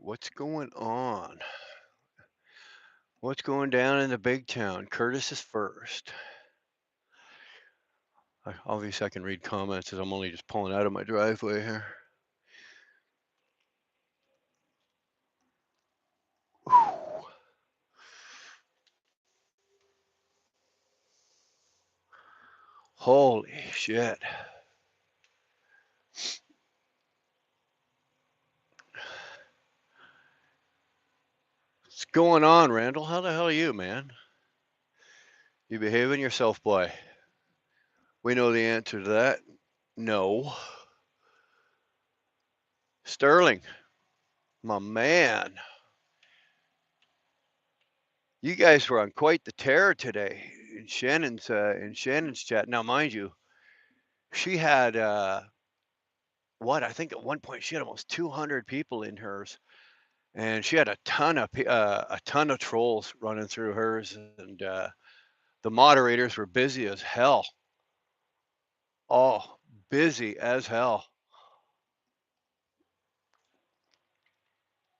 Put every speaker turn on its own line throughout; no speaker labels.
What's going on? What's going down in the big town? Curtis is first. Obviously, I can read comments as I'm only just pulling out of my driveway here. Whew. Holy shit. What's going on, Randall? How the hell are you, man? You behaving yourself, boy? We know the answer to that. No. Sterling, my man. You guys were on quite the tear today in Shannon's chat. Now, mind you, she had what I think at one point she had almost 200 people in hers, and she had a ton of trolls running through hers, and the moderators were busy as hell. Oh, busy as hell.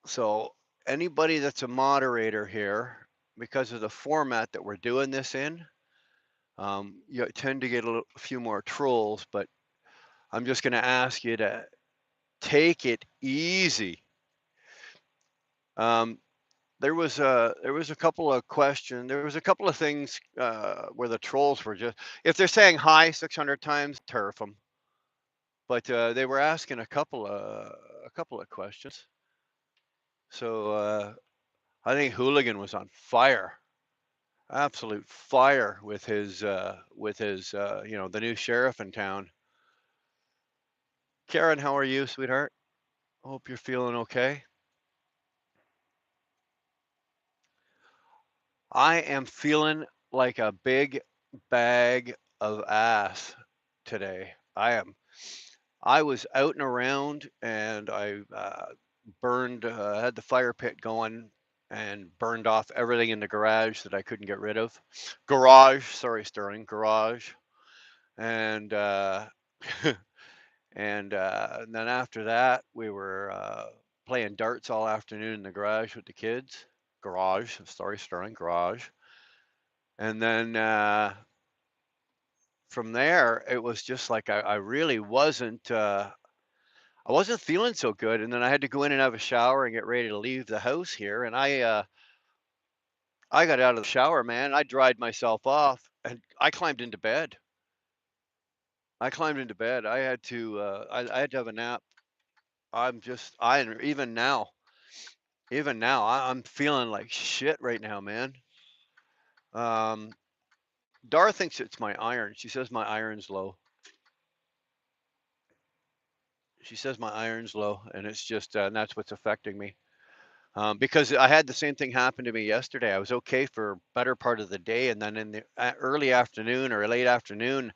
So anybody that's a moderator here, because of the format that we're doing this in, you tend to get a few more trolls, but I'm just going to ask you to take it easy. Um, there was a couple of questions. There was a couple of things where the trolls were just if they're saying hi 600 times, turf them. But they were asking a couple of questions. So I think Hooligan was on fire, absolute fire with his the new sheriff in town. Karen, how are you, sweetheart? Hope you're feeling okay. I am feeling like a big bag of ass today. I was out and around and I had the fire pit going and burned off everything in the garage that I couldn't get rid of. Garage, sorry, Sterling, garage. And and then after that, we were playing darts all afternoon in the garage with the kids. Garage, sorry, Sterling, garage. And then from there, it was just like I really wasn't. I wasn't feeling so good, and then I had to go in and have a shower and get ready to leave the house here. And I got out of the shower, man. I dried myself off, and I climbed into bed. I climbed into bed. I had to have a nap. I'm feeling like shit right now, man. Um, Dar thinks it's my iron. She says my iron's low. She says my iron's low, and it's just and that's what's affecting me. Because I had the same thing happen to me yesterday. I was okay for better part of the day, and then in the early afternoon or late afternoon,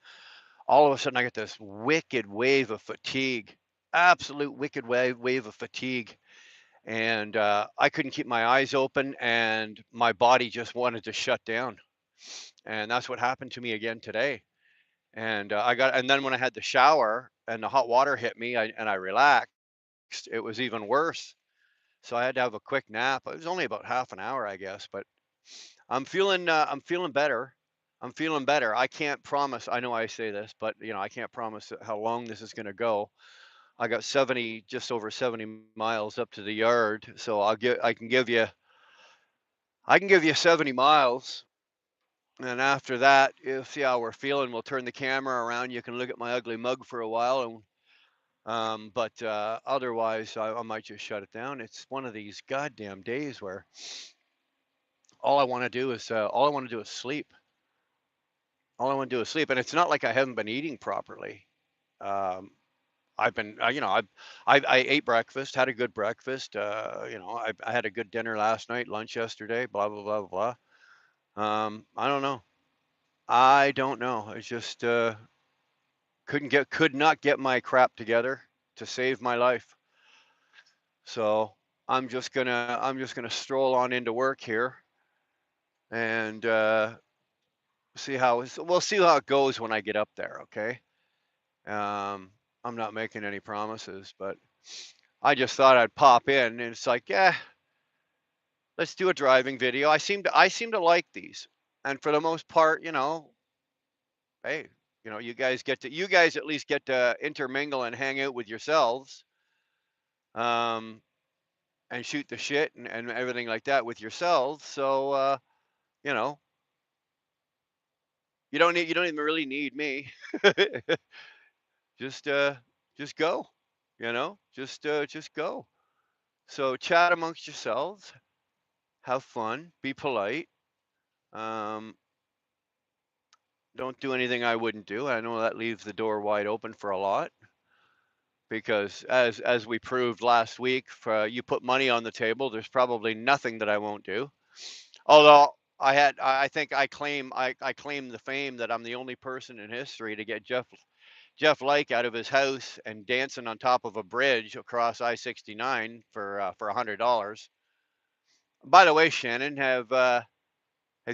all of a sudden I get this wicked wave of fatigue, absolute wicked wave of fatigue, and I couldn't keep my eyes open, and my body just wanted to shut down, and that's what happened to me again today. And then when I had the shower and the hot water hit me, and I relaxed, it was even worse. So I had to have a quick nap. It was only about half an hour, I guess, but I'm feeling better. I'm feeling better. I can't promise. I know I say this, but I can't promise how long this is going to go. I got 70, just over 70 miles up to the yard, so I can give you 70 miles, and after that, you'll see how we're feeling. We'll turn the camera around. You can look at my ugly mug for a while, and but otherwise, I might just shut it down. It's one of these goddamn days where all I want to do is sleep. All I want to do is sleep, and it's not like I haven't been eating properly. Um, I've been, I ate breakfast, had a good breakfast. I had a good dinner last night, lunch yesterday. Blah blah blah blah. I don't know. I don't know. I just could not get my crap together to save my life. So I'm just gonna stroll on into work here and we'll see how it goes when I get up there. Okay. Um, I'm not making any promises, but I just thought I'd pop in, and it's like, yeah, let's do a driving video. I seem to like these, and for the most part, hey, you guys at least get to intermingle and hang out with yourselves, um, and shoot the shit and everything like that with yourselves. So you know, you don't even really need me. just uh, just go, just go. So chat amongst yourselves, have fun, be polite. Um, don't do anything I wouldn't do. I know that leaves the door wide open for a lot because as we proved last week, you put money on the table, there's probably nothing that I won't do. Although I think I claim the fame that I'm the only person in history to get Jeff Lake out of his house and dancing on top of a bridge across I-69 for $100. By the way, Shannon, have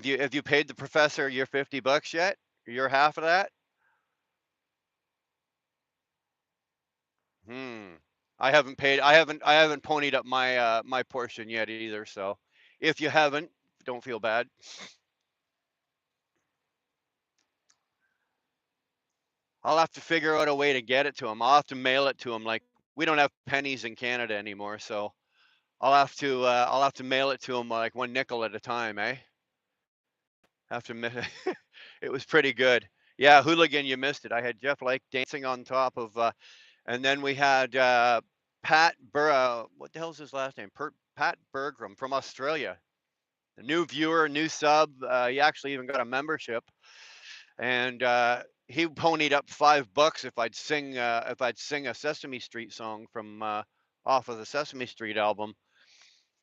you paid the professor your $50 yet? Your half of that? Hmm. I haven't ponied up my portion yet either. So if you haven't, don't feel bad. I'll have to figure out a way to get it to him. I'll have to mail it to him. Like we don't have pennies in Canada anymore, so I'll have to mail it to him like one nickel at a time, eh? Have to admit, it was pretty good. Yeah, hooligan, you missed it. I had Jeff Lake dancing on top of, and then we had what the hell's his last name? Pat Bergram from Australia. A new viewer, new sub. He actually even got a membership, and he ponied up $5 if I'd sing a Sesame Street song from off of the Sesame Street album,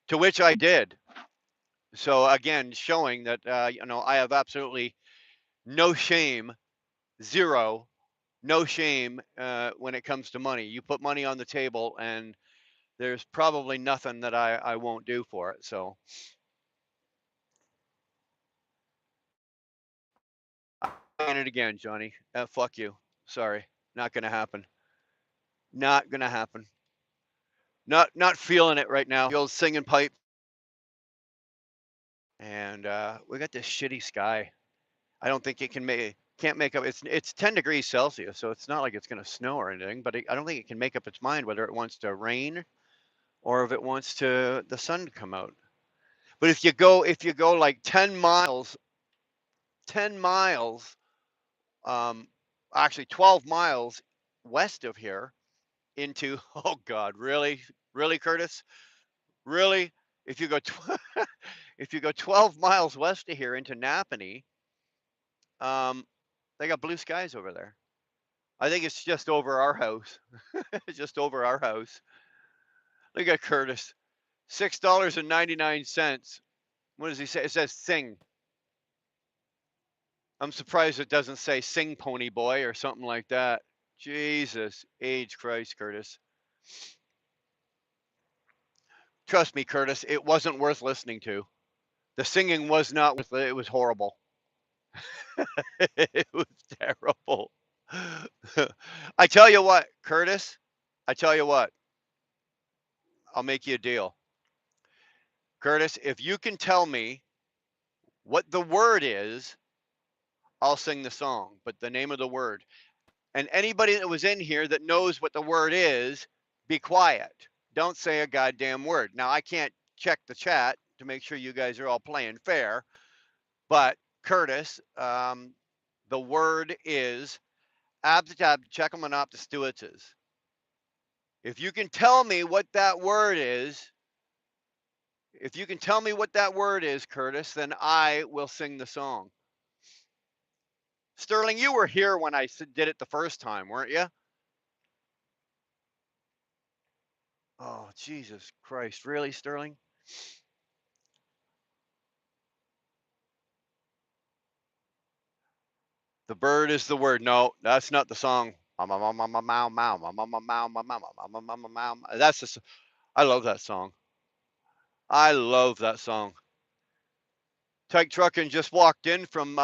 to which I did. So again, showing that I have absolutely no shame, zero, no shame when it comes to money. You put money on the table, and there's probably nothing that I won't do for it. So I'm it again, Johnny. Fuck you. Sorry, not gonna happen. Not gonna happen. Not feeling it right now. The old singing pipe, and we got this shitty sky. I don't think it can't make up. It's 10 degrees Celsius, so it's not like it's gonna snow or anything. But I don't think it can make up its mind whether it wants to rain or if it wants to the sun to come out. But if you go like 10 miles, um, actually 12 miles west of here into oh God, really, really, Curtis, really, if you go if you go 12 miles west of here into Napanee, um, they got blue skies over there. I think it's just over our house. It's just over our house. Look at Curtis. $6.99. What does he say? It says sing. I'm surprised it doesn't say sing pony boy or something like that. Jesus age Christ, Curtis. Trust me, Curtis, it wasn't worth listening to. The singing was not worth it. It was horrible. It was terrible. I tell you what, Curtis, I tell you what, I'll make you a deal. Curtis, if you can tell me what the word is, I'll sing the song, but the name of the word. And anybody that was in here that knows what the word is, be quiet. Don't say a goddamn word. Now, I can't check the chat to make sure you guys are all playing fair, but Curtis, the word is abditab checklemanopta stuitzes. If you can tell me what that word is, if you can tell me what that word is, Curtis, then I will sing the song. Sterling, you were here when I did it the first time, weren't you? Oh, Jesus Christ. Really, Sterling? The bird is the word. No, that's not the song. That's the. I love that song. I love that song. Tyke Truckin just walked in from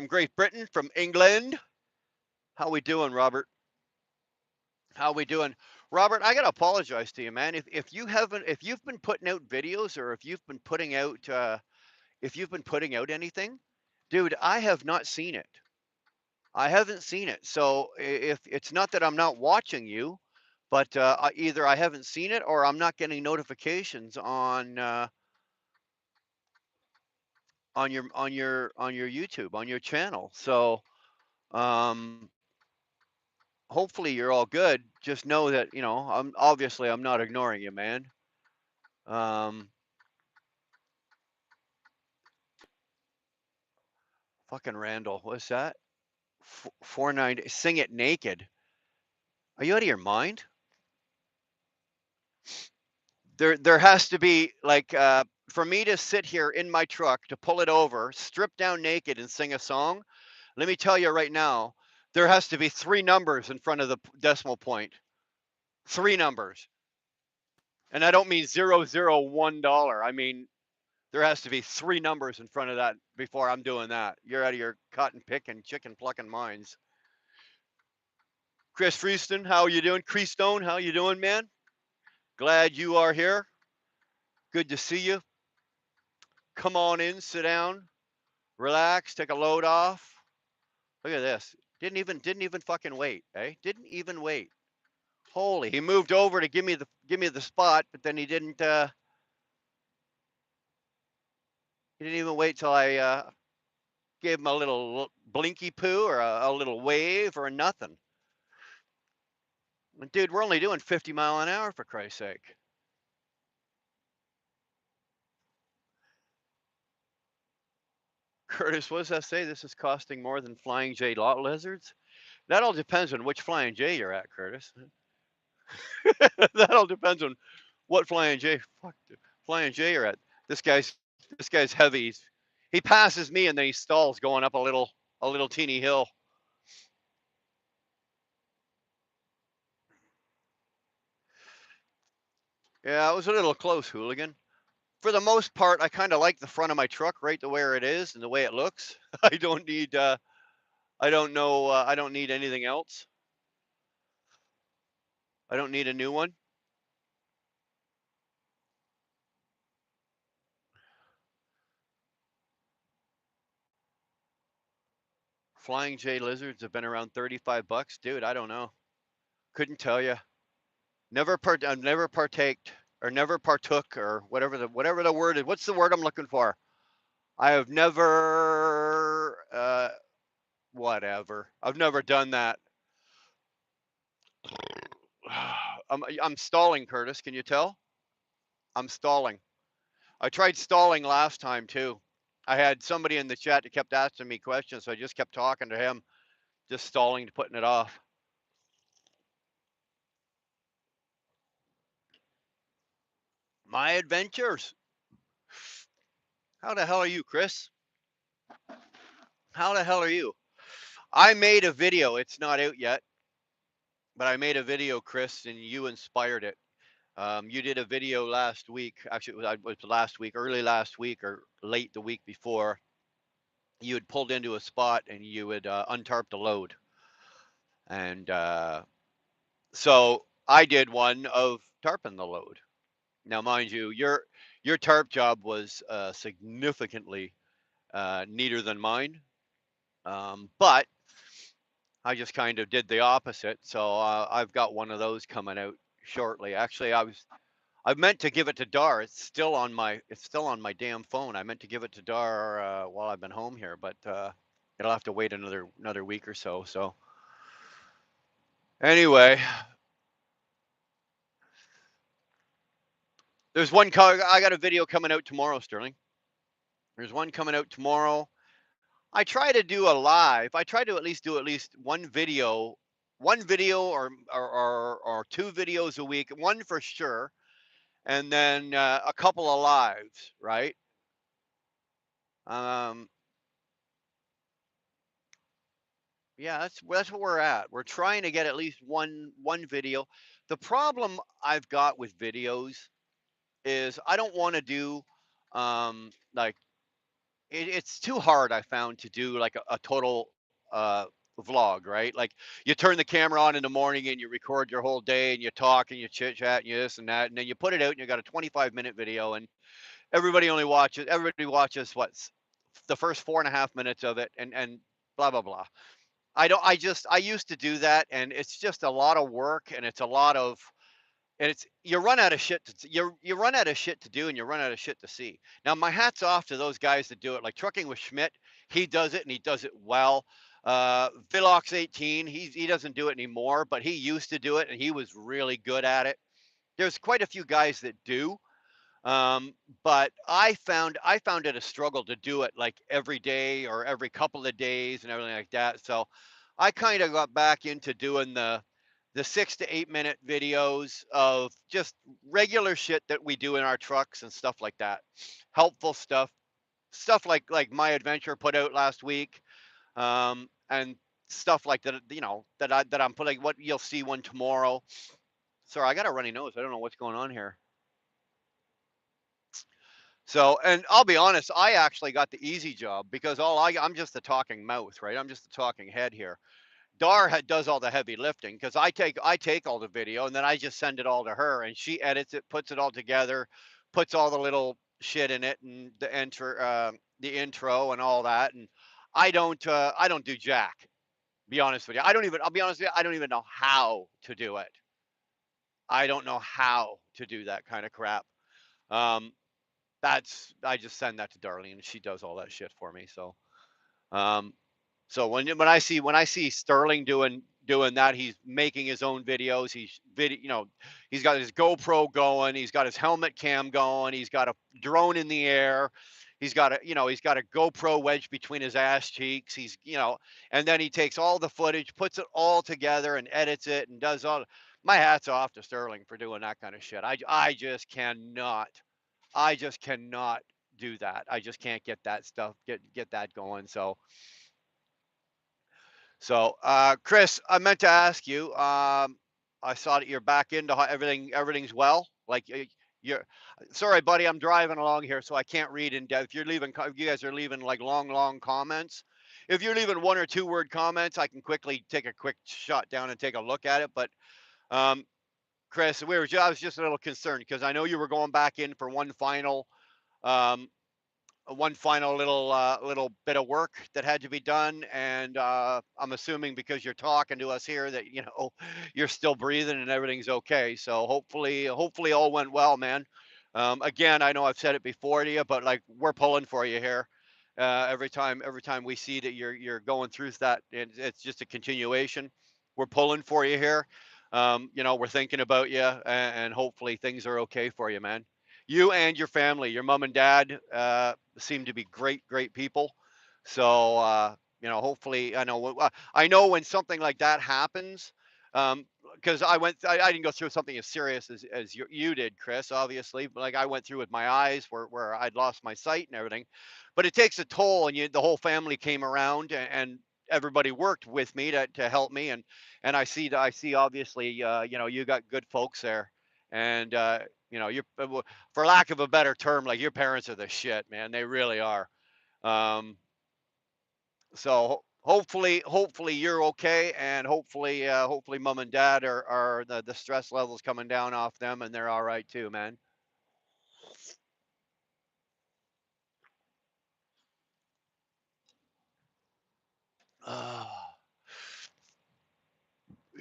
Great Britain, from England. How we doing, Robert? How we doing? Robert, I gotta apologize to you, man. If you haven't, if you've been putting out videos, or if you've been putting out anything, dude, I have not seen it. I haven't seen it. So if it's not that I'm not watching you, but either I haven't seen it or I'm not getting notifications on your YouTube, on your channel. So um, hopefully you're all good. Just know that I'm not ignoring you, man. Um, fucking Randall, what's that? 490. Sing it naked. Are you out of your mind? There has to be like for me to sit here in my truck to pull it over, strip down naked and sing a song. Let me tell you right now, there has to be three numbers in front of the decimal point. Three numbers. And I don't mean $001. I mean there has to be three numbers in front of that before I'm doing that. You're out of your cotton picking, chicken plucking minds. Chris Freeston, how you doing? Chris Stone, how you doing, man? Glad you are here. Good to see you. Come on in, sit down, relax, take a load off. Look at this. Didn't even fucking wait, eh? Didn't even wait. Holy, he moved over to give me the spot, but then he didn't even wait till I gave him a little blinky poo or a little wave or nothing. Dude, we're only doing 50 mile an hour for Christ's sake. Curtis, what does that say? This is costing more than flying J lot lizards? That all depends on which flying J you're at, Curtis. That all depends on what flying J flying J you're at. This guy's heavy. He passes me and then he stalls going up a little teeny hill. Yeah, it was a little close, hooligan. For the most part, I kind of like the front of my truck right the where it is and the way it looks. I don't know, I don't need anything else. I don't need a new one. Flying J lizards have been around 35 bucks, dude. I don't know. Couldn't tell you. I've never partaked or never partook or whatever the word is. What's the word I'm looking for? I have never whatever. I've never done that. I'm stalling, Curtis. Can you tell? I'm stalling. I tried stalling last time too. I had somebody in the chat that kept asking me questions, so I just kept talking to him, just stalling to putting it off. My adventures. How the hell are you, Chris? How the hell are you? I made a video. It's not out yet, but I made a video, Chris, and you inspired it. You did a video last week. Actually, it was last week, early last week, or late the week before. You had pulled into a spot and you had untarped a load, and so I did one of tarping the load. Now, mind you, your tarp job was significantly neater than mine, but I just kind of did the opposite. So I've got one of those coming out shortly. Actually, I meant to give it to Dar. It's still on my damn phone. I meant to give it to Dar while I've been home here, but it'll have to wait another week or so. So anyway, there's one. I got a video coming out tomorrow, Sterling. There's one coming out tomorrow. I try to do a live. I try to at least one video or two videos a week, one for sure, and then a couple of lives, right? Um, yeah, that's what we're at. We're trying to get at least one video. The problem I've got with videos is I don't want to do like it's too hard. I found to do like a total uh, vlog, right? Like you turn the camera on in the morning and you record your whole day and you talk and you chit chat and you this and that, and then you put it out and you got a 25-minute video, and everybody watches what's the first 4.5 minutes of it, and blah blah blah. I used to do that, and it's just a lot of work, and it's a lot of and it's you run out of shit you run out of shit to do, and you run out of shit to see. Now my hat's off to those guys that do it, like Trucking with Schmidt. He does it and he does it well. Philox 18, he doesn't do it anymore, but he used to do it and he was really good at it. There's quite a few guys that do. Um, but I found it a struggle to do it like every day or every couple of days and everything like that. So I kind of got back into doing the 6 to 8 minute videos of just regular shit that we do in our trucks and stuff like that. Helpful stuff, stuff like my adventure put out last week, and stuff like that. That I'm putting. What you'll see one tomorrow. Sorry, I got a runny nose. I don't know what's going on here. So, and I'll be honest, I actually got the easy job because I'm just the talking mouth, right? I'm just the talking head here. Does all the heavy lifting because I take all the video and then I just send it all to her and she edits it, puts it all together, puts all the little shit in it and the intro and all that. And I don't do jack. Be honest with you, I'll be honest with you, I don't even know how to do it. I don't know how to do that kind of crap. Um, I just send that to Darlene and she does all that shit for me. Um, so when I see Sterling doing that, he's making his own videos. He's got his GoPro going, he's got his helmet cam going, he's got a drone in the air, he's got a GoPro wedged between his ass cheeks. And then he takes all the footage, puts it all together, and edits it and does all. My hat's off to Sterling for doing that kind of shit. I just cannot. I just cannot do that. I just can't get that stuff get that going. So, Chris, I meant to ask you. I saw that you're back into everything. Everything's well. Like you're. Sorry, buddy. I'm driving along here, so I can't read in depth. If you guys are leaving like long comments. If you're leaving 1 or 2 word comments, I can quickly take a quick shot down and take a look at it. But um, Chris, I was just a little concerned because I know you were going back in for um, one final little bit of work that had to be done, and I'm assuming because you're talking to us here that you're still breathing and everything's okay. So hopefully all went well, man. Again, I know I've said it before to you, but like we're pulling for you here. Every time we see that you're going through that, it's just a continuation. We're pulling for you here. We're thinking about you, and hopefully things are okay for you, man. You and your family, your mom and dad, seem to be great people. So hopefully, I know when something like that happens, because I didn't go through something as serious as you did, Chris, obviously, but like I went through with my eyes where I'd lost my sight and everything. But it takes a toll, and the whole family came around, and everybody worked with me to help me, and I see obviously, you got good folks there, and you're for lack of a better term, like your parents are the shit, man. They really are. Um, so hopefully you're okay, and hopefully mom and dad are the stress levels coming down off them, and they're all right too, man.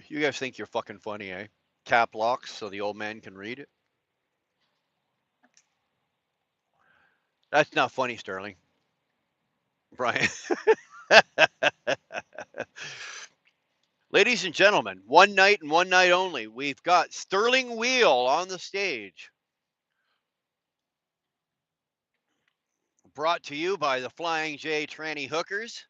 You guys think you're fucking funny, eh? Cap locks so the old man can read it. That's not funny, Sterling. Brian. Ladies and gentlemen, one night and one night only, we've got Sterling Wheel on the stage. Brought to you by the Flying J Tranny Hookers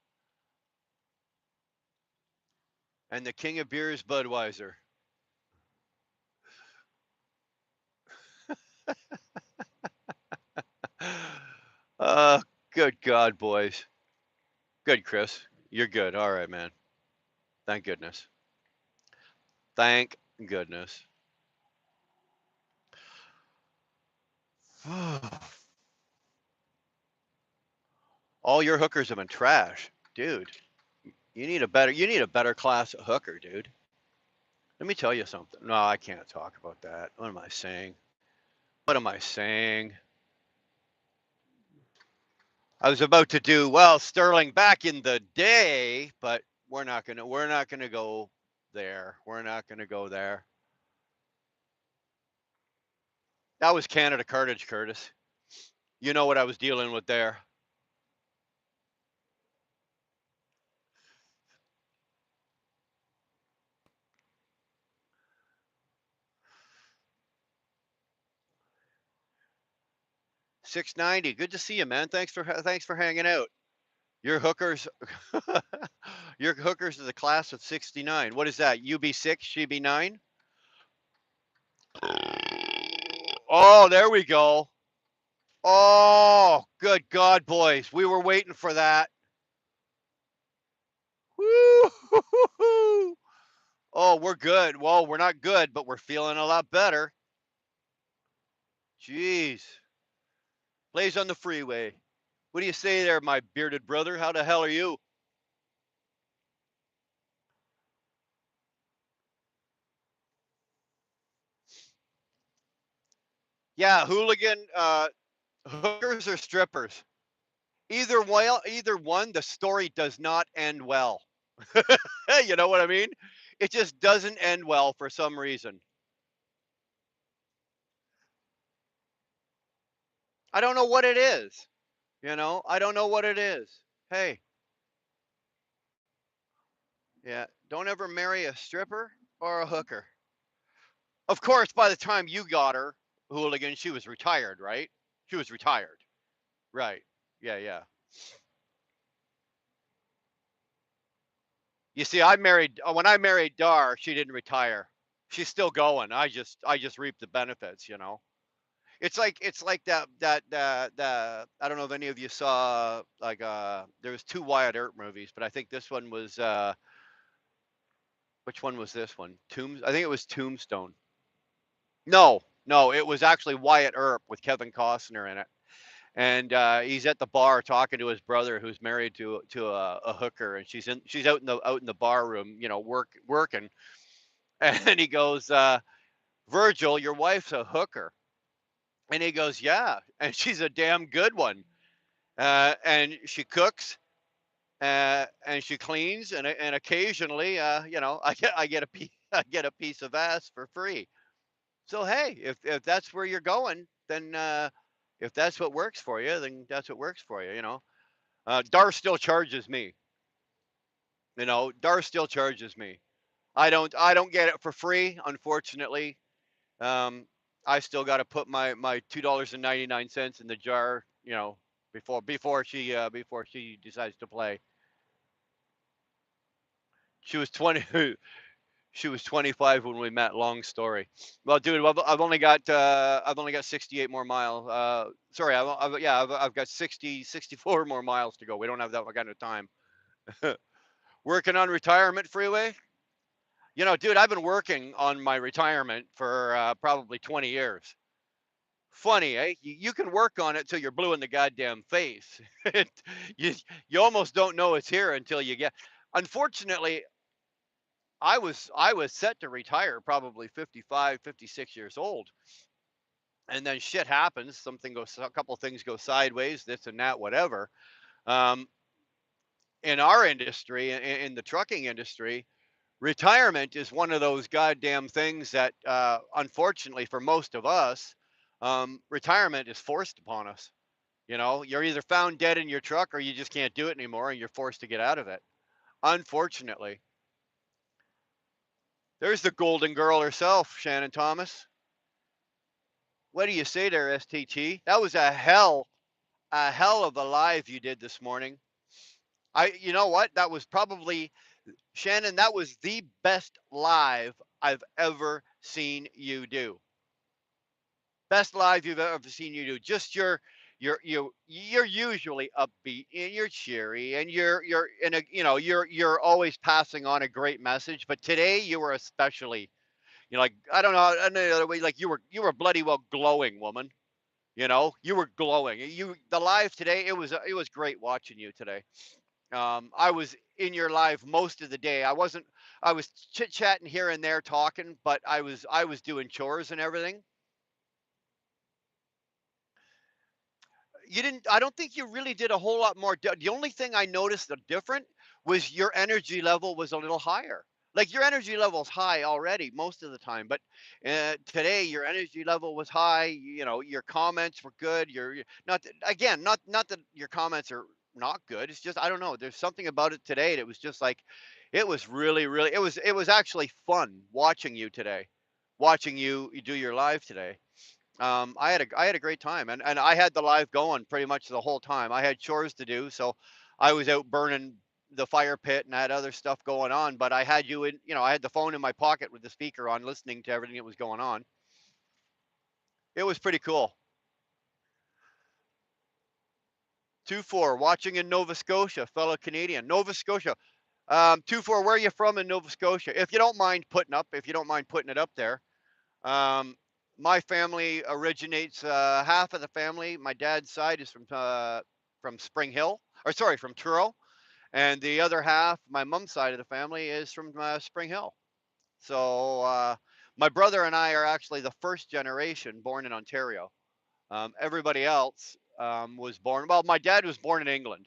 and the King of Beers Budweiser. Uh, Good God, boys. Good, Chris. You're good. All right, man. Thank goodness. Thank goodness. All your hookers have been trash, dude. You need a better class of hooker, dude. Let me tell you something. No, I can't talk about that. What am I saying? What am I saying? I was about to do well, Sterling back in the day, but we're not gonna go there. We're not gonna go there. That was Canada Cartage, Curtis. You know what I was dealing with there. 690. Good to see you, man. Thanks for hanging out. Your hookers, your hookers is a class of 69. What is that? UB6, GB9? Oh, there we go. Oh, good God, boys. We were waiting for that. Woo! Oh, we're good. Well, we're not good, but we're feeling a lot better. Jeez. Blaze on the freeway. What do you say there, my bearded brother? How the hell are you? Yeah, hooligan, hookers or strippers. Either one, the story does not end well. You know what I mean? It just doesn't end well for some reason. I don't know what it is. I don't know what it is. Hey, yeah, don't ever marry a stripper or a hooker. Of course, by the time you got her, hooligan, she was retired, right? She was retired. Right. Yeah, yeah. You see, when I married Dar, she didn't retire. She's still going. I just reap the benefits. It's like that I don't know if any of you saw like there was two Wyatt Earp movies, but I think this one was which one was this one? I think it was Tombstone. No, no, it was actually Wyatt Earp with Kevin Costner in it. And he's at the bar talking to his brother who's married to a hooker, and she's out in the bar room, working. And he goes, Virgil, your wife's a hooker. And he goes, yeah, and she's a damn good one. And she cooks, and she cleans, and occasionally, I get a piece, I get a piece of ass for free. So hey, if that's where you're going, then if that's what works for you, then that's what works for you. Dar still charges me. Dar still charges me. I don't get it for free, unfortunately. Um, I still got to put my $2.99 in the jar, before she decides to play. She was 20. She was 25 when we met. Long story. Well, dude, I've only got 68 more miles. Sorry, I've got 64 more miles to go. We don't have that kind of time. Working on retirement freeway. Dude, I've been working on my retirement for probably 20 years. Funny, eh? You can work on it till you're blue in the goddamn face. you you almost don't know it's here until you get. Unfortunately, I was set to retire probably 55, 56 years old, and then shit happens. A couple things go sideways, this and that, whatever. Um, in our industry, in the trucking industry, retirement is one of those goddamn things that, unfortunately, for most of us, retirement is forced upon us. You're either found dead in your truck or you just can't do it anymore and you're forced to get out of it. Unfortunately, there's the golden girl herself, Shannon Thomas. What do you say there, STT? That was a hell of a live you did this morning. You know what? That was probably, Shannon, that was the best live I've ever seen you do. Best live you've ever seen you do. Just you're usually upbeat and you're cheery and you're in a you're always passing on a great message. But today you were especially, like, I don't know any other way, like you were bloody well glowing, woman. You were glowing. The live today, it was great watching you today. I was in your live most of the day. I wasn't. I was chit chatting here and there, talking, but I was doing chores and everything. You didn't. I don't think you really did a whole lot more. The only thing I noticed the different was your energy level was a little higher. Like your energy level's high already most of the time, but today your energy level was high. You know, your comments were good. Not that, again, not that your comments are not good. It's just I don't know. There's something about it today that was just like, it was really. It was actually fun watching you today, watching you do your live today. I had a great time, and I had the live going pretty much the whole time. I had chores to do, so I was out burning the fire pit and I had other stuff going on. But I had you in, I had the phone in my pocket with the speaker on, listening to everything that was going on. It was pretty cool. 2-4, watching in Nova Scotia, fellow Canadian, Nova Scotia. 2-4. Where are you from in Nova Scotia? If you don't mind putting it up there. Um, my family originates. Half of the family, my dad's side, is from Spring Hill, or sorry, from Truro, and the other half, my mom's side of the family, is from Spring Hill. So my brother and I are actually the first generation born in Ontario. Everybody else was born. Well, my dad was born in England,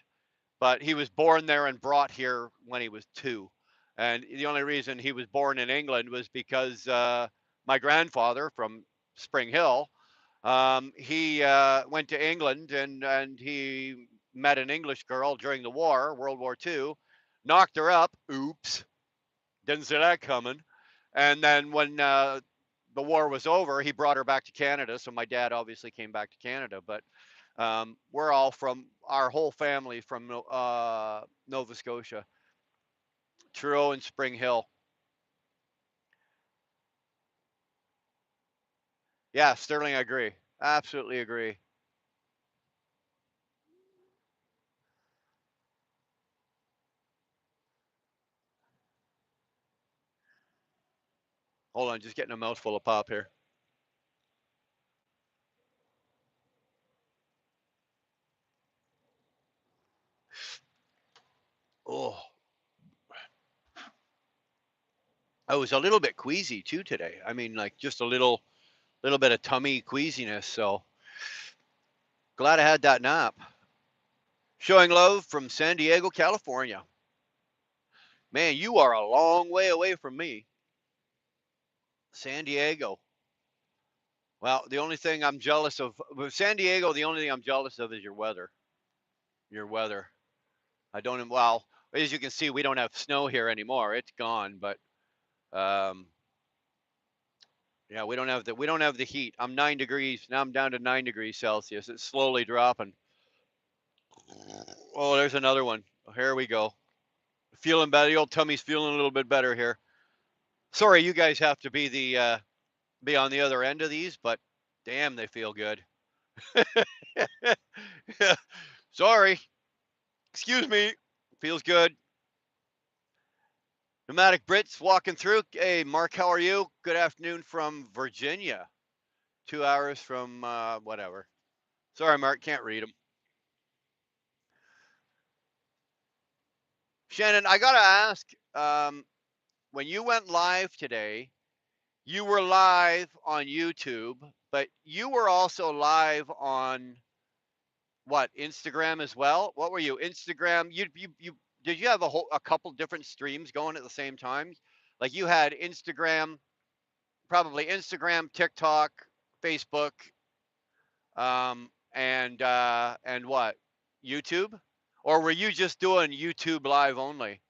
but he was born there and brought here when he was 2. And the only reason he was born in England was because my grandfather from Spring Hill, he went to England, and he met an English girl during the war, World War II, knocked her up. Oops, didn't see that coming. And then when the war was over, he brought her back to Canada. So my dad obviously came back to Canada, but we're all from our whole family from Nova Scotia, Truro and Spring Hill. Yeah, Sterling, I agree. Absolutely agree. Hold on, just getting a mouthful of pop here. Oh, I was a little bit queasy too today. I mean, like just a little bit of tummy queasiness. So glad I had that nap. Showing love from San Diego, California. Man, you are a long way away from me. San Diego. Well, the only thing I'm jealous of with San Diego, the only thing I'm jealous of is your weather. Your weather. I don't. Well, as you can see, we don't have snow here anymore. It's gone. But um, yeah, we don't have the heat. I'm 9 degrees now. I'm down to 9 degrees Celsius. It's slowly dropping. Oh, there's another one. Here we go. Feeling better. The old tummy's feeling a little bit better here. Sorry, you guys have to be on the other end of these, but damn, they feel good. Sorry. Excuse me. Feels good. Nomadic Brits walking through. Hey, Mark, how are you? Good afternoon from Virginia. 2 hours from whatever. Sorry, Mark, can't read them. Shannon, I gotta ask. When you went live today, you were live on YouTube, but you were also live on what, Instagram as well? What were you? Instagram? You did you have a couple different streams going at the same time? Like you had Instagram, probably Instagram, TikTok, Facebook, and what? YouTube? Or were you just doing YouTube live only?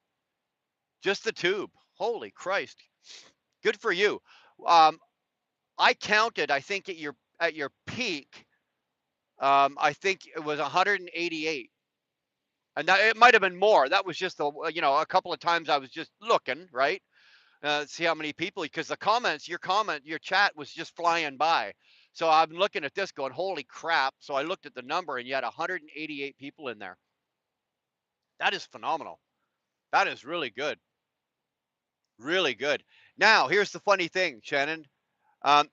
Just the tube. Holy Christ. Good for you. Um, I counted, I think at your peak, I think it was 188. And that it might have been more. That was just a couple of times I was just looking, right? See how many people, because your chat was just flying by. So I'm looking at this going, holy crap. So I looked at the number and you had 188 people in there. That is phenomenal. That is really good. Really good. Now, here's the funny thing, Shannon. Um,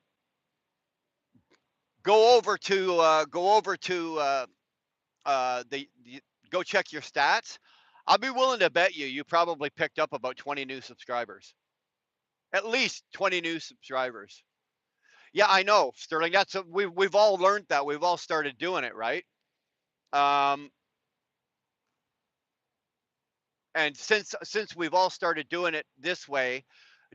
go over to the go check your stats. I'll be willing to bet you probably picked up about 20 new subscribers. At least 20 new subscribers. Yeah, I know, Sterling. We've all learned that. We've all started doing it, right? Um, and since we've all started doing it this way,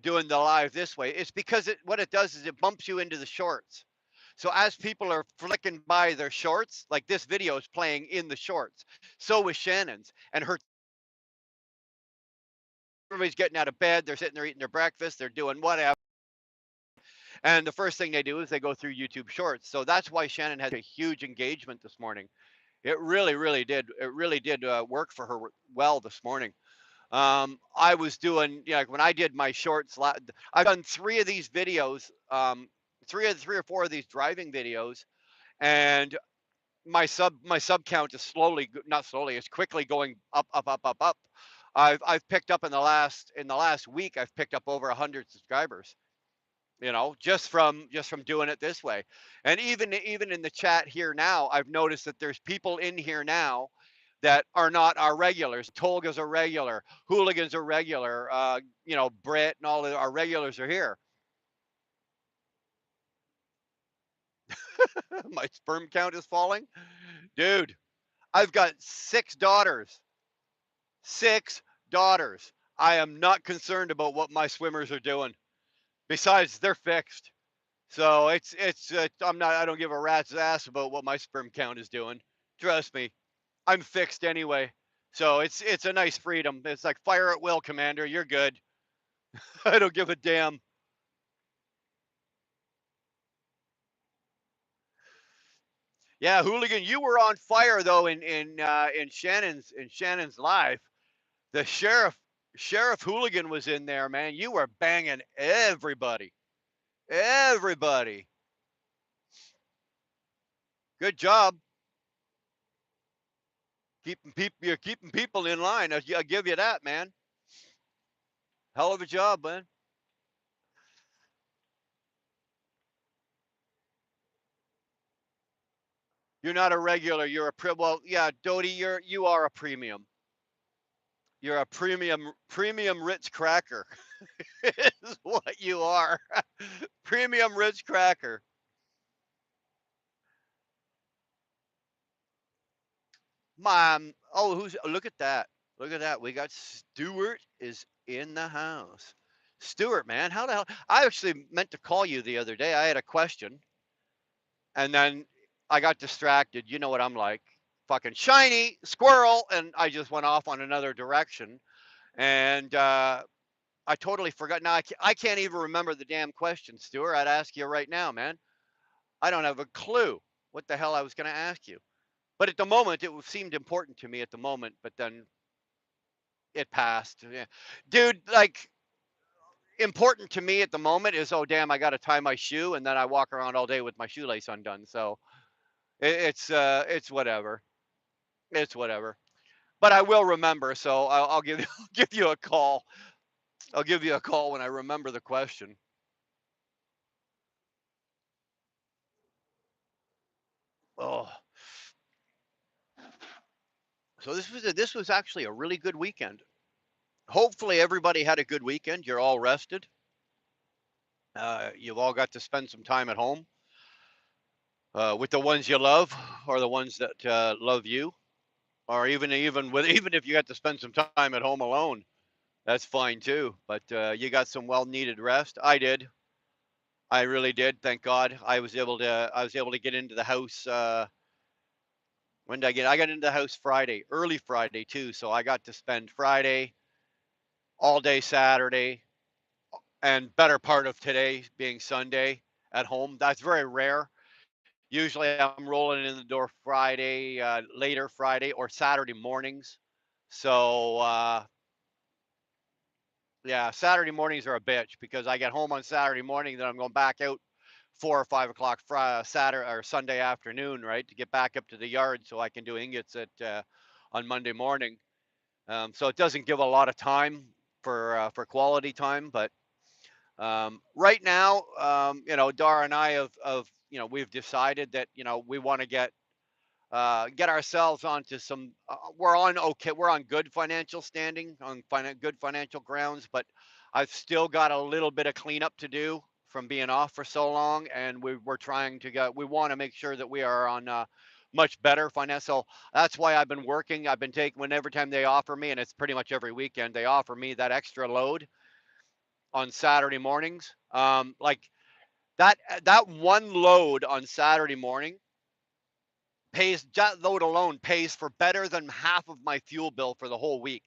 doing the live this way, it's because what it does is it bumps you into the shorts. So as people are flicking by their shorts, like this video is playing in the shorts. So is Shannon's, and her everybody's getting out of bed, they're sitting there eating their breakfast, they're doing whatever. And the first thing they do is they go through YouTube Shorts. So that's why Shannon had a huge engagement this morning. It really, really did. It really did work for her well this morning. I was doing, yeah, when I did my shorts. I've done three of these videos, three or four of these driving videos, and my sub count is slowly, not slowly, it's quickly going up, up, up, up, up. I've picked up in the last week. I've picked up over 100 subscribers, just from doing it this way. And even in the chat here now, I've noticed that there's people in here now that are not our regulars. Tolga's a regular, Hooligan's a regular, Brett and all of our regulars are here. My sperm count is falling. Dude, I've got 6 daughters. 6 daughters. I am not concerned about what my swimmers are doing. Besides, they're fixed. So I don't give a rat's ass about what my sperm count is doing. Trust me, I'm fixed anyway. So it's a nice freedom. It's like fire at will, Commander. You're good. I don't give a damn. Yeah, Hooligan, you were on fire though in Shannon's live. The Sheriff Hooligan was in there, man. You were banging everybody. Everybody. Good job. You're keeping people in line. I give you that, man. Hell of a job, man. You're not a regular. You're well, yeah, Dodie, you are a premium. You're a premium Ritz cracker. Is what you are. Premium Ritz cracker. Mom. Oh, look at that. Look at that. We got Stuart is in the house. Stuart, man, how the hell? I actually meant to call you the other day. I had a question, and then I got distracted. You know what I'm like. Fucking shiny squirrel, and I just went off on another direction. And I totally forgot. Now I can't even remember the damn question, Stuart. I'd ask you right now, man. I don't have a clue what the hell I was going to ask you. But at the moment, it seemed important to me at the moment. But then it passed. Yeah. Dude, like important to me at the moment is, oh damn, I got to tie my shoe, and then I walk around all day with my shoelace undone. So it's whatever. It's whatever. But I will remember. So I'll give I'll give you a call. I'll give you a call when I remember the question. Oh, so this was actually a really good weekend. Hopefully everybody had a good weekend. You're all rested. You've all got to spend some time at home with the ones you love, or the ones that love you, or even if you got to spend some time at home alone, that's fine too. But you got some well needed rest. I did. I really did. Thank God. I was able to get into the house. When did I get? I got into the house Friday, early Friday too. So I got to spend Friday, all day Saturday, and better part of today being Sunday at home. That's very rare. Usually I'm rolling in the door Friday, later Friday or Saturday mornings. So yeah, Saturday mornings are a bitch because I get home on Saturday morning, then I'm going back out 4 or 5 o'clock Friday, Saturday or Sunday afternoon, right, to get back up to the yard so I can do ingots on Monday morning. So it doesn't give a lot of time for quality time, but right now, Dara and I have we've decided that we want to get get ourselves onto some. We're on okay. We're on good financial standing, on good financial grounds, but I've still got a little bit of cleanup to do from being off for so long, and we're trying to get. We want to make sure that we are on much better finance. So that's why I've been working. I've been taking whenever time they offer me, and it's pretty much every weekend they offer me that extra load on Saturday mornings. Like that one load on Saturday morning pays that load alone pays for better than half of my fuel bill for the whole week.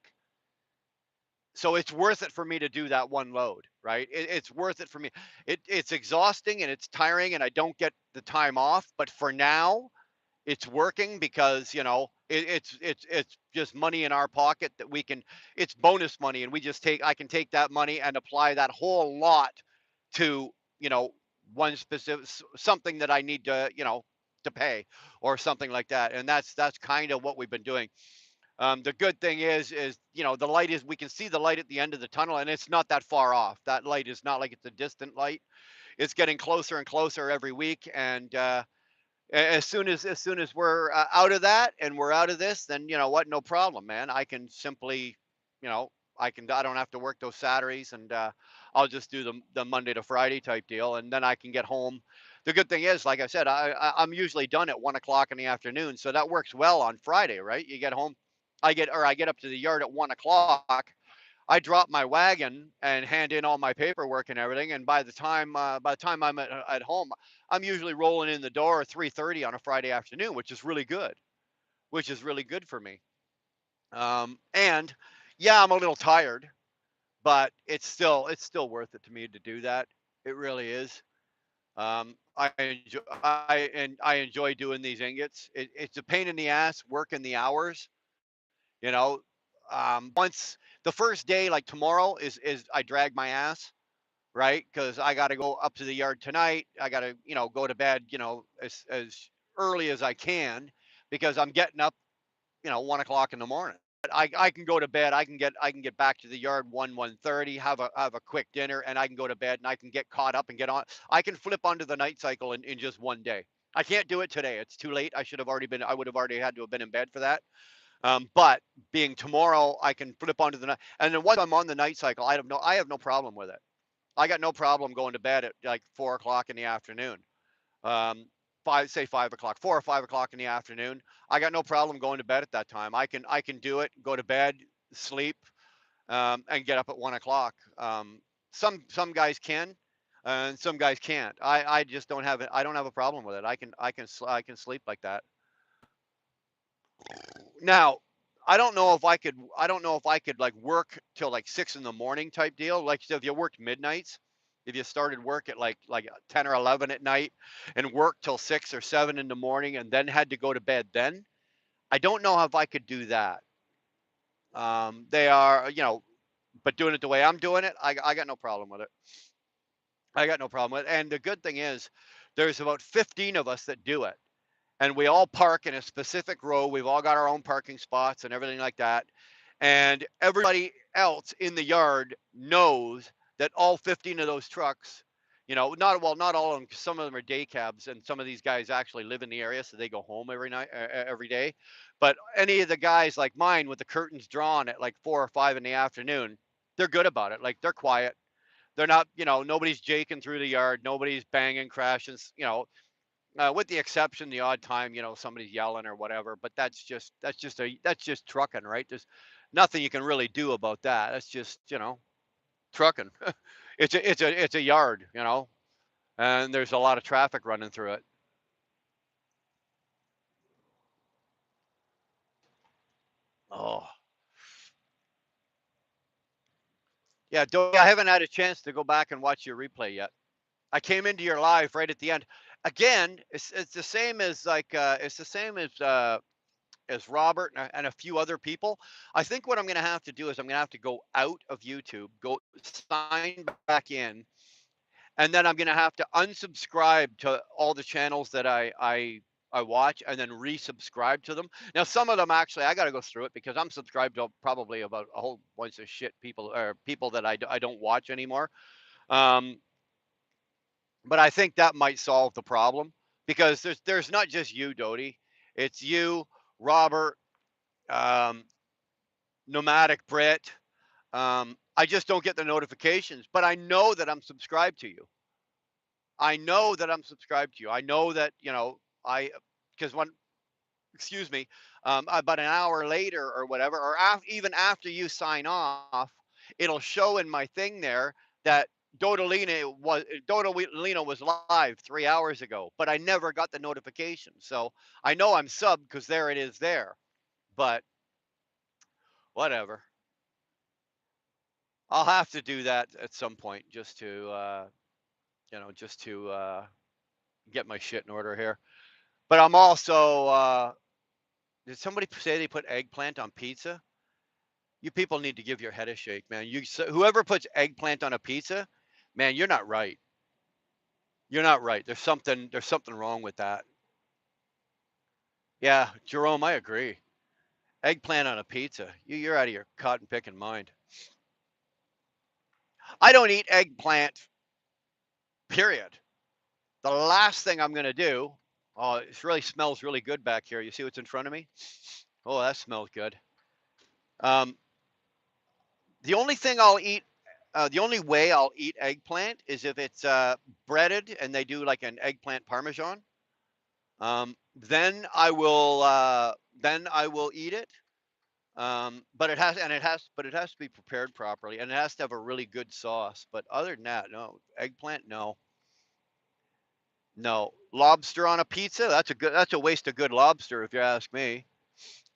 So it's worth it for me to do that one load, right? It's worth it for me. It's exhausting and it's tiring, and I don't get the time off. But for now, it's working because it's just money in our pocket that we can. It's bonus money, and we just take. I can take that money and apply that whole lot to you know one specific something that I need to pay or something like that. And that's kind of what we've been doing. The good thing is the light is we can see the light at the end of the tunnel, and it's not that far off. That light is not like it's a distant light. It's getting closer and closer every week, and as soon as we're out of that and we're out of this, then you know what, no problem, man. I can simply, you know, I don't have to work those Saturdays, and I'll just do the Monday to Friday type deal, and then I can get home. The good thing is, like I said, I'm usually done at 1 o'clock in the afternoon, so that works well on Friday, right? You get home, I get up to the yard at 1 o'clock. I drop my wagon and hand in all my paperwork and everything, and by the time I'm at home, I'm usually rolling in the door at 3:30 on a Friday afternoon, which is really good. Which is really good for me. And yeah, I'm a little tired, but it's still worth it to me to do that. It really is. I enjoy doing these ingots. It's a pain in the ass working the hours. You know, once the first day, like tomorrow, is I drag my ass, right? Because I got to go up to the yard tonight. I got to go to bed as early as I can because I'm getting up 1 o'clock in the morning. But I can go to bed. I can get back to the yard 1:30, have a quick dinner, and I can go to bed and I can get caught up and get on. I can flip onto the night cycle in just one day. I can't do it today. It's too late. I would have already had to have been in bed for that. But being tomorrow, I can flip onto the night, and then once I'm on the night cycle, I have no problem with it. I got no problem going to bed at like 4 o'clock in the afternoon. Um, 5 o'clock, 4 or 5 o'clock in the afternoon. I got no problem going to bed at that time. I can do it. Go to bed, sleep, and get up at 1 o'clock. Some guys can, and some guys can't. I just don't have it. I don't have a problem with it. I can sleep like that. Now, I don't know if I could like work till like 6 in the morning type deal. Like so if you worked midnights, if you started work at like 10 or 11 at night and worked till 6 or 7 in the morning and then had to go to bed then, I don't know if I could do that. They are, but doing it the way I'm doing it, I got no problem with it. I got no problem with it. And the good thing is there's about 15 of us that do it, and we all park in a specific row. We've all got our own parking spots and everything like that. And everybody else in the yard knows that all 15 of those trucks, not all of them, 'cause some of them are day cabs, and some of these guys actually live in the area, so they go home every night, every day. But any of the guys like mine with the curtains drawn at like 4 or 5 in the afternoon, they're good about it. Like they're quiet. They're not, nobody's jaking through the yard. Nobody's banging, crashing, with the exception the odd time, somebody's yelling or whatever, but that's just trucking, right? There's nothing you can really do about that. That's just, trucking. It's a yard, and there's a lot of traffic running through it. Oh, yeah, I haven't had a chance to go back and watch your replay yet. I came into your live right at the end. Again, it's the same as it's the same as Robert and a few other people. I think what I'm going to have to do is I'm going to have to go out of YouTube, go sign back in, and then I'm going to have to unsubscribe to all the channels that I watch, and then resubscribe to them. Now, some of them actually I got to go through it because I'm subscribed to probably about a whole bunch of shit people or people that I don't watch anymore. Um, but I think that might solve the problem because there's not just you, Doty. It's you, Robert, um, Nomadic Brit. I just don't get the notifications, but I know that I'm subscribed to you. I know that I'm subscribed to you. I know that, I, because when, excuse me, about an hour later or whatever, or even after you sign off, it'll show in my thing there that Dodolino was live 3 hours ago, but I never got the notification. So I know I'm subbed because there it is there. But whatever, I'll have to do that at some point just to get my shit in order here. But I'm also did somebody say they put eggplant on pizza? You people need to give your head a shake, man. Whoever puts eggplant on a pizza, man, you're not right. You're not right. There's something wrong with that. Yeah, Jerome, I agree. Eggplant on a pizza. You're out of your cotton picking mind. I don't eat eggplant, period. The last thing I'm gonna do, oh, it really smells really good back here. You see what's in front of me? Oh, that smells good. Um, the only thing I'll eat, the only way I'll eat eggplant is if it's breaded and they do like an eggplant parmesan. Then I will eat it. But it has to be prepared properly, and it has to have a really good sauce. But other than that, no eggplant, no, no lobster on a pizza. That's a waste of good lobster, if you ask me.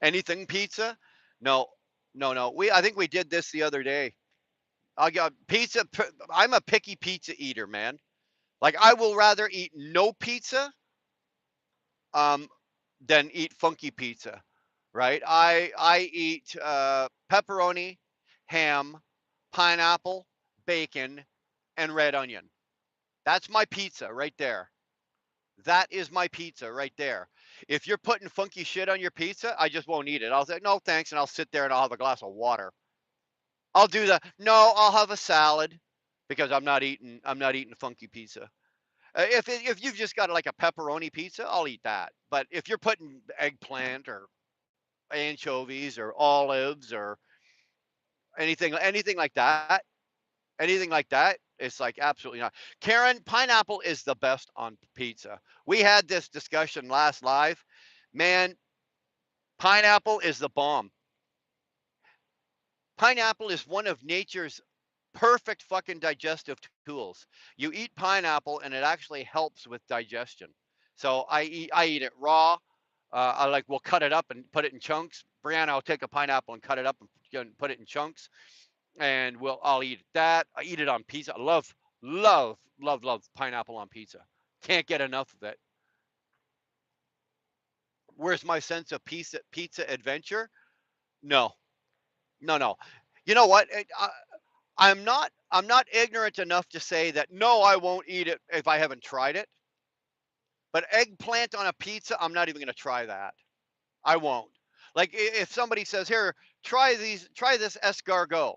Anything pizza? No, no, no. I think we did this the other day. I got pizza. I'm a picky pizza eater, man. Like I will rather eat no pizza um, than eat funky pizza, right? I eat pepperoni, ham, pineapple, bacon, and red onion. That's my pizza right there. That is my pizza right there. If you're putting funky shit on your pizza, I just won't eat it. I'll say no thanks, and I'll sit there and I'll have a glass of water. I'll do the no. I'll have a salad because I'm not eating funky pizza. If you've just got like a pepperoni pizza, I'll eat that. But if you're putting eggplant or anchovies or olives or anything like that, it's like absolutely not. Karen, pineapple is the best on pizza. We had this discussion last live. Man, pineapple is the bomb. Pineapple is one of nature's perfect fucking digestive tools. You eat pineapple and it actually helps with digestion. So I eat it raw. We'll cut it up and put it in chunks. Brianna, I'll take a pineapple and cut it up and put it in chunks, and I'll eat that. I eat it on pizza. I love, love, love, love pineapple on pizza. Can't get enough of it. Where's my sense of pizza adventure? No, no, no. You know what? I'm not ignorant enough to say that no, I won't eat it if I haven't tried it. But eggplant on a pizza, I'm not even going to try that. I won't. Like if somebody says, "Here, try this escargot."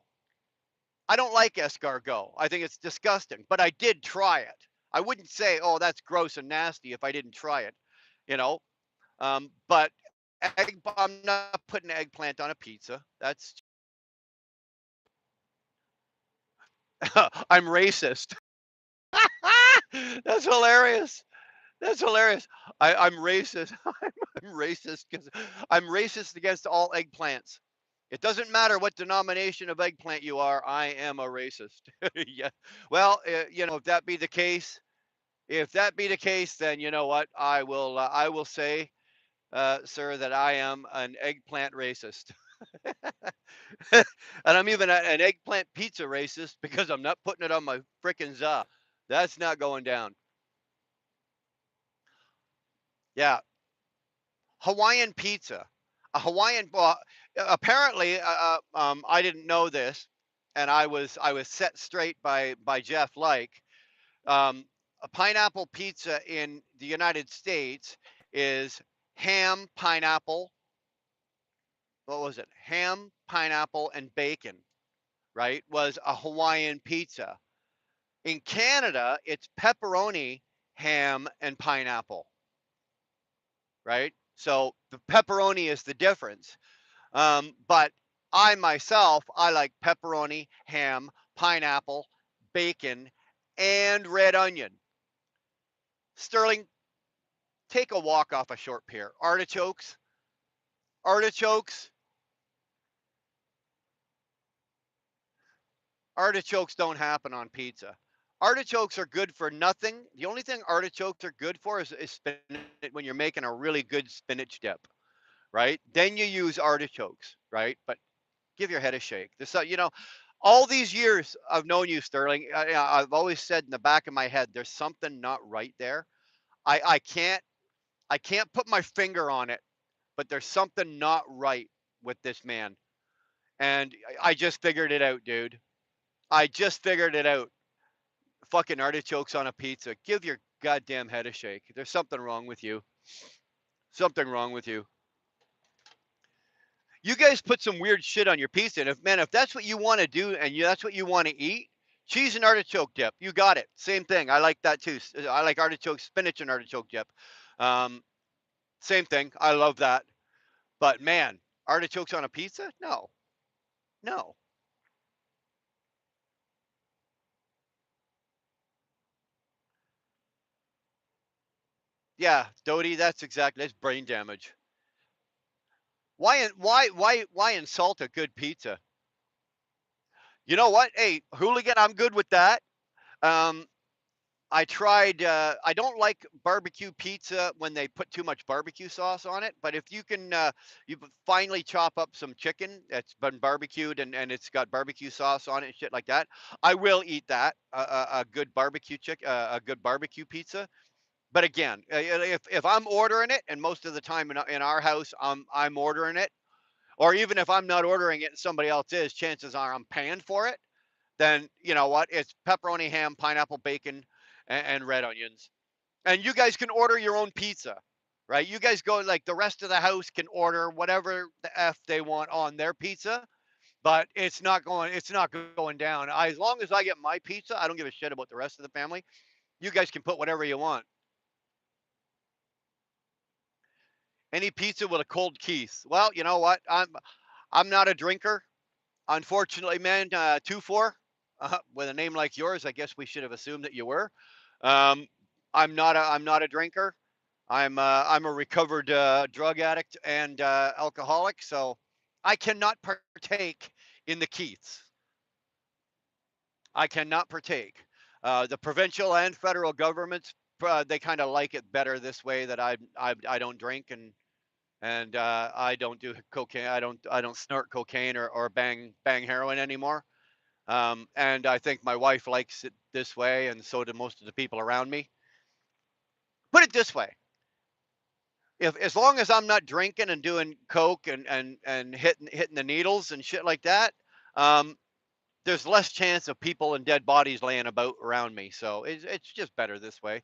I don't like escargot. I think it's disgusting, but I did try it. I wouldn't say, "Oh, that's gross and nasty," if I didn't try it, you know. But I'm not putting eggplant on a pizza. I'm racist. That's hilarious. That's hilarious. I'm racist. I'm racist because I'm racist against all eggplants. It doesn't matter what denomination of eggplant you are. I am a racist. Yeah. Well, if that be the case, then you know what? I will say, sir, that I am an eggplant racist, and I'm even an eggplant pizza racist because I'm not putting it on my frickin' za. That's not going down. Yeah, Hawaiian pizza. A Hawaiian well, apparently, I didn't know this, and I was set straight by Jeff Like. A pineapple pizza in the United States is ham, pineapple. What was it? Ham, pineapple, and bacon. Right? Was a Hawaiian pizza. In Canada, it's pepperoni, ham, and pineapple. Right? So the pepperoni is the difference. But I myself, I like pepperoni, ham, pineapple, bacon, and red onion. Sterling, take a walk off a short pier. Artichokes, artichokes don't happen on pizza. Artichokes are good for nothing. The only thing artichokes are good for is spinach when you're making a really good spinach dip, right? Then you use artichokes, right? But give your head a shake. All these years I've known you, Sterling, I've always said in the back of my head, there's something not right there. I can't put my finger on it, but there's something not right with this man. And I just figured it out, dude. I just figured it out. Fucking artichokes on a pizza. Give your goddamn head a shake. There's something wrong with you. Something wrong with you. You guys put some weird shit on your pizza, and if that's what you want to do and that's what you want to eat, cheese and artichoke dip, you got it. Same thing. I like that too. I like artichoke, spinach, and artichoke dip. Um, Same thing. I love that. But man, artichokes on a pizza? No, no. Yeah, Doty, that's brain damage. Why insult a good pizza? You know what? Hey, hooligan, I'm good with that. Um, I tried. I don't like barbecue pizza when they put too much barbecue sauce on it. But if you can, you finally chop up some chicken that's been barbecued and it's got barbecue sauce on it and shit like that. I will eat that. A good a good barbecue pizza. But again, if I'm ordering it, and most of the time in our house, I'm ordering it, or even if I'm not ordering it and somebody else is, chances are I'm paying for it. Then you know what? It's pepperoni, ham, pineapple, bacon, and red onions. And you guys can order your own pizza, right? You guys go like the rest of the house can order whatever the f they want on their pizza, but it's not going down. As long as I get my pizza, I don't give a shit about the rest of the family. You guys can put whatever you want. Any pizza with a cold Keith. Well, you know what? I'm not a drinker. Unfortunately, man, 2-4, with a name like yours, I guess we should have assumed that you were. Um, I'm not a drinker. I'm a recovered drug addict and alcoholic, so I cannot partake in the Keiths. I cannot partake. The provincial and federal governments, they kind of like it better this way that I don't drink and I don't do cocaine. I don't snort cocaine or bang heroin anymore. And I think my wife likes it this way, and so do most of the people around me. Put it this way: if as long as I'm not drinking and doing coke and hitting the needles and shit like that, um, there's less chance of people and dead bodies laying about around me. So it's just better this way.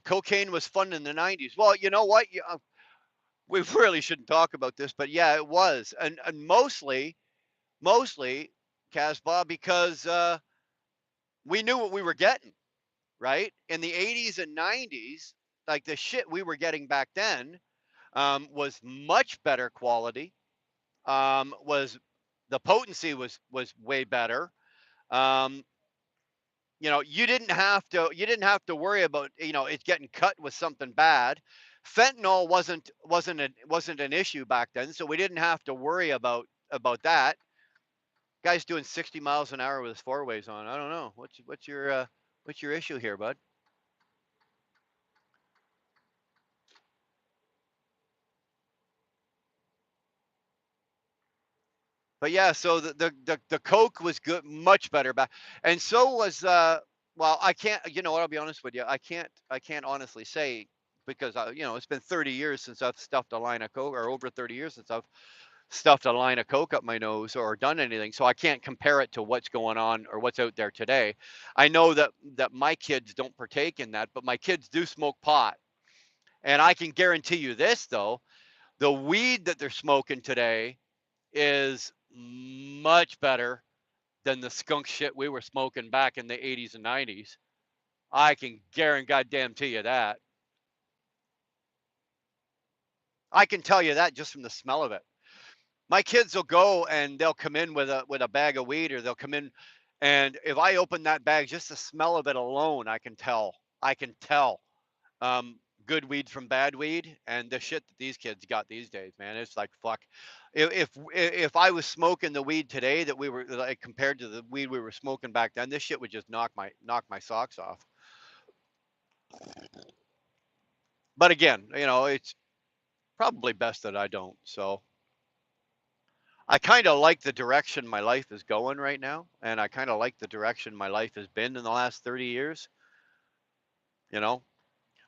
Cocaine was fun in the '90s. Well, you know what? We really shouldn't talk about this, but yeah, it was, and mostly, Casbah, because we knew what we were getting, right? In the '80s and '90s, like the shit we were getting back then was much better quality. Was The potency was way better. Um, you didn't have to worry about it getting cut with something bad. Fentanyl wasn't an issue back then, so we didn't have to worry about that. Guy's doing 60 miles an hour with his four ways on. I don't know what's your issue here, bud. But yeah, so the Coke was good, much better back, and so was well, I can't. You know what? I'll be honest with you. I can't honestly say because it's been 30 years since I've stuffed a line of Coke, or over 30 years since I've stuffed a line of Coke up my nose or done anything. So I can't compare it to what's going on or what's out there today. I know that my kids don't partake in that, but my kids do smoke pot, and I can guarantee you this though: the weed that they're smoking today is much better than the skunk shit we were smoking back in the '80s and '90s. I can guarantee goddamn to you that. I can tell you that just from the smell of it. My kids will go and they'll come in with a bag of weed, or they'll come in, and if I open that bag, just the smell of it alone, I can tell. I can tell um, good weed from bad weed, and the shit that these kids got these days, man, it's like fuck. If I was smoking the weed today that we were like compared to the weed we were smoking back then, this shit would just knock my socks off. But again, it's probably best that I don't. So I kind of like the direction my life is going right now, and I kind of like the direction my life has been in the last 30 years. You know,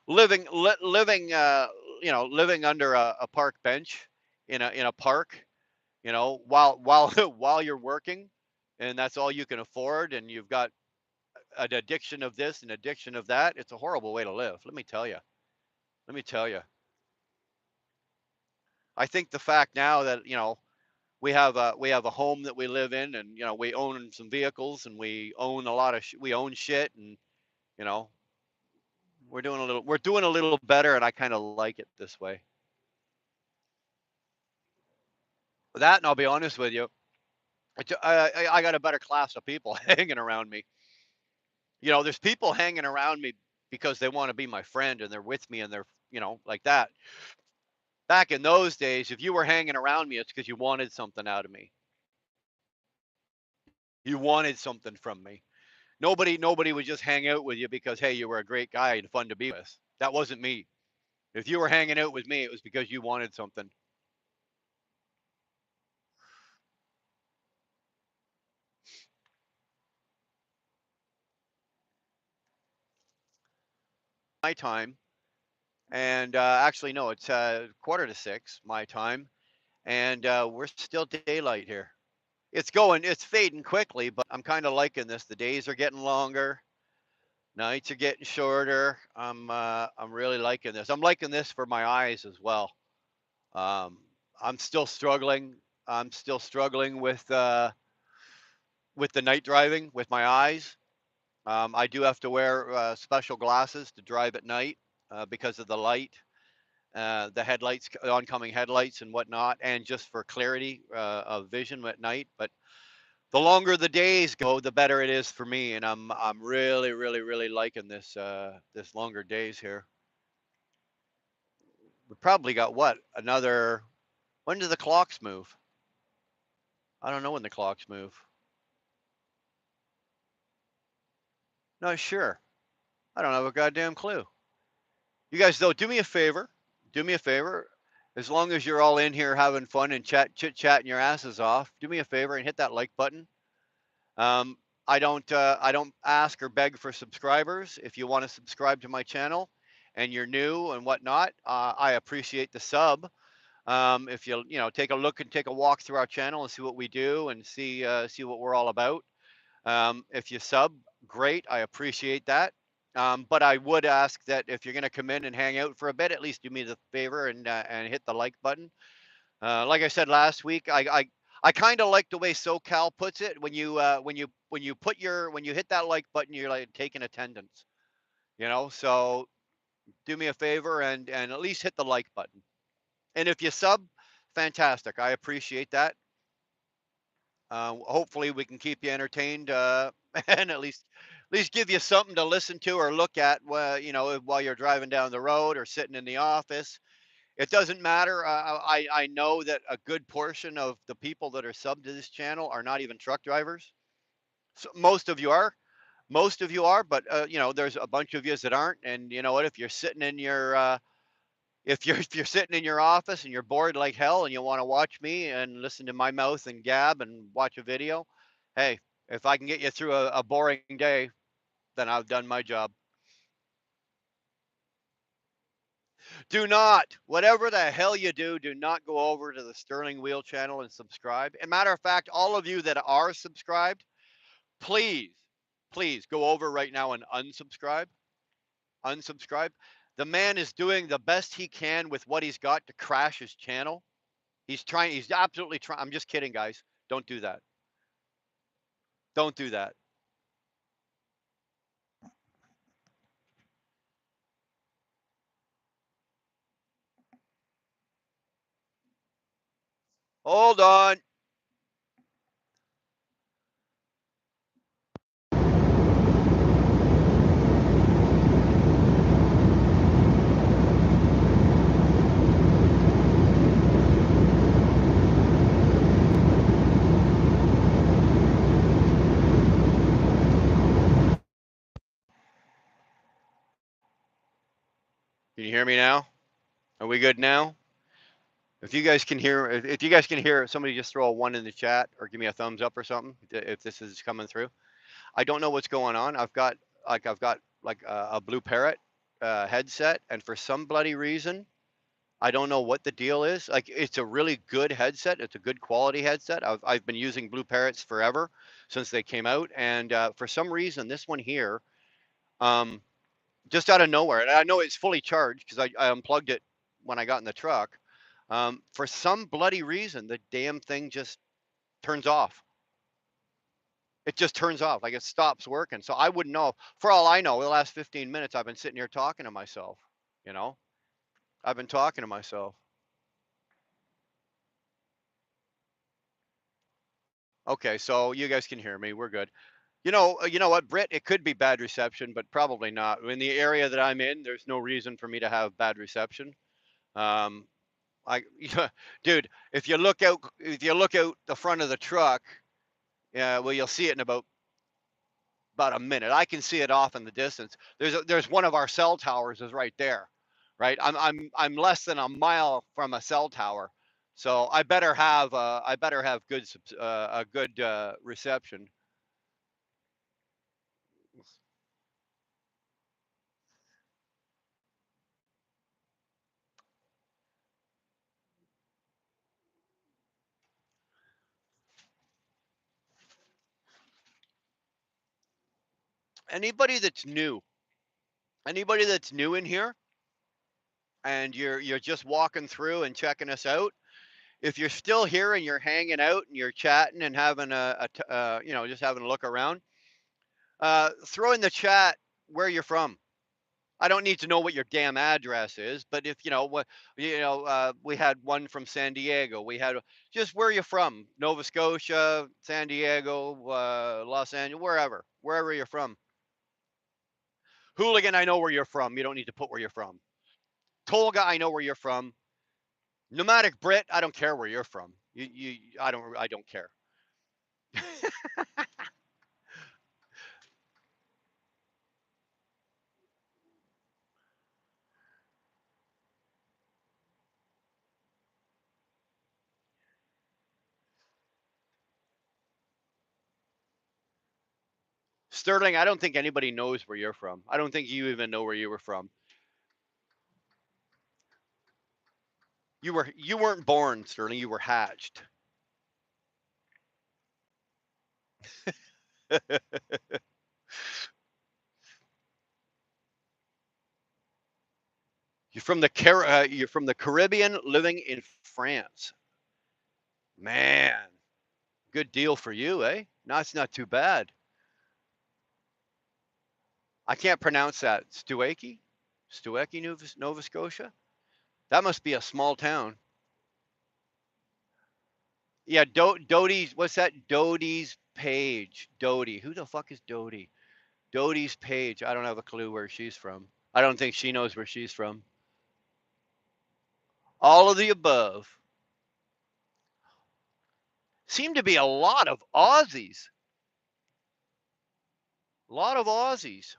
living living under a park bench in a park, while while you're working, and that's all you can afford, and you've got an addiction of this and addiction of that. It's a horrible way to live. Let me tell you. Let me tell you. I think the fact now that we have a home that we live in, and we own some vehicles, and we own a lot of we own shit, and you know we're doing a little better, and I kind of like it this way. That, and I'll be honest with you, I got a better class of people hanging around me. There's people hanging around me because they want to be my friend, and they're with me, and they're like that. Back in those days, if you were hanging around me, it's because you wanted something out of me. You wanted something from me. Nobody would just hang out with you because, hey, you were a great guy and fun to be with. That wasn't me. If you were hanging out with me, it was because you wanted something. My time, and actually, no, it's quarter to six my time, and we're still daylight here. It's fading quickly, but I'm kind of liking this. The days are getting longer, nights are getting shorter. I'm really liking this. I'm liking this for my eyes as well. Um, I'm still struggling. I'm still struggling with the night driving with my eyes. I do have to wear special glasses to drive at night because of the light, the headlights, oncoming headlights, and whatnot, and just for clarity of vision at night. But the longer the days go, the better it is for me, and I'm really, really, really liking this longer days here. We probably got what another. When do the clocks move? I don't know when the clocks move. Not sure. I don't have a goddamn clue. You guys, though, do me a favor. Do me a favor. As long as you're all in here having fun and chit chatting your asses off, do me a favor and hit that like button. Um, I don't ask or beg for subscribers. If you want to subscribe to my channel and you're new and whatnot, I appreciate the sub. If take a look and take a walk through our channel and see what we do and see what we're all about. If you sub, great. I appreciate that. But I would ask that if you're going to come in and hang out for a bit, at least do me the favor and hit the like button. Like I said last week, I kind of like the way SoCal puts it. When you hit that like button, you're like taking attendance. So do me a favor and at least hit the like button. And if you sub, fantastic. I appreciate that. Hopefully, we can keep you entertained and at least give you something to listen to or look at while you're driving down the road or sitting in the office. It doesn't matter. I know that a good portion of the people that are subbed to this channel are not even truck drivers. So most of you are, but there's a bunch of you that aren't. And you know what? If you're sitting in your office and you're bored like hell and you want to watch me and listen to my mouth and gab and watch a video, hey, if I can get you through a boring day, then I've done my job. Do not, whatever the hell you do, do not go over to the Sterling Wheel channel and subscribe. And matter of fact, all of you that are subscribed, please, please go over right now and unsubscribe. Unsubscribe. The man is doing the best he can with what he's got to crash his channel. He's absolutely trying. I'm just kidding, guys. Don't do that. Don't do that. Hold on. Can you hear me now? Are we good now? If you guys can hear, somebody just throw a one in the chat or give me a thumbs up or something if this is coming through. I don't know what's going on. I've got a Blue Parrot headset, and for some bloody reason, I don't know what the deal is. Like, it's a really good headset. It's a good quality headset. I've been using Blue Parrots forever since they came out, and for some reason, this one here, um, just out of nowhere, and I know it's fully charged because I unplugged it when I got in the truck. For some bloody reason, the damn thing just turns off. It just turns off, like it stops working. So I wouldn't know. For all I know, the last 15 minutes, I've been sitting here talking to myself. You know, I've been talking to myself. Okay, so you guys can hear me. We're good. You know what, Britt? It could be bad reception, but probably not. In the area that I'm in, there's no reason for me to have bad reception. Um, yeah, dude, if you look out the front of the truck, yeah, well, you'll see it in about a minute. I can see it off in the distance. There's one of our cell towers is right there, right? I'm less than a mile from a cell tower, so I better have a good reception. Anybody that's new, anybody that's new in here, and you're just walking through and checking us out. If you're still here and you're hanging out and you're chatting and having just having a look around, throw in the chat where you're from. I don't need to know what your damn address is, but if you know what, we had one from San Diego. We had just where you from, Nova Scotia, San Diego, Los Angeles, wherever you're from. Hooligan, I know where you're from. You don't need to put where you're from. Tolga, I know where you're from. Nomadic Brit, I don't care where you're from. I don't care. Sterling, I don't think anybody knows where you're from. I don't think you even know where you were from. You weren't born, Sterling. You were hatched. You're from the Caribbean, living in France. Man, good deal for you, eh? No, it's not too bad. I can't pronounce that. Stueki, Nova Scotia. That must be a small town. Yeah, Doty's. What's that? Doty's Page. Doty. Who the fuck is Doty? Doty's Page. I don't have a clue where she's from. I don't think she knows where she's from. All of the above. Seem to be a lot of Aussies. A lot of Aussies.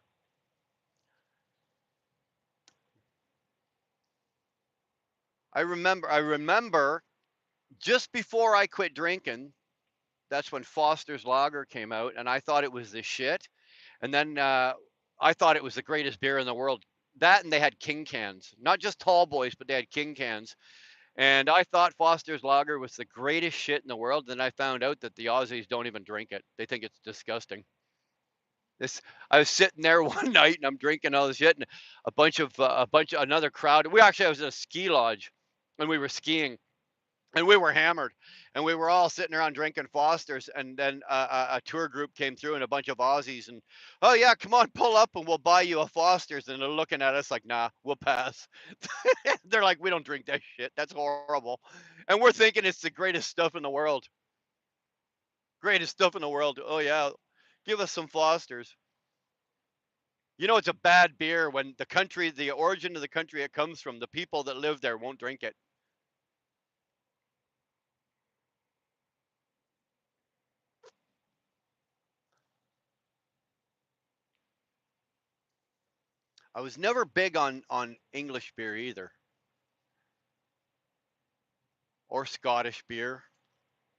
I remember just before I quit drinking, that's when Foster's Lager came out, and I thought it was the shit. And then I thought it was the greatest beer in the world. That, and they had King cans, not just tall boys, but they had King cans. And I thought Foster's Lager was the greatest shit in the world. Then I found out that the Aussies don't even drink it. They think it's disgusting. This I was sitting there one night and I'm drinking all this shit, and a bunch of another crowd. I was at a ski lodge, and we were skiing, and we were hammered, and we were all sitting around drinking Fosters, and then a tour group came through and a bunch of Aussies, and oh yeah, come on, pull up and we'll buy you a Fosters, and they're looking at us like, nah, we'll pass. They're like, we don't drink that shit. That's horrible. And we're thinking it's the greatest stuff in the world. Greatest stuff in the world. Oh yeah. Give us some Fosters. You know it's a bad beer when the country, the origin of the country it comes from, the people that live there won't drink it. I was never big on English beer either, or Scottish beer,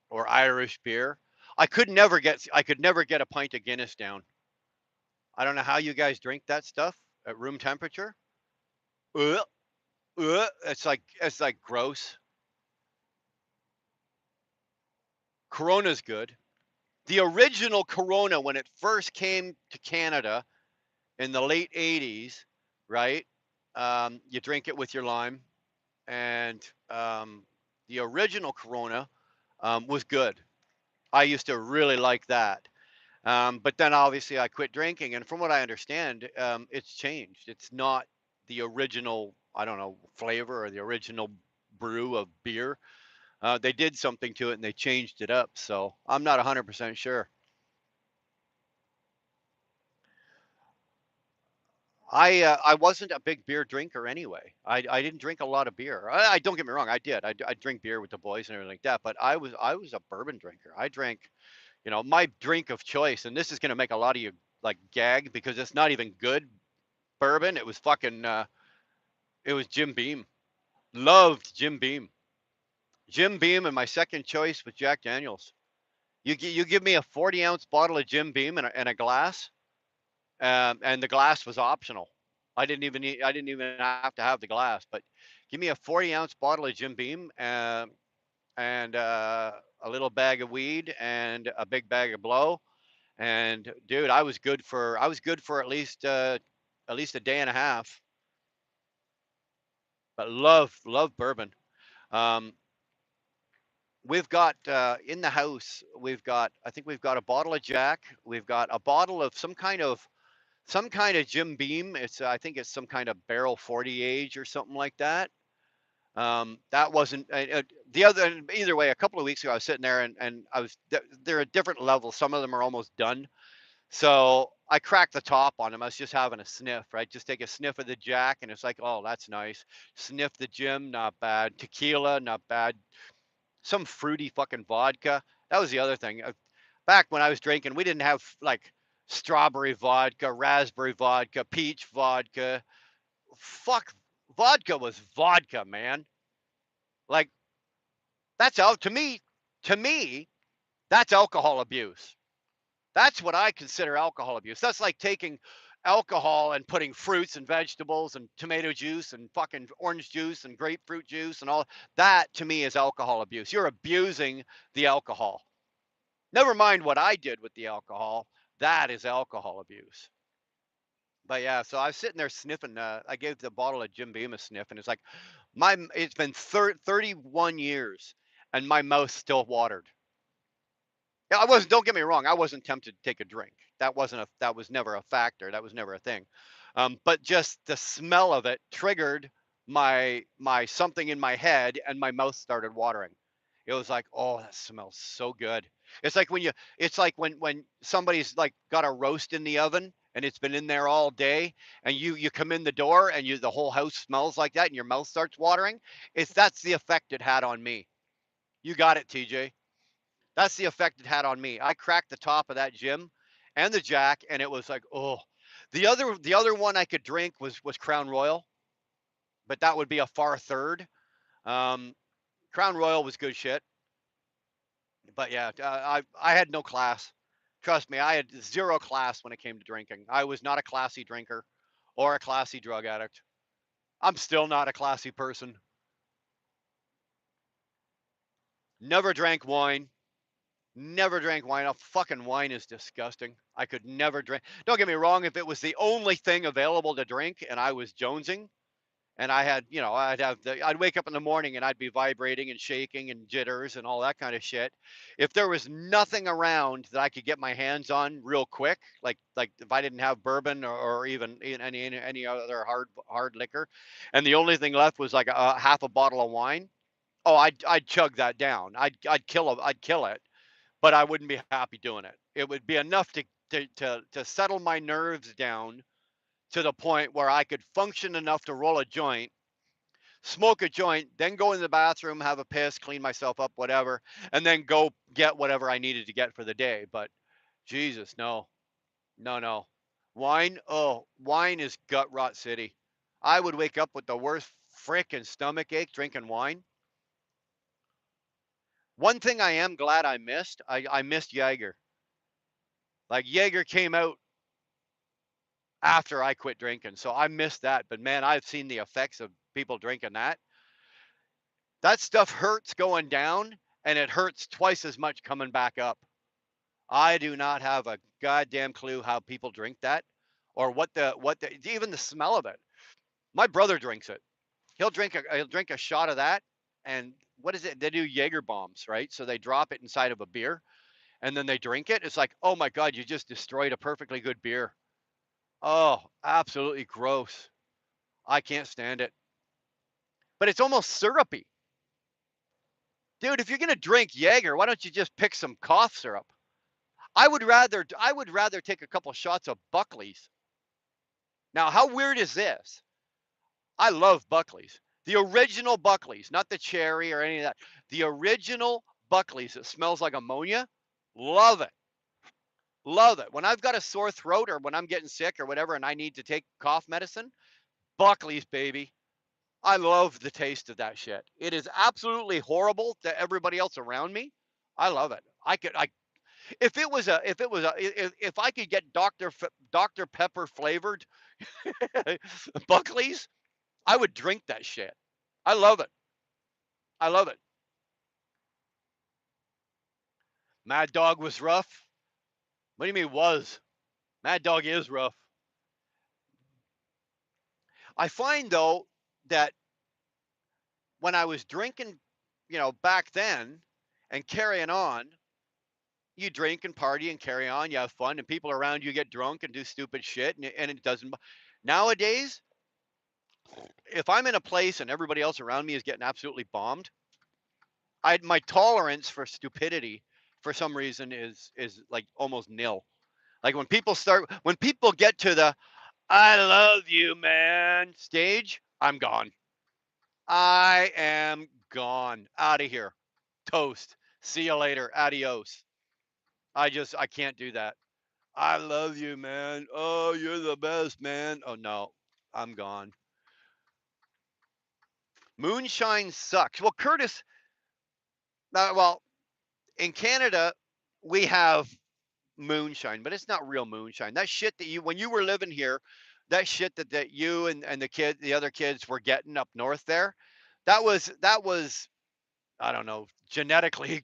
or Irish beer. I could never get a pint of Guinness down. I don't know how you guys drink that stuff at room temperature. Ugh, it's like gross. Corona's good. The original Corona when it first came to Canada in the late 80s, right? You drink it with your lime, and the original Corona was good. I used to really like that. But then obviously I quit drinking, and from what I understand, it's changed. It's not the original, I don't know, flavor or the original brew of beer. They did something to it and they changed it up. So I'm not 100% sure. I wasn't a big beer drinker anyway. I didn't drink a lot of beer. I don't get me wrong, I did. I drink beer with the boys and everything like that. But I was a bourbon drinker. I drank, my drink of choice, and this is gonna make a lot of you like gag because it's not even good bourbon. It was fucking. It was Jim Beam. Loved Jim Beam. Jim Beam, and my second choice was Jack Daniels. You give me a 40-ounce bottle of Jim Beam and a glass, and the glass was optional. I didn't even have to have the glass, but give me a 40-ounce bottle of Jim Beam, and a little bag of weed and a big bag of blow. And dude, I was good for at least a day and a half. But love bourbon. Um, we've got in the house. I think we've got a bottle of Jack. We've got a bottle of some kind of Jim Beam. I think it's some kind of barrel 40 age or something like that. That wasn't the other. Either way, a couple of weeks ago, I was sitting there and they're at different levels. Some of them are almost done. So I cracked the top on them. I was just having a sniff, right? Just take a sniff of the Jack, and it's like, oh, that's nice. Sniff the Jim, not bad. Tequila, not bad. Some fruity fucking vodka. That was the other thing. Back when I was drinking, we didn't have like strawberry vodka, raspberry vodka, peach vodka. Fuck, vodka was vodka, man. Like that's out to me. To me, that's alcohol abuse. That's what I consider alcohol abuse. That's like taking alcohol and putting fruits and vegetables and tomato juice and fucking orange juice and grapefruit juice and all that to me is alcohol abuse. You're abusing the alcohol. Never mind what I did with the alcohol. That is alcohol abuse. But yeah, so I was sitting there sniffing. I gave the bottle of Jim Beam a sniff, and it's like it's been 31 years, and my mouth still watered. Yeah, I wasn't. Don't get me wrong. I wasn't tempted to take a drink. That was never a factor. That was never a thing. But just the smell of it triggered my something in my head, and my mouth started watering. It was like, oh, that smells so good. It's like when you. It's like when somebody's like got a roast in the oven and it's been in there all day, and you come in the door and the whole house smells like that, and your mouth starts watering. That's the effect it had on me. You got it, TJ. That's the effect it had on me. I cracked the top of that gym and the Jack, and it was like, oh. The other one I could drink was Crown Royal, but that would be a far third. Um, Crown Royal was good shit, but yeah, I had no class. Trust me, I had zero class when it came to drinking. I was not a classy drinker or a classy drug addict. I'm still not a classy person. Never drank wine. Never drank wine. Oh, fucking wine is disgusting. I could never drink. Don't get me wrong. If it was the only thing available to drink and I was jonesing and I had, I'd wake up in the morning and I'd be vibrating and shaking and jitters and all that kind of shit. If there was nothing around that I could get my hands on real quick, like if I didn't have bourbon or even any other hard liquor, and the only thing left was like a half a bottle of wine. Oh, I'd chug that down. I'd kill it, but I wouldn't be happy doing it. It would be enough to settle my nerves down to the point where I could function enough to roll a joint, smoke a joint, then go in the bathroom, have a piss, clean myself up, whatever, and then go get whatever I needed to get for the day. But Jesus, no, no, no. Wine, oh, wine is gut rot city. I would wake up with the worst frickin' stomach ache drinking wine. One thing I am glad I missed Jaeger. Like Jaeger came out after I quit drinking, so I missed that. But man, I've seen the effects of people drinking that. That stuff hurts going down, and it hurts twice as much coming back up. I do not have a goddamn clue how people drink that, or what the even the smell of it. My brother drinks it. He'll drink a shot of that, and what is it? They do Jaeger bombs, right? So they drop it inside of a beer, and then they drink it. It's like, oh my god, you just destroyed a perfectly good beer. Oh, absolutely gross. I can't stand it. But it's almost syrupy. Dude, if you're gonna drink Jaeger, why don't you just pick some cough syrup? I would rather take a couple shots of Buckley's. Now, how weird is this? I love Buckley's. The original Buckley's, not the cherry or any of that. The original Buckley's that smells like ammonia. Love it. Love it. When I've got a sore throat or when I'm getting sick or whatever and I need to take cough medicine, Buckley's, baby. I love the taste of that shit. It is absolutely horrible to everybody else around me. I love it. I if I could get Dr. Pepper flavored Buckley's, I would drink that shit. I love it. I love it. Mad Dog was rough. What do you mean was? Mad Dog is rough. I find though that when I was drinking, back then and carrying on, you drink and party and carry on, you have fun, and people around you get drunk and do stupid shit, and it doesn't. Nowadays, if I'm in a place and everybody else around me is getting absolutely bombed, my tolerance for stupidity for some reason is like almost nil. Like when people get to the "I love you, man" stage, I'm gone. I am gone. Out of here. Toast. See you later. Adios. I can't do that. I love you, man. Oh, you're the best, man. Oh no, I'm gone. Moonshine sucks. Well, Curtis, well, in Canada, we have moonshine, but it's not real moonshine. That shit that when you were living here, that shit that you and the other kids were getting up north there, that was I don't know, genetically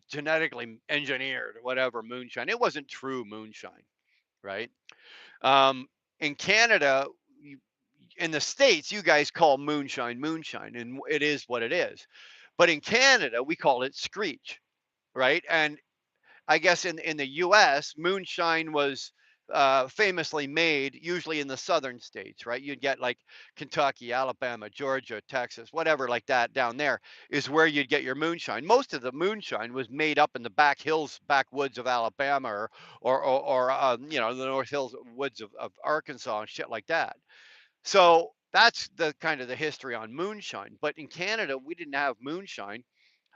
engineered, whatever moonshine. It wasn't true moonshine, right? Um, in Canada, you, in the States, you guys call moonshine moonshine, and it is what it is. But in Canada, we call it screech, right? And I guess in the U.S., moonshine was famously made usually in the southern states, right? You'd get like Kentucky, Alabama, Georgia, Texas, whatever like that down there is where you'd get your moonshine. Most of the moonshine was made up in the back hills, backwoods of Alabama, or the North Hills woods of Arkansas and shit like that. So that's the kind of the history on moonshine. But in Canada, we didn't have moonshine.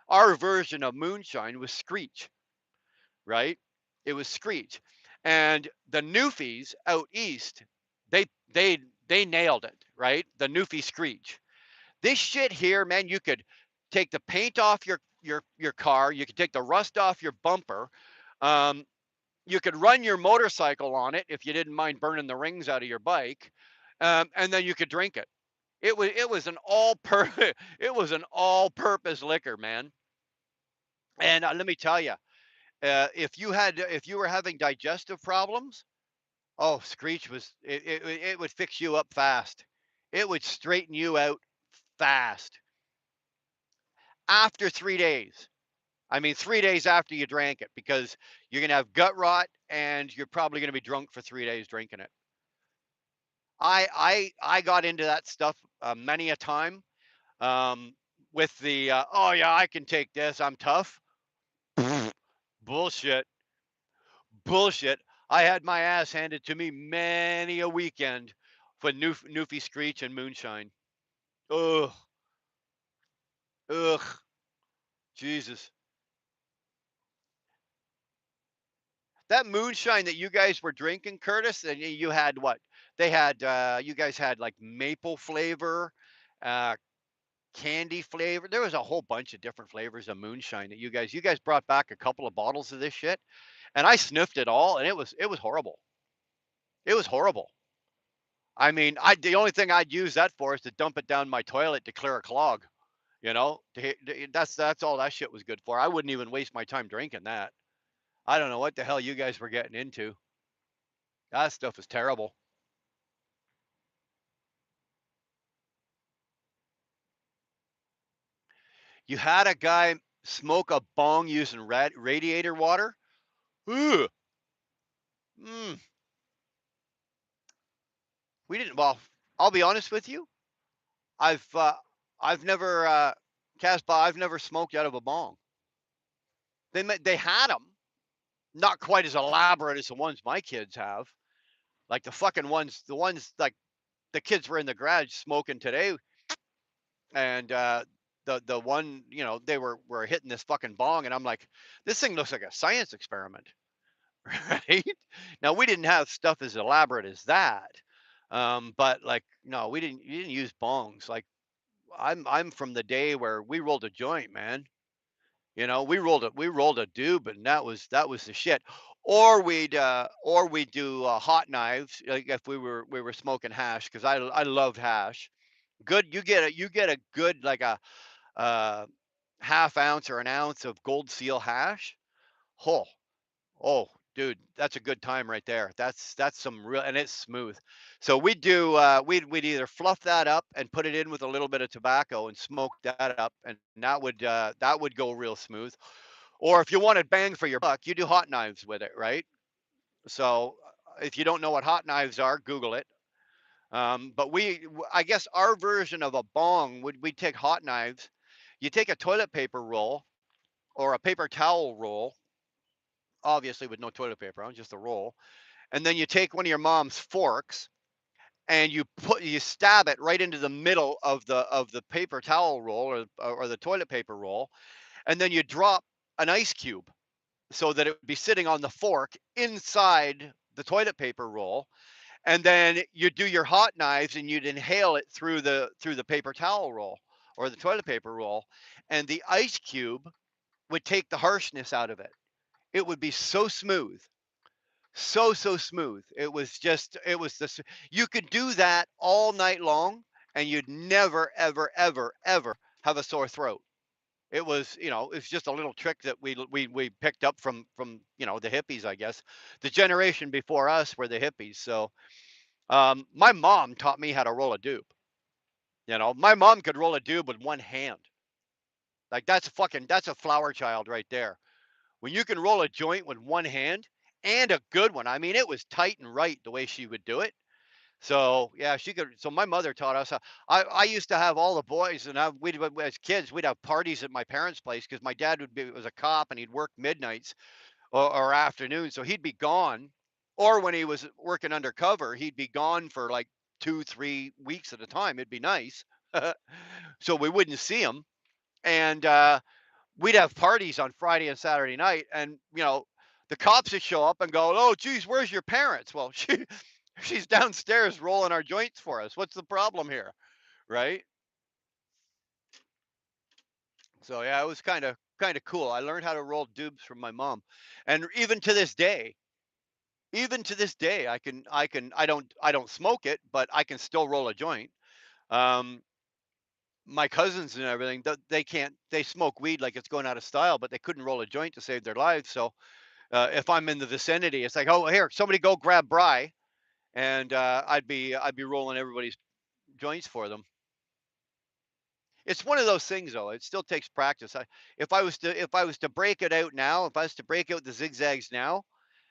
Our version of moonshine was screech, right? It was screech. And the Newfies out east, they they they nailed it, right? The Newfie screech. This shit here, man, you could take the paint off your car, you could take the rust off your bumper. Um, you could run your motorcycle on it if you didn't mind burning the rings out of your bike, and then you could drink it. It was an all per it was an all purpose liquor, man. And let me tell you, if you were having digestive problems, oh, Screech it would fix you up fast. It would straighten you out fast after 3 days. I mean, 3 days after you drank it, because you're gonna have gut rot and you're probably gonna be drunk for 3 days drinking it. I got into that stuff many a time. Um, with the oh yeah, I can take this, I'm tough. Bullshit. Bullshit. I had my ass handed to me many a weekend for Newfie Screech and moonshine. Ugh, ugh, Jesus. That moonshine that you guys were drinking, Curtis, and you had what? They had you guys had like maple flavor, uh candy flavor. There was a whole bunch of different flavors of moonshine that you guys brought back a couple of bottles of this shit, and I sniffed it all, and it was horrible. It was horrible. I mean, I the only thing I'd use that for is to dump it down my toilet to clear a clog. You know, that's all that shit was good for. I wouldn't even waste my time drinking that. I don't know what the hell you guys were getting into. That stuff is terrible. You had a guy smoke a bong using radiator water. Ooh, mm, we didn't. Well, I'll be honest with you. I've uh, I've never Casbah. I've never smoked out of a bong. They had them, not quite as elaborate as the ones my kids have. Like the fucking ones, the ones like the kids were in the garage smoking today, and the one, they were hitting this fucking bong, and I'm like, this thing looks like a science experiment, right? Now we didn't have stuff as elaborate as that, but like no, we didn't. You didn't use bongs. Like I'm from the day where we rolled a joint, man. We rolled a doob, and that was the shit. Or we'd do hot knives, like if we were smoking hash, because I loved hash. Good, you get a good like a uh, half ounce or an ounce of gold seal hash. Oh, oh, dude, that's a good time right there. That's some real, and it's smooth. So we'd either fluff that up and put it in with a little bit of tobacco and smoke that up, and that would go real smooth. Or if you wanted bang for your buck, you do hot knives with it, right? So if you don't know what hot knives are, Google it. But I guess our version of a bong would we take hot knives. You take a toilet paper roll or a paper towel roll, obviously with no toilet paper on, just a roll, and then you take one of your mom's forks and you stab it right into the middle of the paper towel roll or the toilet paper roll, and then you drop an ice cube so that it would be sitting on the fork inside the toilet paper roll, and then you do your hot knives and you'd inhale it through the paper towel roll or the toilet paper roll, and the ice cube would take the harshness out of it. It would be so smooth, so smooth. It was this. You could do that all night long, and you'd never ever ever ever have a sore throat. It's just a little trick that we picked up from the hippies, I guess. The generation before us were the hippies. So my mom taught me how to roll a doob. My mom could roll a doob with one hand. Like that's a flower child right there. When you can roll a joint with one hand and a good one. I mean, it was tight and right the way she would do it. So yeah, she could. So my mother taught us. I used to have all the boys, and we'd as kids we'd have parties at my parents' place because my dad was a cop and he'd work midnights or afternoons, so he'd be gone. Or when he was working undercover, he'd be gone for like 2 3 weeks at a time. It'd be nice, so we wouldn't see him, and we'd have parties on Friday and Saturday night, and the cops would show up and go, "Oh, geez, where's your parents?" Well, she's downstairs rolling our joints for us. What's the problem here, right? So yeah, it was kind of cool. I learned how to roll dubs from my mom, and even to this day, I don't smoke it, but I can still roll a joint. Um, my cousins and everything, they can't. They smoke weed like it's going out of style, but they couldn't roll a joint to save their lives. So if I'm in the vicinity, it's like, oh, here, somebody go grab Bry, and I'd be rolling everybody's joints for them. It's one of those things, though. It still takes practice. If I was to break it out now, if I was to break out the zigzags now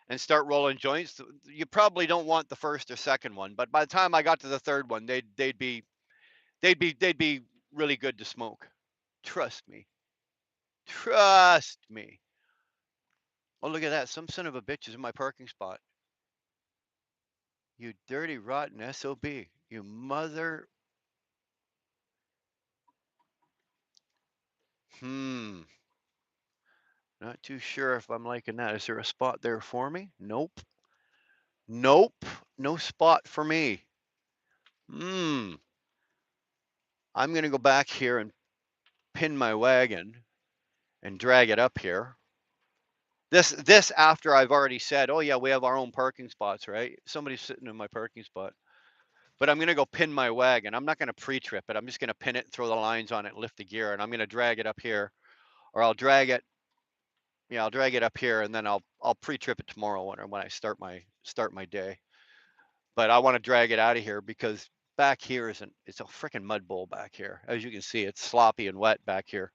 and start rolling joints, you probably don't want the first or second one. But by the time I got to the third one, they'd be really good to smoke. Trust me. Trust me. Oh, look at that. Some son of a bitch is in my parking spot. You dirty, rotten SOB. You mother. Hmm. Not too sure if I'm liking that. Is there a spot there for me? Nope. Nope. No spot for me. Hmm. I'm going to go back here and pin my wagon and drag it up here. This after I've already said, oh yeah, we have our own parking spots, right? Somebody's sitting in my parking spot. But I'm going to go pin my wagon. I'm not going to pre-trip it. I'm just going to pin it and throw the lines on it, lift the gear, and I'm going to drag it up here, or I'll drag it. Yeah, I'll drag it up here, and then I'll pre-trip it tomorrow when I start my day. But I want to drag it out of here because back here isn't. It's a freaking mud bowl back here. As you can see, it's sloppy and wet back here.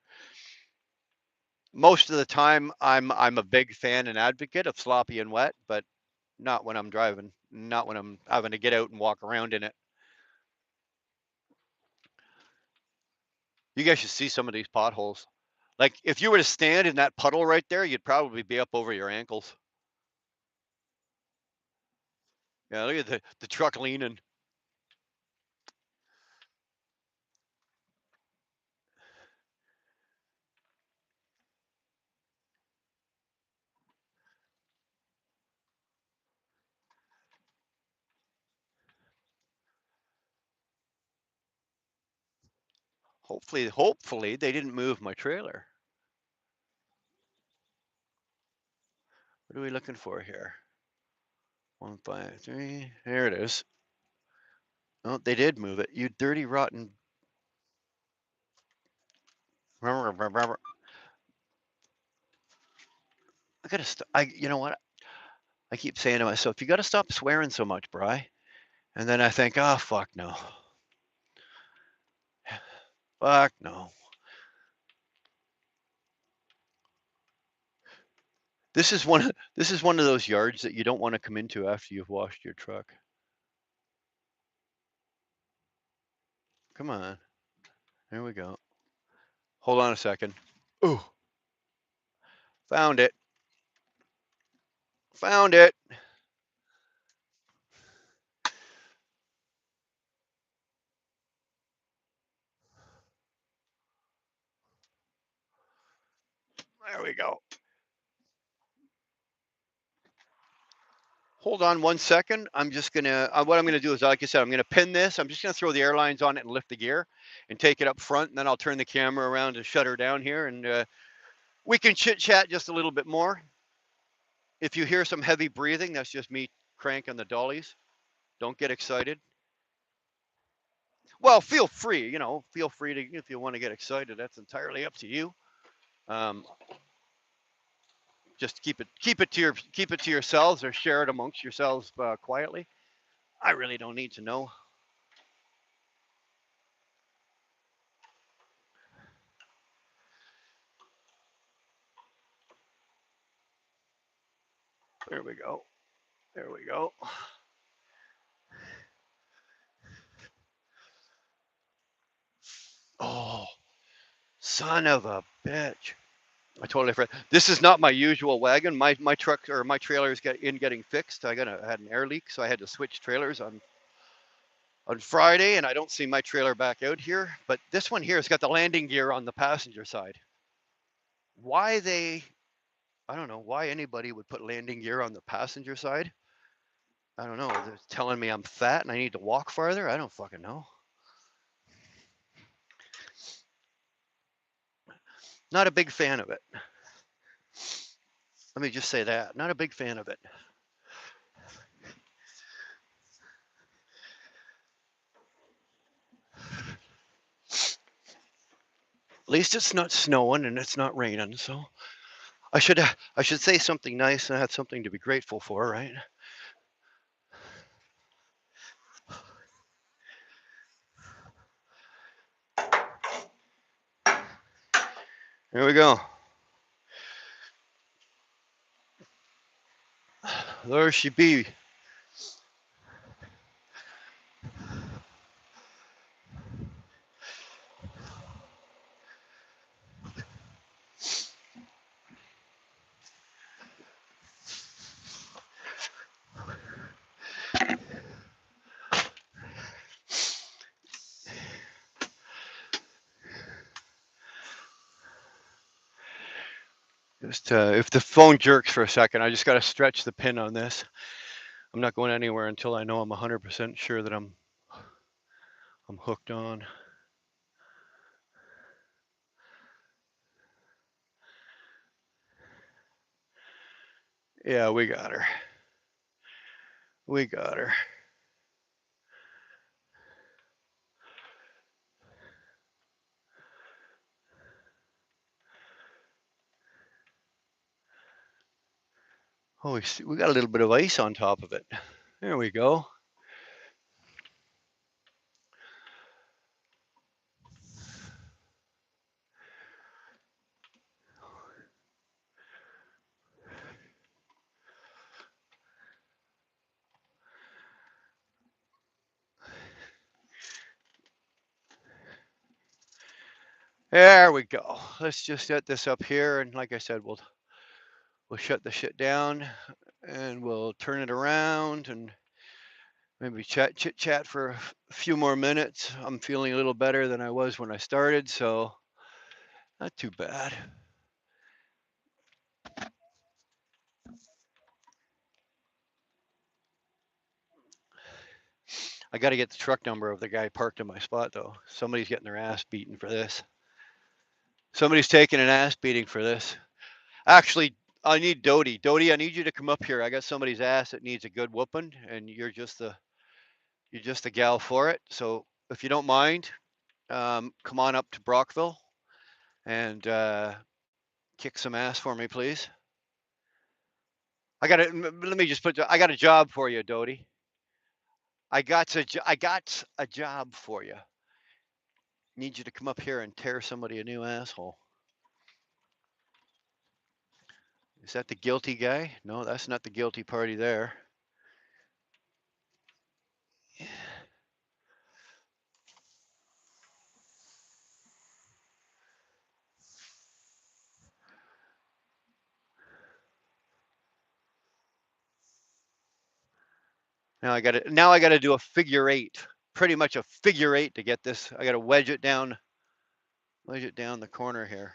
Most of the time, I'm a big fan and advocate of sloppy and wet, but not when I'm driving. Not when I'm having to get out and walk around in it. You guys should see some of these potholes. Like if you were to stand in that puddle right there, you'd probably be up over your ankles. Yeah, look at the truck leaning. Hopefully they didn't move my trailer. What are we looking for here? 153. There it is. Oh, they did move it. You dirty rotten. I gotta. You know what? I keep saying to myself, you gotta stop swearing so much, Bry. And then I think, oh fuck no, fuck no. This is one of those yards that you don't want to come into after you've washed your truck. Come on. There we go. Hold on a second. Ooh, found it. Found it. There we go. Hold on 1 second. I'm just gonna. What I'm gonna do is, like I said, I'm gonna pin this. I'm just gonna throw the airlines on it and lift the gear, and take it up front. And then I'll turn the camera around and shut her down here, and we can chit chat just a little bit more. If you hear some heavy breathing, that's just me cranking the dollies. Don't get excited. Well, feel free. Feel free to if you want to get excited. That's entirely up to you. Um, just keep it to yourselves or share it amongst yourselves quietly. I really don't need to know. There we go. There we go. Oh, son of a bitch. I totally forgot. This is not my usual wagon. My truck or my trailer is getting fixed. I had an air leak, so I had to switch trailers on Friday, and I don't see my trailer back out here. But this one here has got the landing gear on the passenger side. Why I don't know why anybody would put landing gear on the passenger side. I don't know. They're telling me I'm fat and I need to walk farther. I don't fucking know. Not a big fan of it. Let me just say that. Not a big fan of it. At least it's not snowing and it's not raining, so I should say something nice and I had something to be grateful for, right? Here we go. There she be. Just if the phone jerks for a second, I just got to stretch the pin on this. I'm not going anywhere until I know I'm 100% sure that I'm hooked on. Yeah, we got her. We got her. Oh, we got a little bit of ice on top of it. There we go. There we go. Let's just set this up here, and like I said, we'll shut the shit down, and we'll turn it around, and maybe chit chat for a few more minutes. I'm feeling a little better than I was when I started, so not too bad. I got to get the truck number of the guy parked in my spot, though. Somebody's getting their ass beaten for this. Somebody's taking an ass beating for this. Actually, I need Dodie. Dodie, I need you to come up here. I got somebody's ass that needs a good whooping, and you're just the gal for it. So if you don't mind, come on up to Brockville and kick some ass for me, please. Let me just I got a job for you, Dodie. I got a job for you. Need you to come up here and tear somebody a new asshole. Is that the guilty guy? No, that's not the guilty party there. Now I got to do a figure eight. Pretty much a figure eight to get this. I got to wedge it down the corner here.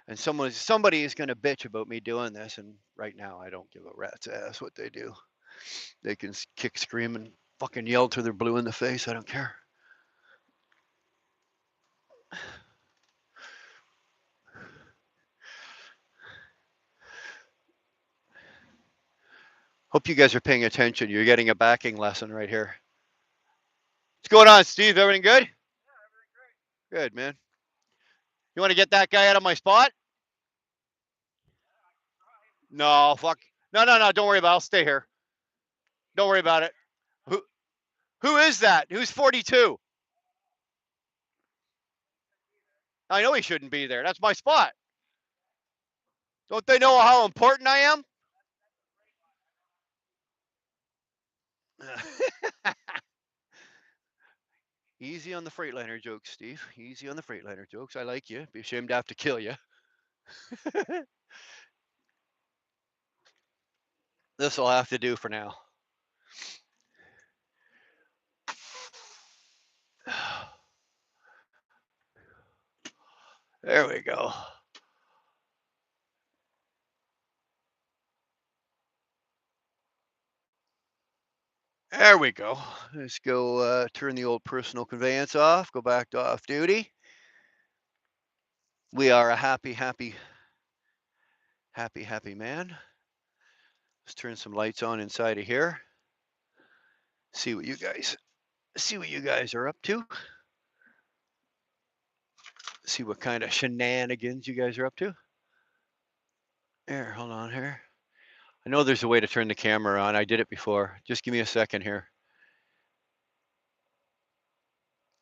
And somebody is going to bitch about me doing this, and right now I don't give a rat's ass what they do. They can kick, scream, and fucking yell till they're blue in the face. I don't care. Hope you guys are paying attention. You're getting a backing lesson right here. What's going on, Steve? Everything good? Good, man. You want to get that guy out of my spot? No, fuck. No, no, no. Don't worry about it. I'll stay here. Don't worry about it. Who who is that? Who's 42? I know he shouldn't be there. That's my spot. Don't they know how important I am? Easy on the Freightliner jokes, Steve. Easy on the Freightliner jokes. I like you. Be ashamed to have to kill you. This will have to do for now. There we go. There we go. Let's go turn the old personal conveyance off. Go back to off duty. We are a happy man. Let's turn some lights on inside of here. See what you guys are up to. See what kind of shenanigans you guys are up to. Here, hold on here. I know there's a way to turn the camera on. I did it before. Just give me a second here.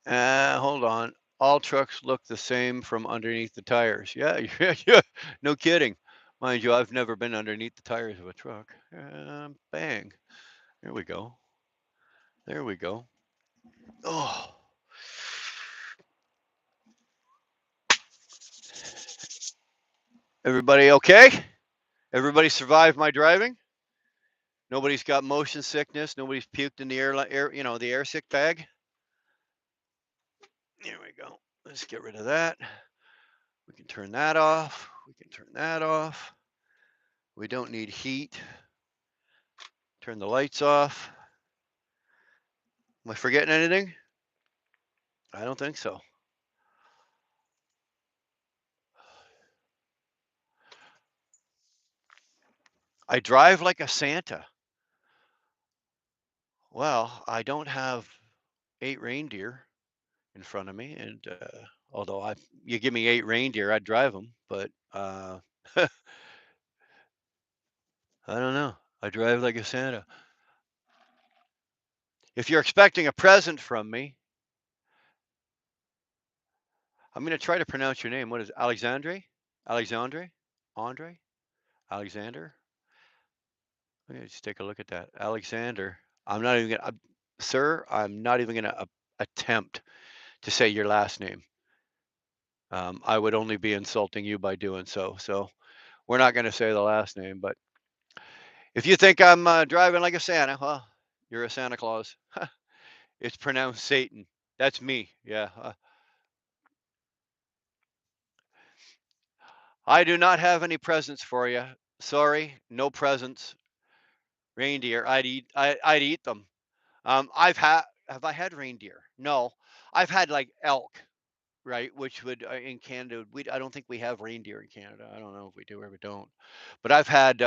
Hold on. All trucks look the same from underneath the tires. Yeah, yeah. No kidding. Mind you, I've never been underneath the tires of a truck. Bang. There we go. There we go. Oh. Everybody okay? Everybody survived my driving? Nobody's got motion sickness. Nobody's puked in the air, the air sick bag. There we go. Let's get rid of that. We can turn that off. We can turn that off. We don't need heat. Turn the lights off. Am I forgetting anything? I don't think so. I drive like a Santa. Well, I don't have 8 reindeer in front of me, and, although I you give me 8 reindeer, I'd drive them, but, I don't know. I drive like a Santa. If you're expecting a present from me, I'm gonna try to pronounce your name. What is it? Alexandre? Alexandre? Andre? Alexander? Let me just take a look at that. Alexander. I'm not even gonna, sir, I'm not even gonna attempt to say your last name. I would only be insulting you by doing so. So we're not gonna say the last name, but if you think I'm driving like a Santa, well, you're a Santa Claus. It's pronounced Satan. That's me. Yeah. I do not have any presents for you. Sorry, no presents. Reindeer. I'd eat them. I've had. Have I had reindeer? No. I've had like elk, right? Which would in Canada, we I don't think we have reindeer in Canada. I don't know if we do or we don't. But I've had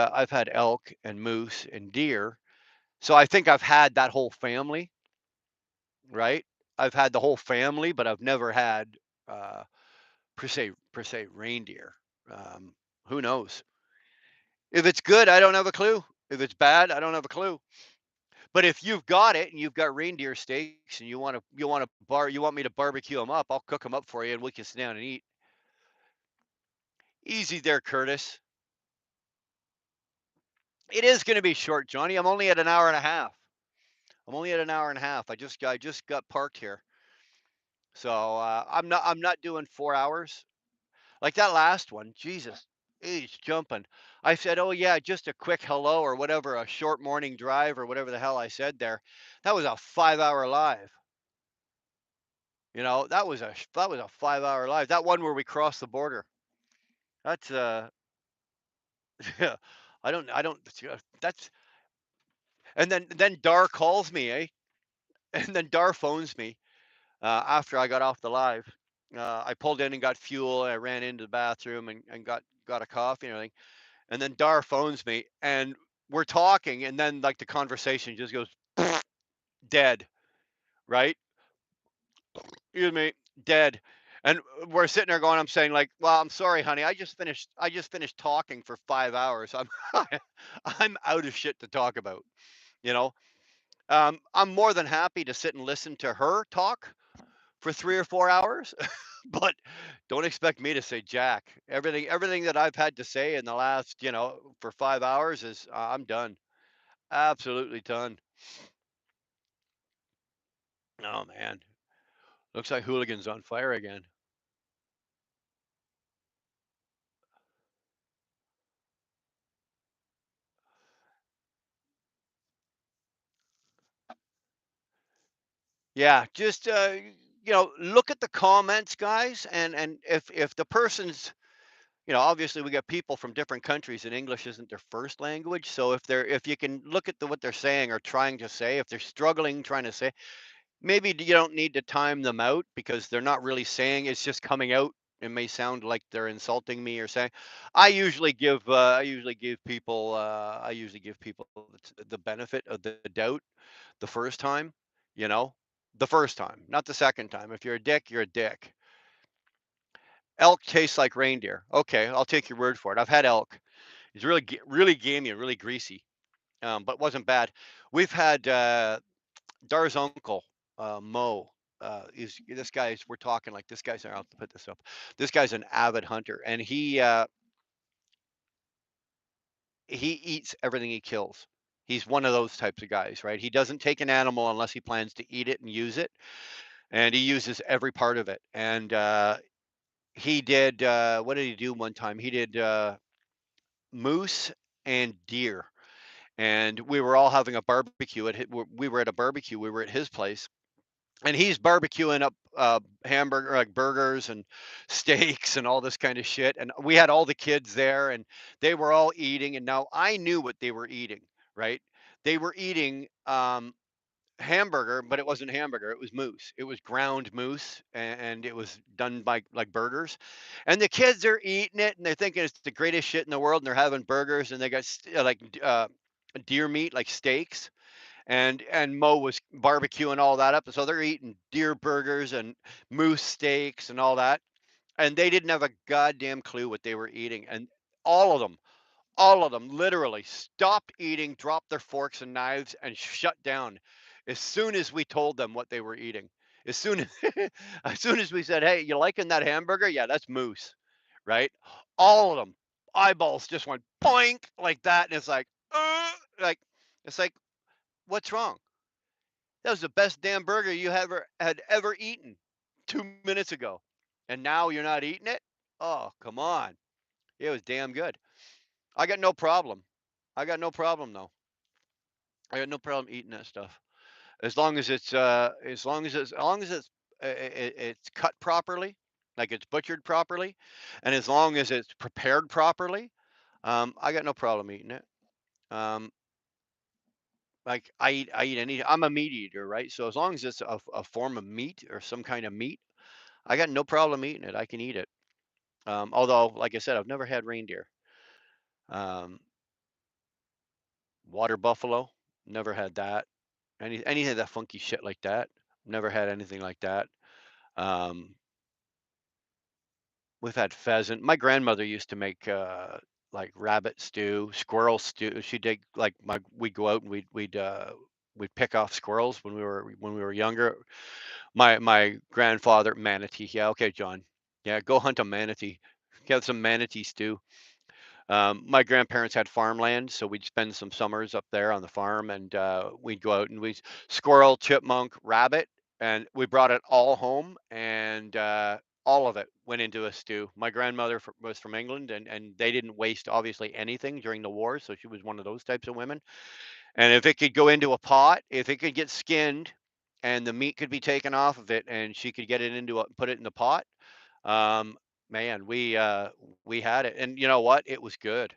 elk and moose and deer. So I think I've had that whole family, right? I've had the whole family, but I've never had uh, per se reindeer. Um, who knows? If it's good, I don't have a clue. If it's bad, I don't have a clue. But if you've got it and you've got reindeer steaks and you want me to barbecue them up, I'll cook them up for you and we can sit down and eat. Easy there, Curtis. It is going to be short, Johnny. I'm only at an hour and a half. I'm only at an hour and a half. I just got parked here, so I'm not doing 4 hours like that last one. Jesus, he's jumping. I said, oh yeah, just a quick hello or whatever, a short morning drive or whatever the hell I said there. That was a 5 hour live. That was a 5 hour live. That one where we crossed the border. That's yeah. I don't that's and then Dar calls me, eh? And then Dar phones me after I got off the live. I pulled in and got fuel. And I ran into the bathroom and got a coffee and everything. And then Dar phones me and we're talking, and then like the conversation just goes dead, right? Excuse me, dead. And we're sitting there going, I'm saying like, well, I'm sorry, honey. I just finished talking for 5 hours. I'm out of shit to talk about. You know, I'm more than happy to sit and listen to her talk for 3 or 4 hours, but don't expect me to say jack. Everything that I've had to say in the last, for 5 hours is I'm done. Absolutely done. Oh man, looks like Hooligan's on fire again. Yeah, just look at the comments, guys, and if the person's, obviously we got people from different countries and English isn't their first language, so if you can look at what they're saying or trying to say, if they're struggling trying to say, maybe you don't need to time them out because they're not really saying, it's just coming out. It may sound like they're insulting me or saying. I usually give people the benefit of the doubt the first time, you know, the first time, not the second time. If you're a dick, you're a dick. Elk tastes like reindeer. Okay, I'll take your word for it. I've had elk. It's really gamey and really greasy, but wasn't bad. We've had Dar's uncle, Mo. Is this guy's? We're talking like this guy's. I'll put this up. This guy's an avid hunter, and he eats everything he kills. He's one of those types of guys, right? He doesn't take an animal unless he plans to eat it and use it, and he uses every part of it. And he did. What did he do one time? He did moose and deer, and we were all having a barbecue. We were at a barbecue. We were at his place, and he's barbecuing up hamburger like burgers and steaks and all this kind of shit, and we had all the kids there, and they were all eating, and now I knew what they were eating, right? They were eating hamburger, but it wasn't hamburger, it was moose. It was ground moose, and it was done by like burgers, and the kids are eating it and they're thinking it's the greatest shit in the world, and they're having burgers, and they got deer meat like steaks, and Mo was barbecuing all that up. So they're eating deer burgers and moose steaks and all that. And they didn't have a goddamn clue what they were eating. And all of them, all of them literally stopped eating, dropped their forks and knives, and shut down as soon as we told them what they were eating. As soon as, as soon as we said, "Hey, you liking that hamburger? Yeah, that's moose," right? All of them eyeballs just went boink like that, and it's like it's like, what's wrong? That was the best damn burger you had ever eaten 2 minutes ago, and now you're not eating it? Oh, come on. It was damn good. I got no problem. I got no problem, though. I got no problem eating that stuff. As long as it's it's cut properly, like it's butchered properly, and as long as it's prepared properly, I got no problem eating it. Um, like I eat any I'm a meat eater, right? So as long as it's a form of meat or some kind of meat, I got no problem eating it. I can eat it. Although, like I said, I've never had reindeer. Um, water buffalo, never had that. Anything of that funky shit like that, never had anything like that. Um, we've had pheasant. My grandmother used to make like rabbit stew, squirrel stew. She did like my we'd go out and we'd pick off squirrels when we were younger. My grandfather manatee. Yeah, okay, John. Yeah, go hunt a manatee. Get some manatee stew. My grandparents had farmland, so we'd spend some summers up there on the farm, and we'd go out and we squirrel, chipmunk, rabbit, and we brought it all home, and all of it went into a stew. My grandmother was from England, and they didn't waste obviously anything during the war, so she was one of those types of women. And if it could go into a pot, if it could get skinned, and the meat could be taken off of it, and she could get it put it in the pot, um, man, we had it, and you know what? It was good.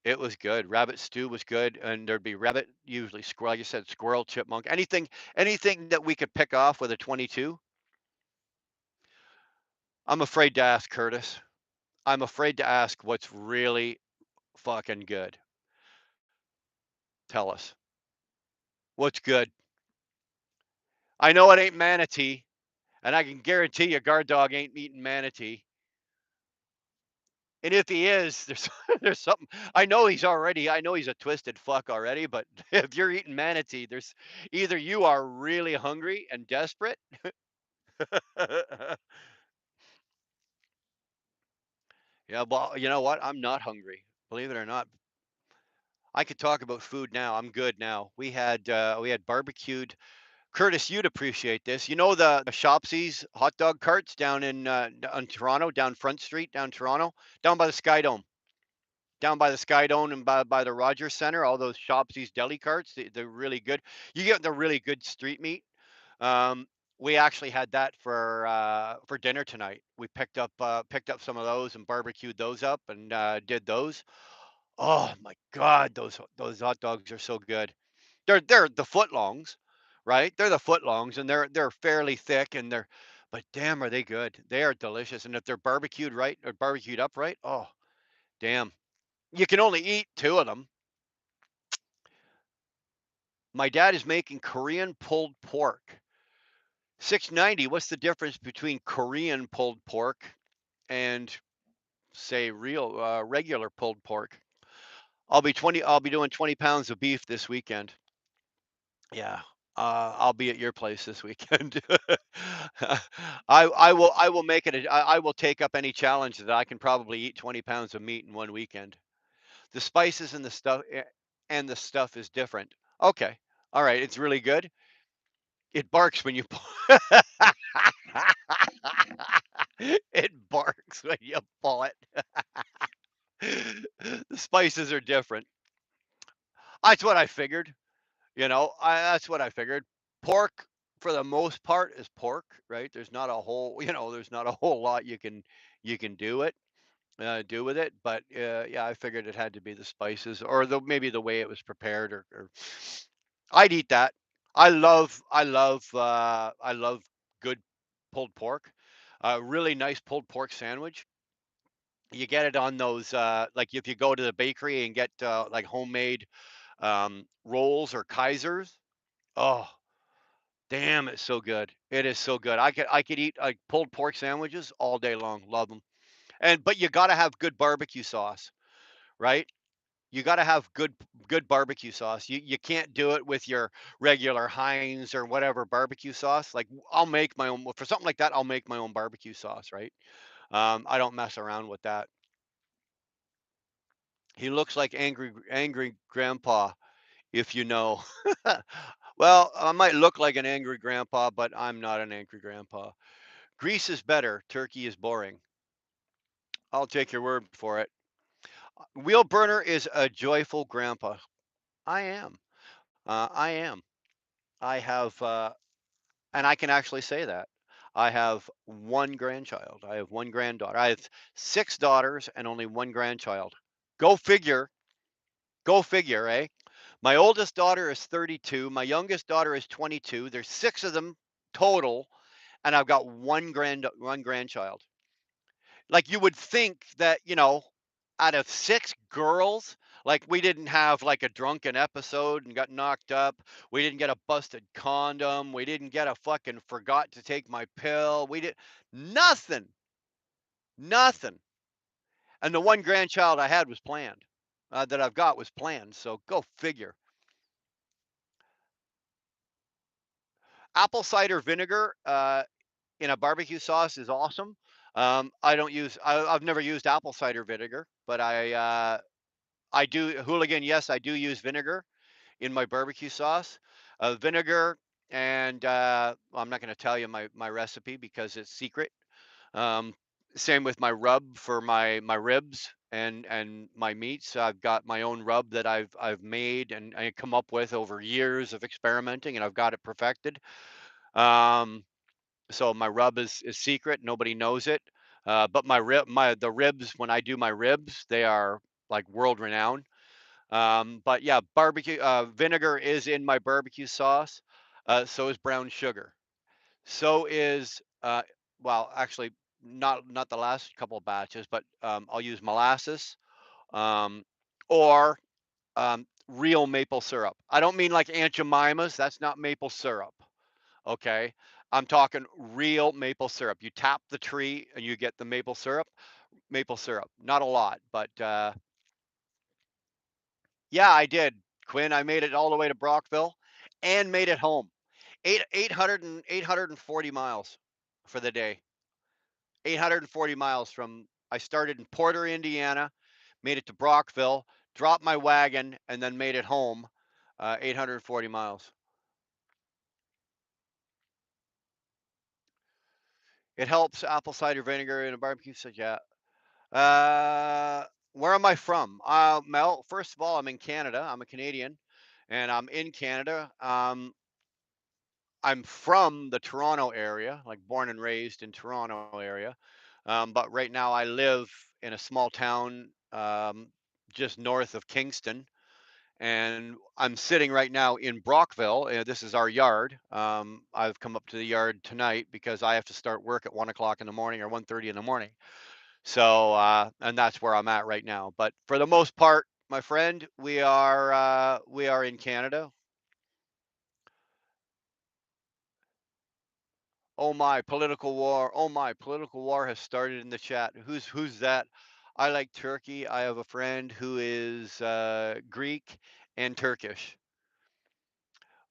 It was good. Rabbit stew was good, and there'd be rabbit, usually squirrel, like you said, squirrel, chipmunk, anything that we could pick off with a 22. I'm afraid to ask Curtis. I'm afraid to ask what's really fucking good. Tell us. What's good? I know it ain't manatee, and I can guarantee you guard dog ain't eating manatee. And if he is, there's there's something. I know he's a twisted fuck already, but if you're eating manatee, there's either you are really hungry and desperate. Yeah, well, you know what? I'm not hungry. Believe it or not. I could talk about food now. I'm good now. We had barbecued. Curtis, you'd appreciate this. You know the Shopsies hot dog carts down in Toronto, down Front Street, down Toronto, down by the Sky Dome, down by the Sky Dome and by the Rogers Center. All those Shopsies deli carts, they're really good. You get the really good street meat. Um, we actually had that for dinner tonight. We picked up some of those and barbecued those up and did those. Oh my God, those hot dogs are so good. They're the footlongs, right? They're the footlongs, and they're fairly thick, but damn, are they good? They are delicious, and if they're barbecued right or barbecued up right, oh damn, you can only eat two of them. My dad is making Korean pulled pork. 690. What's the difference between Korean pulled pork and say real regular pulled pork? I'll be doing 20 pounds of beef this weekend. Yeah. I'll be at your place this weekend. I will make it I will take up any challenge that I can probably eat 20 pounds of meat in one weekend. The spices and the stuff is different. Okay. All right, it's really good. It barks when you it barks when you pull it. The spices are different. That's what I figured. That's what I figured. Pork for the most part is pork, right? There's not a whole, there's not a whole lot you can do with it. But yeah, I figured it had to be the spices or maybe the way it was prepared, or I'd eat that. I love good pulled pork. A really nice pulled pork sandwich. You get it on those, like if you go to the bakery and get like homemade rolls or Kaisers. Oh, damn, it's so good. It is so good. I could eat like pulled pork sandwiches all day long. Love them. And but you got to have good barbecue sauce, right? You got to have good barbecue sauce. You can't do it with your regular Heinz or whatever barbecue sauce. Like I'll make my own for something like that. I'll make my own barbecue sauce, right? I don't mess around with that. He looks like angry grandpa, if you know. Well, I might look like an angry grandpa, but I'm not an angry grandpa. Greece is better. Turkey is boring. I'll take your word for it. Wheel burner is a joyful grandpa. I am. I am. I have, and I can actually say that. I have one grandchild. I have one granddaughter. I have six daughters and only one grandchild. Go figure. Go figure, eh? My oldest daughter is 32. My youngest daughter is 22. There's six of them total, and I've got one grandchild. Like you would think that, out of six girls, like we didn't have like a drunken episode and got knocked up. We didn't get a busted condom. We didn't get a fucking forgot to take my pill. We did nothing, nothing. And the one grandchild I had was planned, that I've got was planned. So go figure. Apple cider vinegar in a barbecue sauce is awesome. I don't use. I've never used apple cider vinegar, but I do hooligan. Yes, I do use vinegar in my barbecue sauce. Vinegar and well, I'm not going to tell you my recipe because it's secret. Um, Same with my rub for my ribs and my meats. I've got my own rub that I've made and I come up with over years of experimenting, and I've got it perfected. Um, so my rub is secret. Nobody knows it. But the ribs, when I do my ribs, they are like world renowned. But yeah, barbecue vinegar is in my barbecue sauce. So is brown sugar. So is well, actually, not the last couple of batches, but I'll use molasses um, or real maple syrup. I don't mean like Aunt Jemima's. That's not maple syrup. Okay. I'm talking real maple syrup. You tap the tree and you get the maple syrup. Maple syrup. Not a lot, but yeah, I did, Quinn. I made it all the way to Brockville and made it home. 840 miles for the day. 840 miles from I started in Porter, Indiana, made it to Brockville, dropped my wagon, and then made it home. 840 miles. It helps apple cider vinegar in a barbecue. So yeah. Where am I from? Mel, first of all, I'm in Canada. I'm a Canadian, and I'm in Canada. I'm from the Toronto area, like born and raised in Toronto area. But right now I live in a small town just north of Kingston, and I'm sitting right now in Brockville. This is our yard. I've come up to the yard tonight because I have to start work at 1 o'clock in the morning or 1:30 in the morning. So, and that's where I'm at right now. But for the most part, my friend, we are in Canada. Oh my, political war. Oh my, political war has started in the chat. Who's that? I like Turkey. I have a friend who is Greek and Turkish.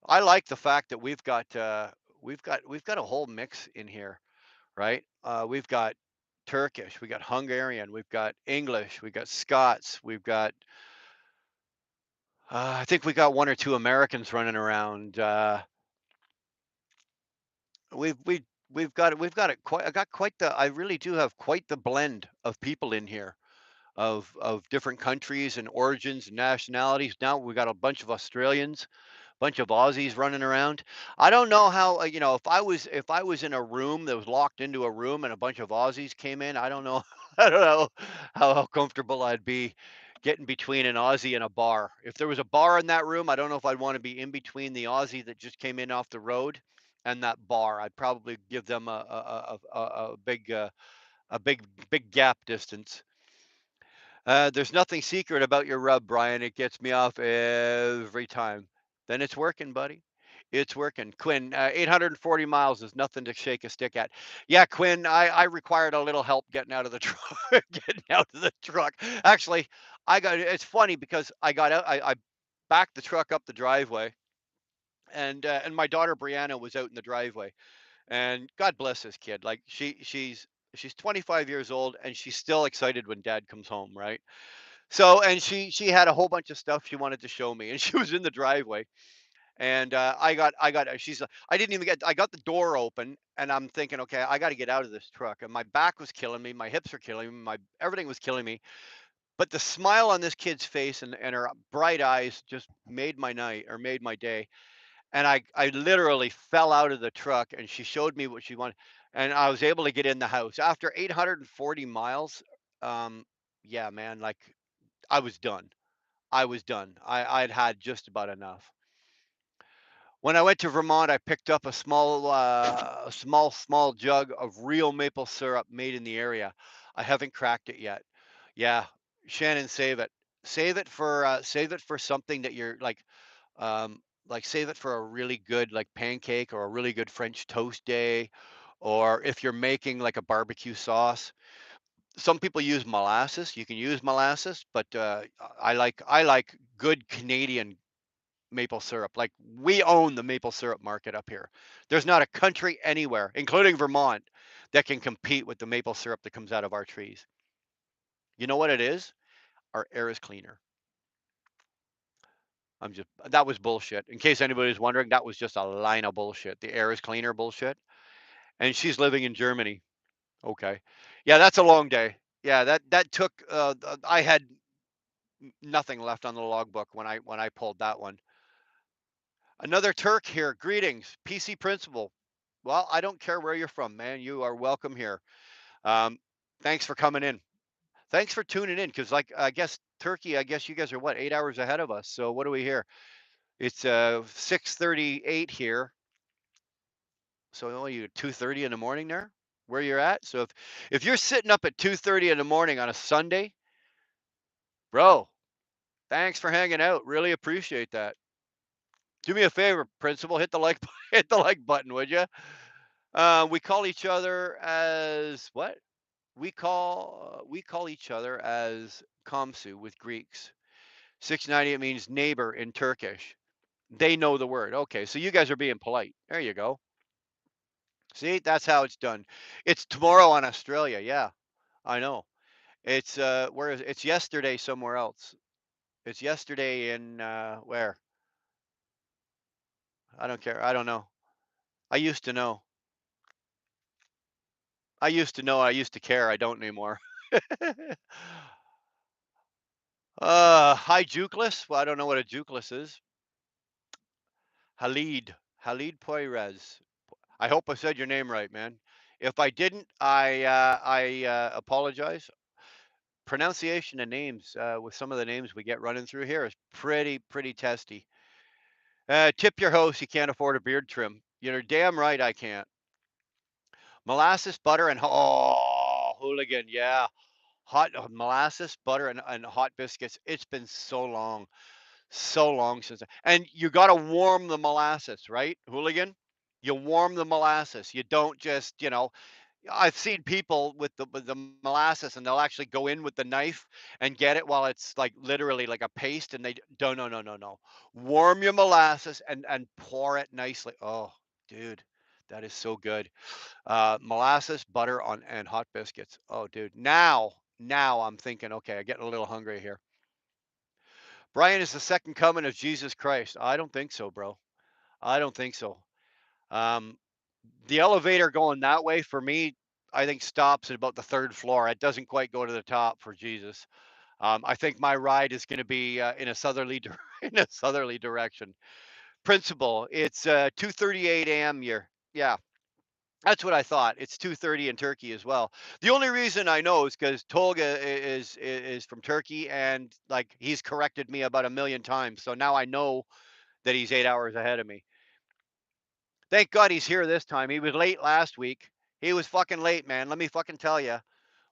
I like the fact that we've got a whole mix in here, right? We've got Turkish, we got Hungarian, we've got English, we got Scots, we've got I think we got one or two Americans running around. We've we we've got it quite. I got quite the. I really do have quite the blend of people in here, of different countries and origins and nationalities. Now we got a bunch of Australians, bunch of Aussies running around. I don't know how, if I was in a room that was locked into a room and a bunch of Aussies came in, I don't know, I don't know how comfortable I'd be getting between an Aussie and a bar. If there was a bar in that room, I don't know if I'd want to be in between the Aussie that just came in off the road and that bar. I'd probably give them a big gap distance. There's nothing secret about your rub, Brian. It gets me off every time. Then it's working, buddy. It's working. Quinn, 840 miles is nothing to shake a stick at. Yeah, Quinn, I required a little help getting out of the truck. Getting out of the truck. Actually, it's funny because I got out, I backed the truck up the driveway, and my daughter Brianna was out in the driveway. And God bless this kid. Like she's 25 years old and she's still excited when dad comes home, right? So, and she had a whole bunch of stuff she wanted to show me, and she was in the driveway, and I didn't even get I got the door open, and I'm thinking, okay, I got to get out of this truck, and my back was killing me, my hips were killing me, my everything was killing me, but the smile on this kid's face and her bright eyes just made my night or made my day, and I literally fell out of the truck, and she showed me what she wanted, and I was able to get in the house after 840 miles. Um, yeah, man, like I was done. I was done. I'd had just about enough. When I went to Vermont, I picked up a small jug of real maple syrup made in the area. I haven't cracked it yet. Yeah, Shannon, save it. Save it for something that you're like save it for a really good like pancake or a really good French toast day, or if you're making like a barbecue sauce. Some people use molasses. You can use molasses, but I like good Canadian maple syrup. Like we own the maple syrup market up here. There's not a country anywhere, including Vermont, that can compete with the maple syrup that comes out of our trees. You know what it is? Our air is cleaner. That was bullshit. In case anybody's wondering, that was just a line of bullshit. The air is cleaner bullshit. And she's living in Germany. Okay. Yeah, that's a long day. Yeah, that took I had nothing left on the logbook when I pulled that one. Another Turk here. Greetings, PC Principal. Well, I don't care where you're from, man. You are welcome here. Um, thanks for coming in. Thanks for tuning in, because like I guess Turkey, I guess you guys are what 8 hours ahead of us. So what do we hear? It's 6:38 here. So only you 2:30 in the morning there, where you're at. So if you're sitting up at 2:30 in the morning on a Sunday, bro, thanks for hanging out. Really appreciate that. Do me a favor, Principal. Hit the like hit the like button, would you? We call each other as what? We call each other as komşu with Greeks. 690, it means neighbor in Turkish. They know the word. Okay, so you guys are being polite. There you go. See, that's how it's done. It's tomorrow on Australia. Yeah, I know. It's where is it's yesterday somewhere else. It's yesterday in where? I don't care. I don't know. I used to know. I used to know. I used to care. I don't anymore. Hi, Jukeless. Well, I don't know what a Jukeless is. Halid Poirez. I hope I said your name right, man. If I didn't, I apologize. Pronunciation of names with some of the names we get running through here is pretty testy. Tip your host. You can't afford a beard trim. You're damn right I can't. Molasses, butter, and hooligan. Yeah, hot molasses, butter, and hot biscuits. It's been so long since. And you got to warm the molasses, right, hooligan? You warm the molasses. You don't just, I've seen people with the molasses, and they'll actually go in with the knife and get it while it's like literally like a paste, and they don't. No, no, no, no. Warm your molasses and pour it nicely. Oh, dude, that is so good. Molasses, butter on and hot biscuits. Oh, dude. Now I'm thinking, okay, I'm getting a little hungry here. Brian is the second coming of Jesus Christ. I don't think so, bro. I don't think so. Um, the elevator going that way for me, I think stops at about the third floor. It doesn't quite go to the top for Jesus. I think my ride is going to be in a southerly in a southerly direction. principle. It's 2:38 a.m. here. Yeah, that's what I thought. It's 2:30 in Turkey as well. The only reason I know is because Tolga is from Turkey, and like he's corrected me about a million times. So now I know that he's 8 hours ahead of me. Thank God he's here this time. He was late last week. He was fucking late, man. Let me fucking tell you.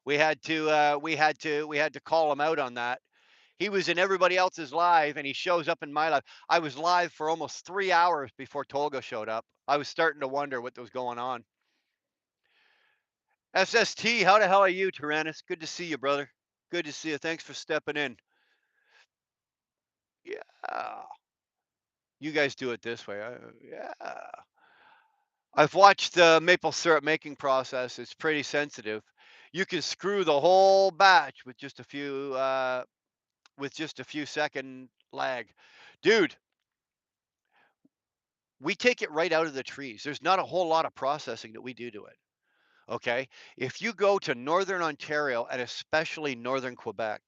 We had to call him out on that. He was in everybody else's live, and he shows up in my live. I was live for almost 3 hours before Tolga showed up. I was starting to wonder what was going on. SST, how the hell are you, Tyrannus? Good to see you, brother. Good to see you. Thanks for stepping in. Yeah, you guys do it this way. Yeah. I've watched the maple syrup making process. It's pretty sensitive. You can screw the whole batch with just a few second lag. Dude, we take it right out of the trees. There's not a whole lot of processing that we do to it. Okay? If you go to northern Ontario and especially northern Quebec,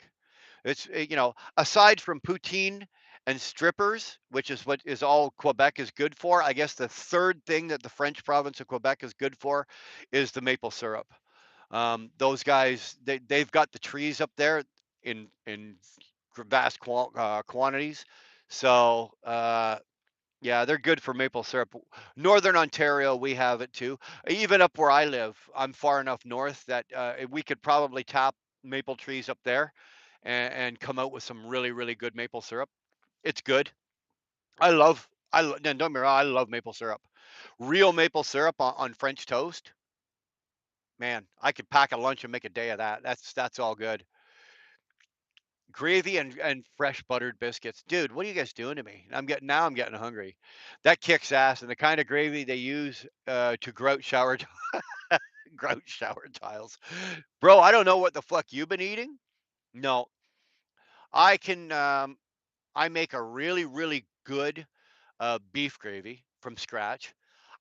aside from poutine and strippers, which is what is all Quebec is good for, I guess the third thing that the French province of Quebec is good for is the maple syrup. Those guys, they've got the trees up there in vast quantities. So yeah, they're good for maple syrup. Northern Ontario, we have it too. Even up where I live, I'm far enough north that we could probably tap maple trees up there and come out with some really, really good maple syrup. It's good. Don't get me wrong, I love maple syrup. Real maple syrup on French toast, man, I could pack a lunch and make a day of that. That's all good. Gravy and fresh buttered biscuits. Dude, what are you guys doing to me? I'm getting hungry. That kicks ass, and the kind of gravy they use to grout shower grout shower tiles. Bro, I don't know what the fuck you've been eating. No, I can I make a really really good beef gravy from scratch.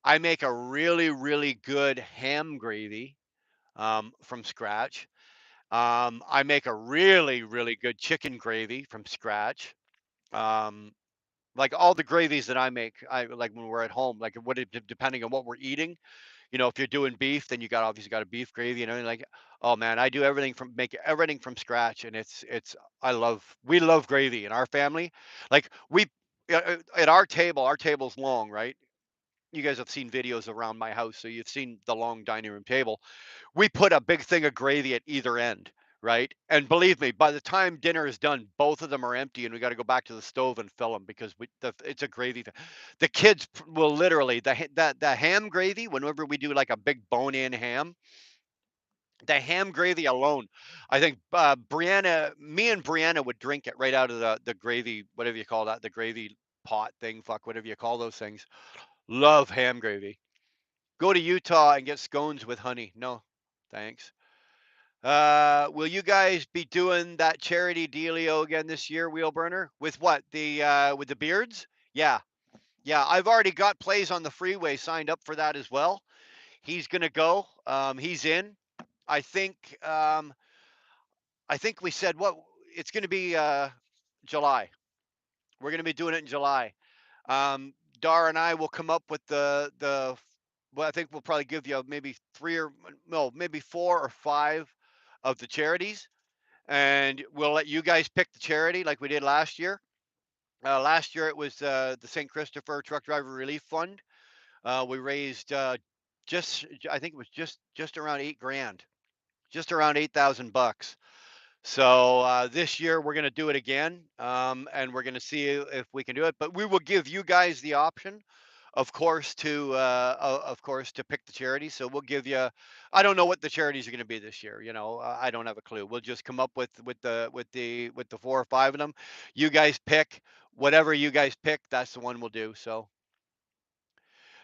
I make a really really good ham gravy from scratch. I make a really really good chicken gravy from scratch. Um, like all the gravies that I make, I like when we're at home, like depending on what we're eating. If you're doing beef, then you obviously got a beef gravy, like, oh man, I do make everything from scratch, and we love gravy in our family. Like at our table's long, right? You guys have seen videos around my house, so you've seen the long dining room table. We put a big thing of gravy at either end, right? And believe me, by the time dinner is done, both of them are empty, and we got to go back to the stove and fill them because it's a gravy thing. The kids will literally the ham gravy. Whenever we do like a big bone-in ham, the ham gravy alone, I think me and Brianna would drink it right out of the gravy, whatever you call that, the gravy pot thing, fuck, whatever you call those things. Love ham gravy. Go to Utah and get scones with honey. No, thanks. Will you guys be doing that charity dealio again this year, Wheelburner? With what? With the beards? Yeah. Yeah, I've already got plays on the freeway signed up for that as well. He's gonna go. He's in. I think I think we said what it's gonna be July. We're gonna be doing it in July. Um, Dar and I will come up with the well, I think we'll probably give you maybe three or no, maybe four or five of the charities, and we'll let you guys pick the charity like we did last year. Last year it was the St. Christopher Truck Driver Relief Fund. We raised I think it was just around 8 grand, just around 8,000 bucks. So this year we're going to do it again, and we're going to see if we can do it. But we will give you guys the option, of course, to pick the charity. So we'll give you. I don't know what the charities are going to be this year. I don't have a clue. We'll just come up with the 4 or 5 of them. You guys pick whatever you guys pick. That's the one we'll do. So,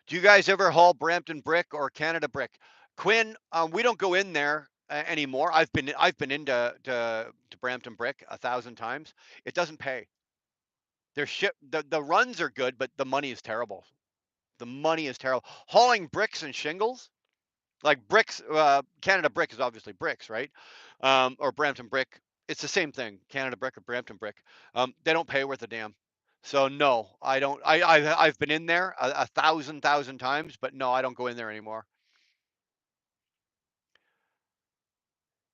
do you guys ever haul Brampton Brick or Canada Brick? Quinn, we don't go in there anymore. I've been into to Brampton Brick 1,000 times. It doesn't pay. The runs are good, but the money is terrible. The money is terrible. Hauling bricks and shingles, like bricks. Canada Brick is obviously bricks, right? Or Brampton Brick. It's the same thing. Canada Brick or Brampton Brick. They don't pay worth a damn. So no, I don't. I've been in there a thousand times, but no, I don't go in there anymore.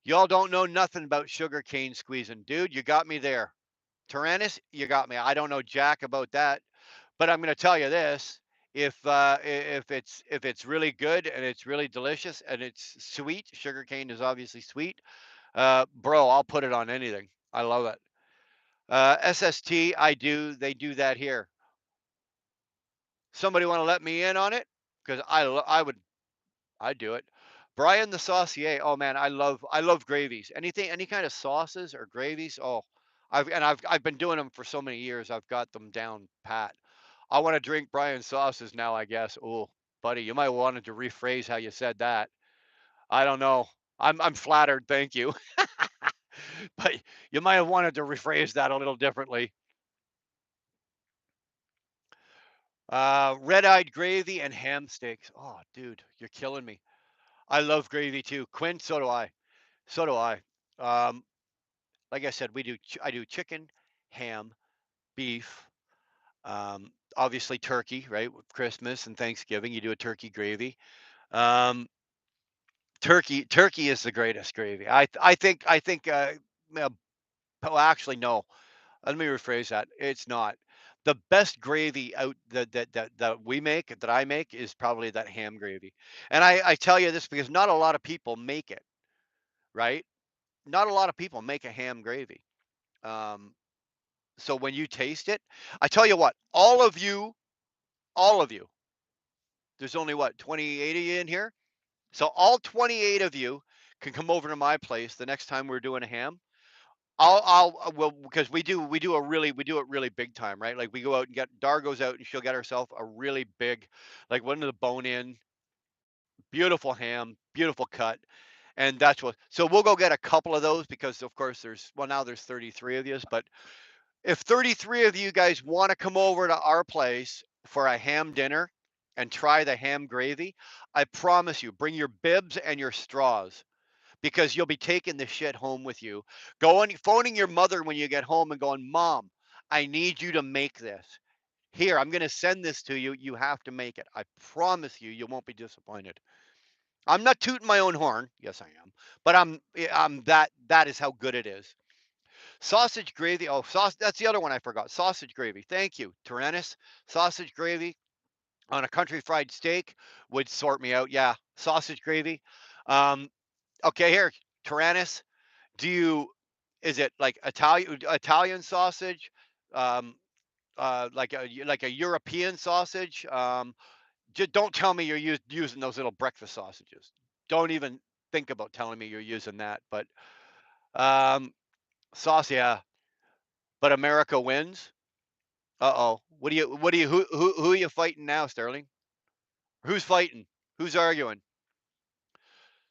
Y'all don't know nothing about sugar cane squeezing, dude. You got me there. Tyrannus, you got me. I don't know jack about that, but I'm going to tell you this: if it's really good and it's really delicious and it's sweet, sugar cane is obviously sweet. Bro, I'll put it on anything. I love it. SST, I do. They do that here. Somebody want to let me in on it? Because I would I do it. Brian the saucier. Oh man, I love gravies. Anything, any kind of sauces or gravies. Oh, I've been doing them for so many years. I've got them down pat. I want to drink Brian sauces now, I guess. Oh, buddy, you might wanted to rephrase how you said that. I don't know. I'm flattered, thank you. But you might have wanted to rephrase that a little differently. Red-eyed gravy and ham steaks. Oh, dude, you're killing me. I love gravy too. Quinn, so do I. So do I. Um, like I said, I do chicken, ham, beef, obviously turkey, right? With Christmas and Thanksgiving, you do a turkey gravy. Um, turkey is the greatest gravy. I think. Well, actually, no. Let me rephrase that. It's not. The best gravy out that we make, that I make, is probably that ham gravy. And I tell you this because not a lot of people make it, right? Not a lot of people make a ham gravy. Um, so when you taste it, I tell you what, all of you, there's only what, 28 of you in here? So all 28 of you can come over to my place the next time we're doing a ham. Well, because we do it really big time, right? Like we go out and get Dar goes out and she'll get herself a really big, like one of the bone in, beautiful ham, beautiful cut. And that's what, so we'll go get a couple of those because of course well, now there's 33 of you, but if 33 of you guys want to come over to our place for a ham dinner and try the ham gravy, I promise you, bring your bibs and your straws because you'll be taking the shit home with you. Going, phoning your mother when you get home and going, Mom, I need you to make this. Here, I'm going to send this to you. You have to make it. I promise you, you won't be disappointed. I'm not tooting my own horn. Yes, I am. But that is how good it is. Sausage gravy. Oh, sauce. That's the other one I forgot. Sausage gravy. Thank you, Tyrannus. Sausage gravy on a country fried steak would sort me out. Yeah, sausage gravy. Um, okay, here, Tyrannus. Do you? Is it like Italian sausage? Um, like a European sausage? Just don't tell me you're using those little breakfast sausages. Don't even think about telling me you're using that. But um, sauce, yeah. But America wins. Uh-oh. Who are you fighting now, Sterling? Who's fighting? Who's arguing?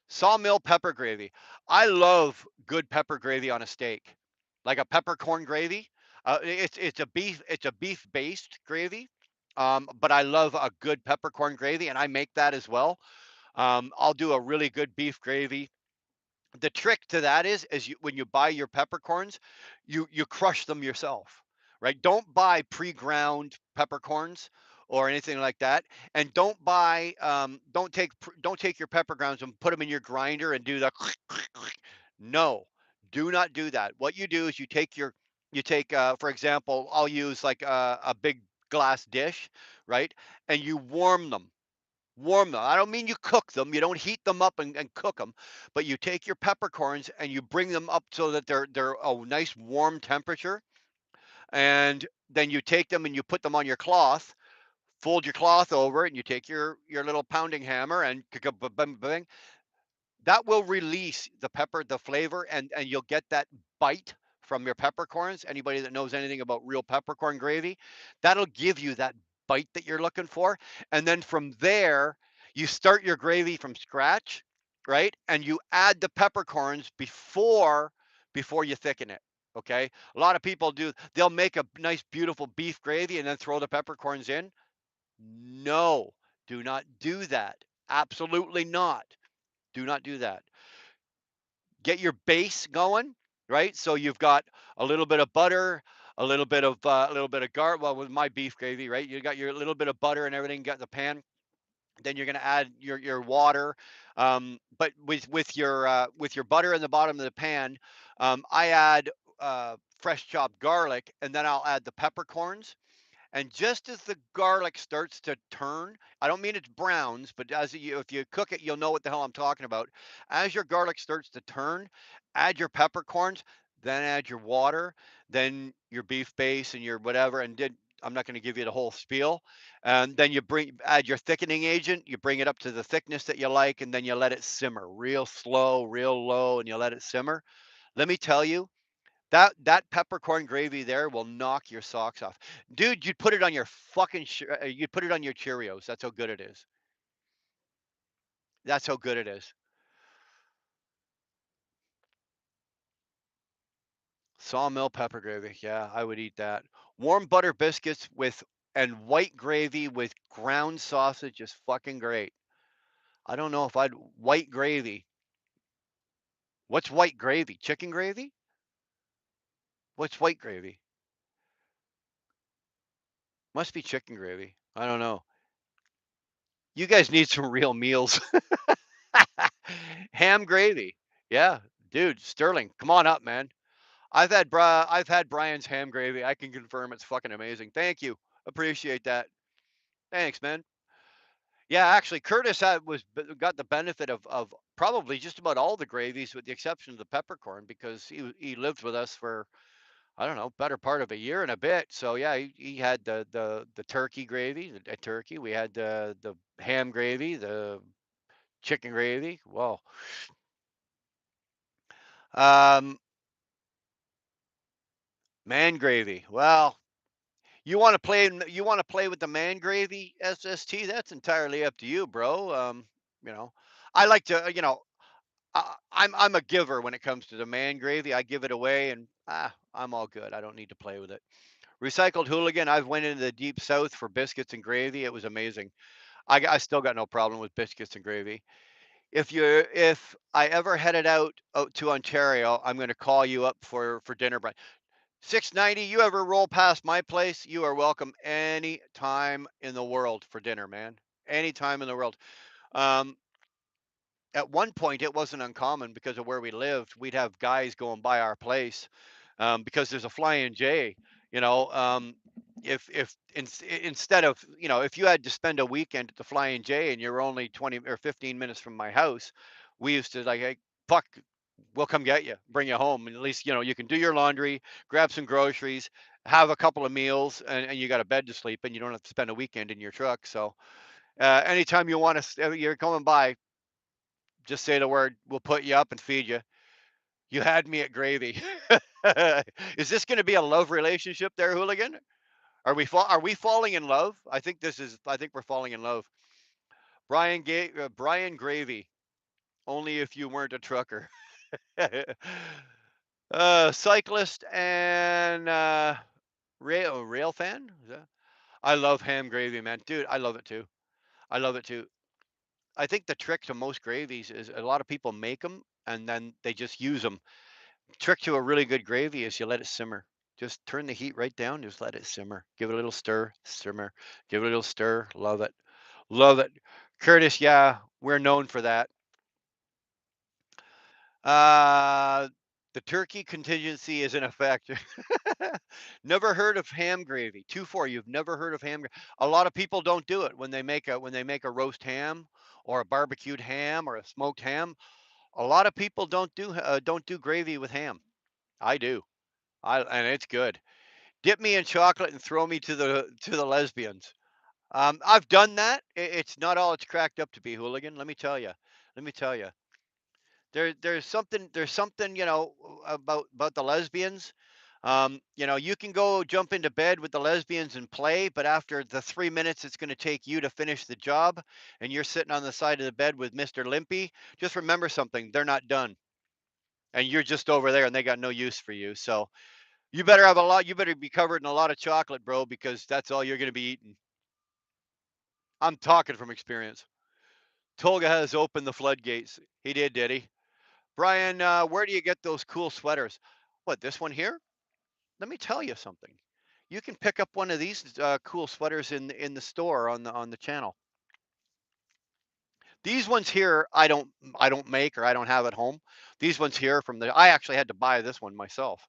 Sawmill pepper gravy. I love good pepper gravy on a steak. Like a peppercorn gravy. It's a beef based gravy. But I love a good peppercorn gravy and I make that as well. I'll do a really good beef gravy. The trick to that is when you buy your peppercorns, you crush them yourself, right? Don't buy pre-ground peppercorns or anything like that, and don't take your peppercorns and put them in your grinder and do the no, do not do that. What you do is you take for example, I'll use like a big glass dish, right? And you warm them. I don't mean you cook them. You don't heat them up and cook them, but you take your peppercorns and you bring them up so that they're a nice warm temperature. And then you take them and you put them on your cloth, fold your cloth over it, and you take your little pounding hammer and that will release the flavor, and you'll get that bite from your peppercorns. Anybody that knows anything about real peppercorn gravy, that'll give you that bite that you're looking for. And then from there, you start your gravy from scratch, right? And you add the peppercorns before you thicken it. Okay. A lot of people they'll make a nice, beautiful beef gravy and then throw the peppercorns in. No, do not do that. Absolutely not. Do not do that. Get your base going, right? So you've got a little bit of butter, a little bit of gar well, with my beef gravy, right? You got your little bit of butter and everything, got in the pan. Then you're going to add your water, but with your butter in the bottom of the pan, I add fresh chopped garlic, and then I'll add the peppercorns. And just as the garlic starts to turn, I don't mean it's browns, but if you cook it, you'll know what the hell I'm talking about. As your garlic starts to turn, add your peppercorns, then add your water, then your beef base and your whatever. I'm not going to give you the whole spiel. And then add your thickening agent. You bring it up to the thickness that you like, and then you let it simmer real slow, real low, and you let it simmer. Let me tell you, that peppercorn gravy there will knock your socks off. Dude, you'd put it on your you'd put it on your Cheerios. That's how good it is. That's how good it is. Sawmill pepper gravy. Yeah, I would eat that. Warm butter biscuits with and white gravy with ground sausage is fucking great. I don't know if I'd white gravy. What's white gravy? Chicken gravy? What's white gravy? Must be chicken gravy. I don't know. You guys need some real meals. Ham gravy. Yeah, dude, Sterling, come on up, man. I've had Brian's ham gravy. I can confirm it's fucking amazing. Thank you. Appreciate that. Thanks, man. Yeah, actually, Curtis got the benefit of probably just about all the gravies, with the exception of the peppercorn, because he lived with us for, I don't know, better part of a year and a bit. So yeah, he had the turkey gravy, the turkey. We had the ham gravy, the chicken gravy. Whoa. Um, Man gravy. Well, you want to play with the man gravy SST? That's entirely up to you, bro. You know, I like to, I'm a giver when it comes to the man gravy. I give it away, and I'm all good. I don't need to play with it. Recycled hooligan. I've went into the deep south for biscuits and gravy. It was amazing. I still got no problem with biscuits and gravy. If I ever headed out to Ontario, I'm going to call you up for dinner, Brian. 690, you ever roll past my place, you are welcome any time in the world for dinner, man. Any time in the world. Um, at one point, it wasn't uncommon because of where we lived. We'd have guys going by our place, because there's a Flying J. You know, instead of, if you had to spend a weekend at the Flying J and you're only 20 or 15 minutes from my house, we used to like, hey, fuck, we'll come get you, bring you home, and at least you can do your laundry, grab some groceries, have a couple of meals, and you got a bed to sleep in. You don't have to spend a weekend in your truck. So anytime you want to, you're coming by, just say the word. We'll put you up and feed you. You had me at gravy. Is this going to be a love relationship there, hooligan? Are we falling in love? I think this is. I think we're falling in love. Brian Gravy. Only if you weren't a trucker. Cyclist and rail fan. I love ham gravy, man, dude. I love it too. I love it too. I think the trick to most gravies is a lot of people make them and then they just use them. Trick to a really good gravy is you let it simmer. Just turn the heat right down. Just let it simmer. Give it a little stir. Simmer. Give it a little stir. Love it. Love it. Curtis, yeah, we're known for that. Uh, the turkey contingency is in effect. Never heard of ham gravy. 2-4. You've never heard of ham. A lot of people don't do it when they make a roast ham or a barbecued ham or a smoked ham. A lot of people don't do gravy with ham. I do. And it's good. Dip me in chocolate and throw me to the lesbians. I've done that. It's not all it's cracked up to be, hooligan. Let me tell you. Let me tell you. There's something about the lesbians. You can go jump into bed with the lesbians and play, but after the 3 minutes it's going to take you to finish the job, and you're sitting on the side of the bed with Mr. Limpy, just remember something: they're not done, and you're just over there, and they got no use for you. So you better have a lot. You better be covered in a lot of chocolate, bro, because that's all you're going to be eating. I'm talking from experience. Tolga has opened the floodgates. He did he? Brian, where do you get those cool sweaters? What, this one here? let me tell you something. You can pick up one of these cool sweaters in the store on the channel. These ones here, I don't make or I don't have at home. These ones here from the I actually had to buy this one myself.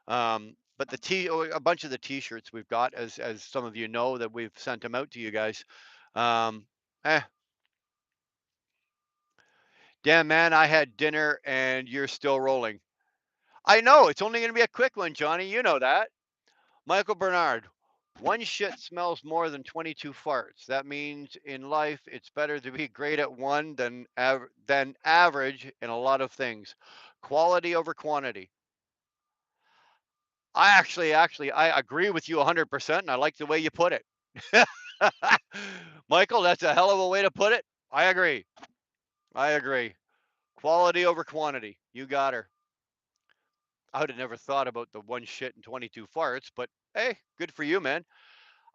But a bunch of the T-shirts we've got, as some of you know, that we've sent them out to you guys. Um, eh, Damn man, I had dinner and you're still rolling. I know it's only going to be a quick one, Johnny. You know that. Michael Bernard. One shit smells more than 22 farts. That means in life it's better to be great at one than average in a lot of things. Quality over quantity. I agree with you 100% and I like the way you put it. Michael, that's a hell of a way to put it. I agree. I agree. Quality over quantity. You got her. I would have never thought about the one shit and 22 farts, but hey, good for you, man.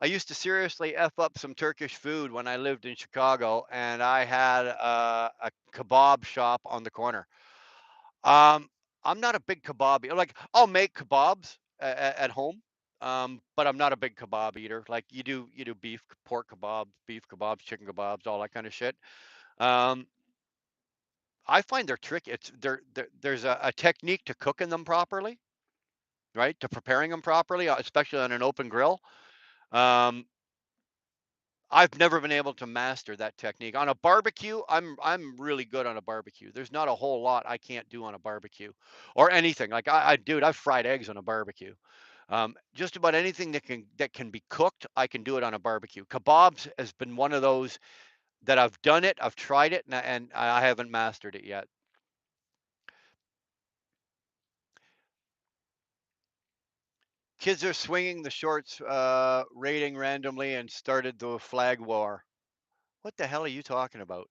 I used to seriously F up some Turkish food when I lived in Chicago, and I had a kebab shop on the corner. Um, I'm not a big kebab eater. Like, I'll make kebabs at home, but I'm not a big kebab eater. Like, you do beef, pork kebabs, beef kebabs, chicken kebabs, all that kind of shit. Um, I find they're tricky. There's a technique to cooking them properly, right? To preparing them properly, especially on an open grill. Um, I've never been able to master that technique. On a barbecue, I'm really good on a barbecue. There's not a whole lot I can't do on a barbecue or anything. Like dude, I've fried eggs on a barbecue. Just about anything that can be cooked, I can do it on a barbecue. Kebabs has been one of those that I've done it, I've tried it, and I haven't mastered it yet. Kids are swinging the shorts, rating randomly, and started the flag war. What the hell are you talking about?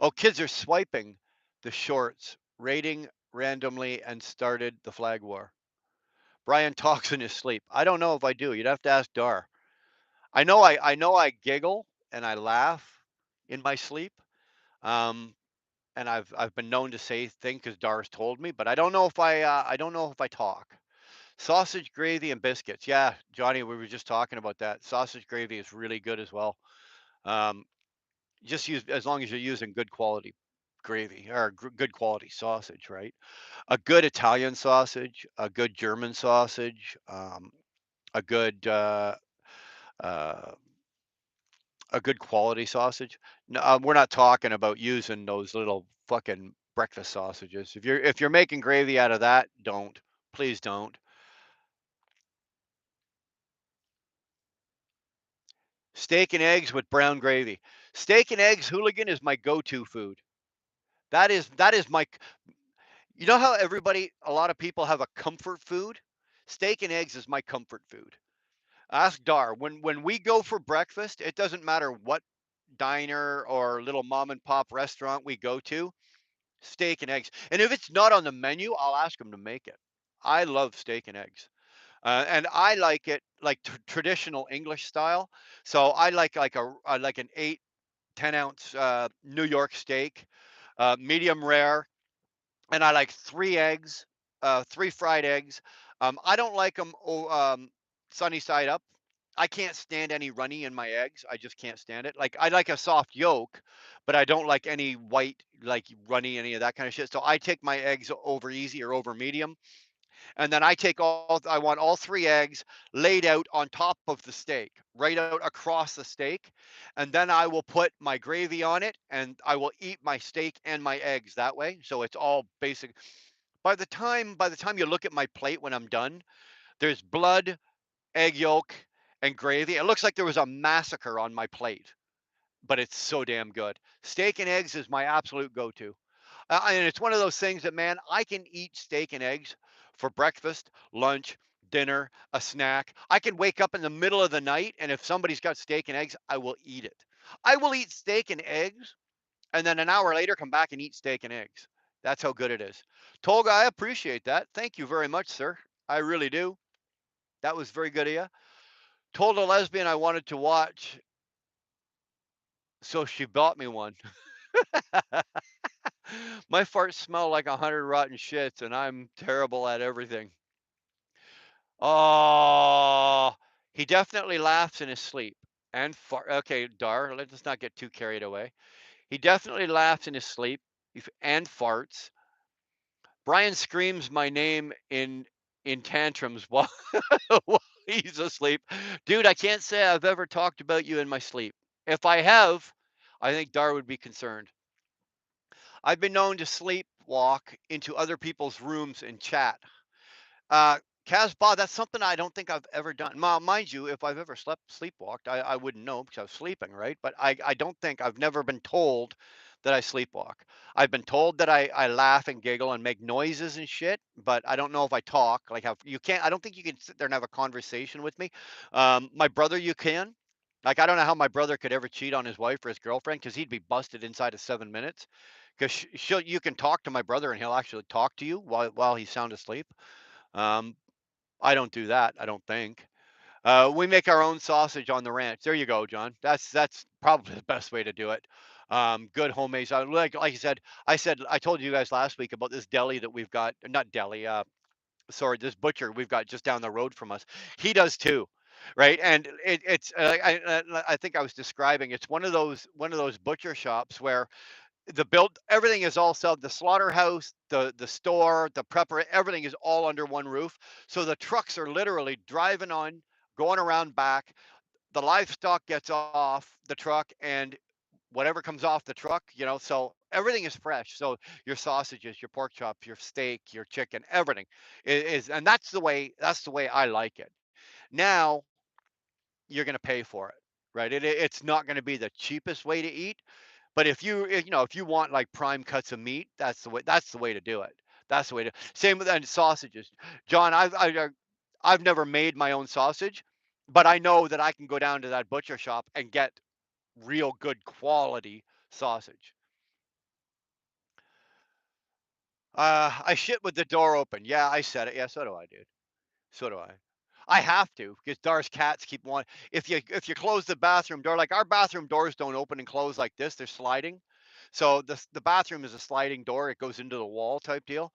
Oh, kids are swiping the shorts, rating randomly, and started the flag war. Brian talks in his sleep. I don't know if I do. You'd have to ask Dar. I know I giggle and I laugh in my sleep. Um, and I've been known to say things because Dar's told me, but I don't know if I talk. Sausage gravy and biscuits. Yeah, Johnny, we were just talking about that. Sausage gravy is really good as well. Um, just use as long as you're using good quality gravy or good quality sausage, right? A good Italian sausage, a good German sausage, a good uh, a good quality sausage. No, we're not talking about using those little fucking breakfast sausages. If you're making gravy out of that, don't. Please don't. Steak and eggs with brown gravy. Steak and eggs, hooligan is my go-to food. That is my. You know how a lot of people have a comfort food? Steak and eggs is my comfort food. Ask Dar. When we go for breakfast, it doesn't matter what diner or little mom and pop restaurant we go to, steak and eggs. And if it's not on the menu, I'll ask them to make it. I love steak and eggs. And I like it like traditional English style. So I like an 8-10 ounce New York steak, medium rare, and I like 3 eggs, 3 fried eggs. I don't like them sunny side up. I can't stand any runny in my eggs. I just can't stand it. Like I like a soft yolk, but I don't like any white, like runny, any of that kind of shit. So I take my eggs over easy or over medium, and then I want all 3 eggs laid out on top of the steak, right out across the steak, and then I will put my gravy on it, and I will eat my steak and my eggs that way. So it's all basic. By the time you look at my plate when I'm done, there's blood, egg yolk, and gravy. It looks like there was a massacre on my plate, but it's so damn good. Steak and eggs is my absolute go-to. And it's one of those things that, man, I can eat steak and eggs for breakfast, lunch, dinner, a snack. I can wake up in the middle of the night, and if somebody's got steak and eggs, I will eat it. I will eat steak and eggs, and then an hour later, come back and eat steak and eggs. That's how good it is. Tolga, I appreciate that. Thank you very much, sir. I really do. That was very good of you. Told a lesbian I wanted to watch, so she bought me one. My farts smell like 100 rotten shits, and I'm terrible at everything. Oh, he definitely laughs in his sleep and okay, Dar, let's not get too carried away. He definitely laughs in his sleep and farts. Brian screams my name in tantrums while, while he's asleep. Dude, I can't say I've ever talked about you in my sleep. If I have, I think Dar would be concerned. I've been known to sleepwalk into other people's rooms and chat. Uh, Casbah, that's something I don't think I've ever done. Mind you, if I've ever sleepwalked, I wouldn't know because I was sleeping, right? But I don't think I've never been told that I sleepwalk. I've been told that I laugh and giggle and make noises and shit, but I don't know if I talk. Like how you can't. I don't think you can sit there and have a conversation with me. My brother, you can. Like I don't know how my brother could ever cheat on his wife or his girlfriend because he'd be busted inside of 7 minutes. Because she'll you can talk to my brother and he'll actually talk to you while he's sound asleep. Um, I don't do that, I don't think. We make our own sausage on the ranch. There you go, John. That's probably the best way to do it. Good homemade like I told you guys last week about this deli that we've got, not deli, sorry, this butcher we've got just down the road from us. He does too, right? And it's I think I was describing it's one of those butcher shops where the build everything is all sub the slaughterhouse, the store, the prepper, everything is all under one roof. So the trucks are literally driving on, going around back. The livestock gets off the truck and whatever comes off the truck, so everything is fresh. So your sausages, your pork chops, your steak, your chicken, everything is and that's the way I like it. Now you're going to pay for it, right? It's not going to be the cheapest way to eat, but if you want like prime cuts of meat, that's the way to do it. That's the way to same with and sausages. John, I've never made my own sausage, but I know that I can go down to that butcher shop and get real good quality sausage. I shit with the door open. Yeah, I said it. Yeah, so do I, dude. So do I. I have to because Dar's cats keep wanting. If you close the bathroom door, like our bathroom doors don't open and close like this, they're sliding. So the bathroom is a sliding door; it goes into the wall type deal.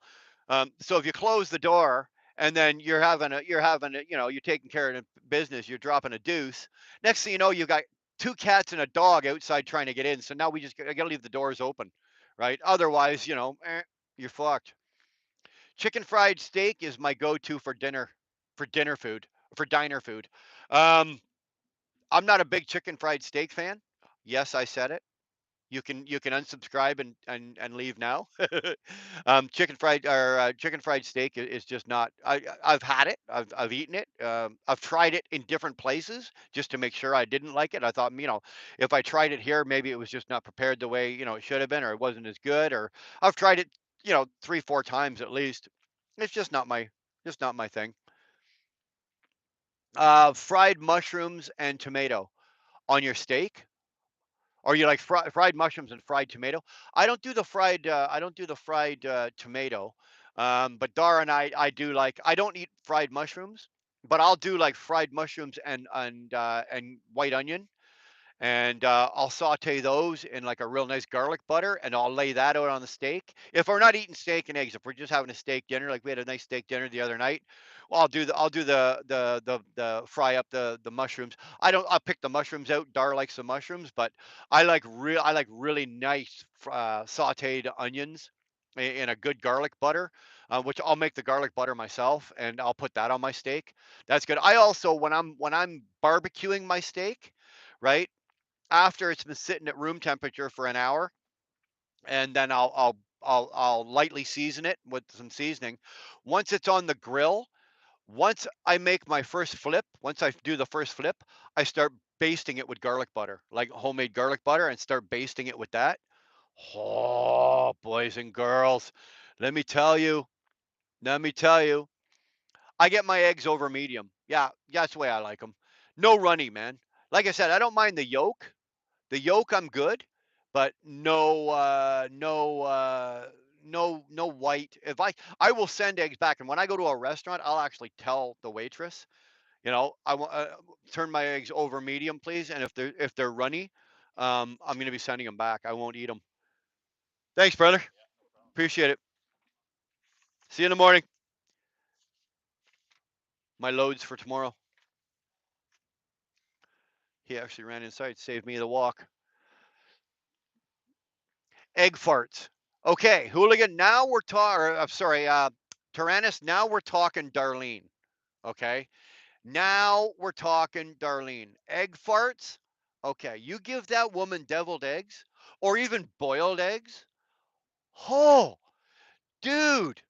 So if you close the door and then you're taking care of the business, you're dropping a deuce. Next thing you know, you got two cats and a dog outside trying to get in. So now I got to leave the doors open, right? Otherwise, you're fucked. Chicken fried steak is my go-to for dinner food, for diner food. Um, I'm not a big chicken fried steak fan. Yes, I said it. You can unsubscribe and leave now. Chicken fried steak is just not. I've had it. I've eaten it. I've tried it in different places just to make sure I didn't like it. I thought if I tried it here, maybe it was just not prepared the way it should have been, or it wasn't as good. Or I've tried it 3 4 times at least. It's just not my thing. Fried mushrooms and tomato on your steak. Or you like fried mushrooms and fried tomato? I don't do the fried tomato. But Dara and I do like I don't eat fried mushrooms, but I'll do like fried mushrooms and white onion and I'll saute those in like a real nice garlic butter, and I'll lay that out on the steak. If we're not eating steak and eggs, if we're just having a steak dinner, like we had a nice steak dinner the other night, well, I'll do the fry up the mushrooms. I'll pick the mushrooms out. Dar likes the mushrooms, but I like really nice sautéed onions in a good garlic butter, which I'll make the garlic butter myself, and I'll put that on my steak. That's good. I also when I'm barbecuing my steak, right? After it's been sitting at room temperature for an hour, and then I'll lightly season it with some seasoning. Once it's on the grill, once I make my first flip, once I do the first flip, I start basting it with garlic butter, like homemade garlic butter, and start basting it with that. Oh, boys and girls, let me tell you, let me tell you, I get my eggs over medium. Yeah, that's the way I like them. No runny, man. Like I said, I don't mind the yolk. The yolk, I'm good, but no white. If I will send eggs back, and when I go to a restaurant, I'll actually tell the waitress, I want turn my eggs over medium, please. And if they're runny, I'm gonna be sending them back. I won't eat them. Thanks, brother. Appreciate it. See you in the morning. My loads for tomorrow. He actually ran inside, saved me the walk. Egg farts. Okay, hooligan. Now we're talking. I'm sorry, Tyrannus. Now we're talking Darlene. Okay. Now we're talking Darlene. Egg farts. Okay, you give that woman deviled eggs or even boiled eggs. Oh, dude,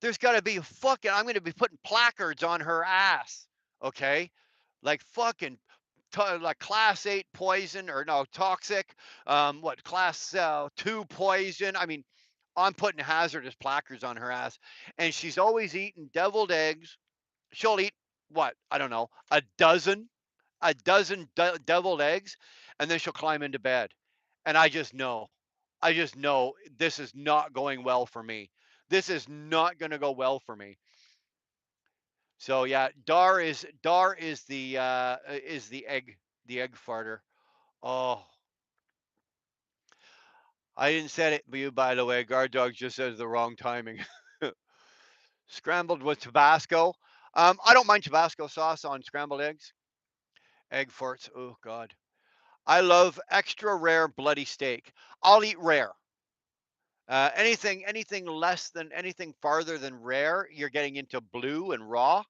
there's got to be fucking. I'm going to be putting placards on her ass. Okay, like fucking like class 8 poison or no toxic, what class 2 poison. I mean, I'm putting hazardous placards on her ass, and she's always eating deviled eggs. She'll eat what, I don't know, a dozen deviled eggs, and then she'll climb into bed, and I just know this is not going well for me. This is not going to go well for me. So yeah, Dar is the egg farter. Oh, I didn't set it for you, by the way. Guard dog just says the wrong timing. Scrambled with Tabasco. I don't mind Tabasco sauce on scrambled eggs. Egg farts. Oh God. I love extra rare bloody steak. I'll eat rare. Anything less than anything farther than rare, you're getting into blue and raw.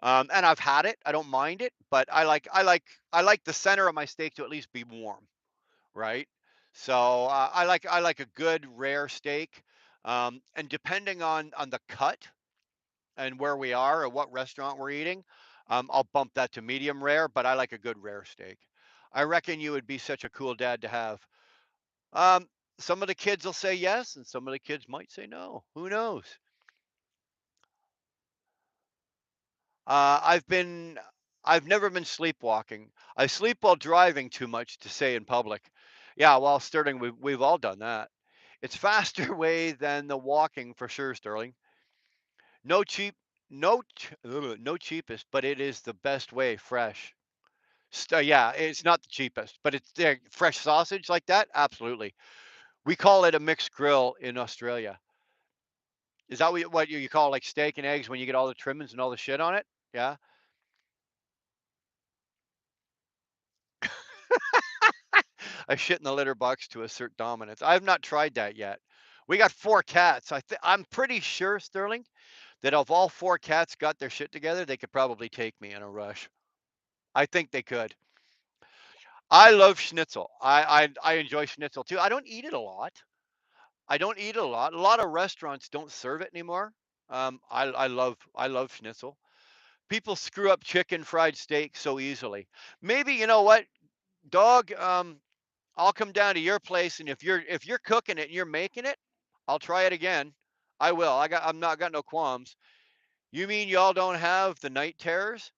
And I've had it. I don't mind it, but I like the center of my steak to at least be warm, right? So I like a good rare steak, and depending on the cut and where we are or what restaurant we're eating, I'll bump that to medium rare. But I like a good rare steak. I reckon you would be such a cool dad to have. Um, some of the kids will say yes, and some of the kids might say no. Who knows? Uh, I've been, I've never been sleepwalking. I sleep while driving too much to say in public. Yeah, well, Sterling, we've all done that. It's faster way than the walking for sure, Sterling. No cheap, no cheapest, but it is the best way. Fresh. Yeah, it's not the cheapest, but it's there. Fresh sausage like that, absolutely. We call it a mixed grill in Australia. Is that what you call like steak and eggs when you get all the trimmings and all the shit on it? Yeah. I shit in the litter box to assert dominance. I have not tried that yet. We got 4 cats. I'm pretty sure, Sterling, that if all 4 cats got their shit together, they could probably take me in a rush. I think they could. I love schnitzel. I enjoy schnitzel too. I don't eat it a lot. I don't eat it a lot. A lot of restaurants don't serve it anymore. I love schnitzel. People screw up chicken fried steak so easily. Maybe you know what, dog. I'll come down to your place, and if you're cooking it and you're making it, I'll try it again. I will. I'm not got no qualms. You mean y'all don't have the night terrors?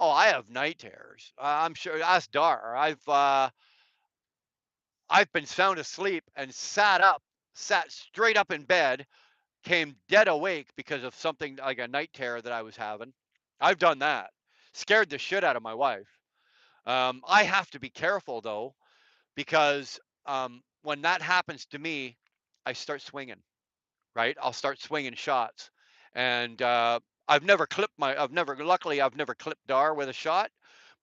Oh, I have night terrors. I'm sure. Ask Dar. I've been sound asleep and sat straight up in bed, came dead awake because of something like a night terror that I was having. I've done that. Scared the shit out of my wife. I have to be careful though, because when that happens to me, I start swinging. Right, I'll start swinging shots, and luckily, I've never clipped Dar with a shot,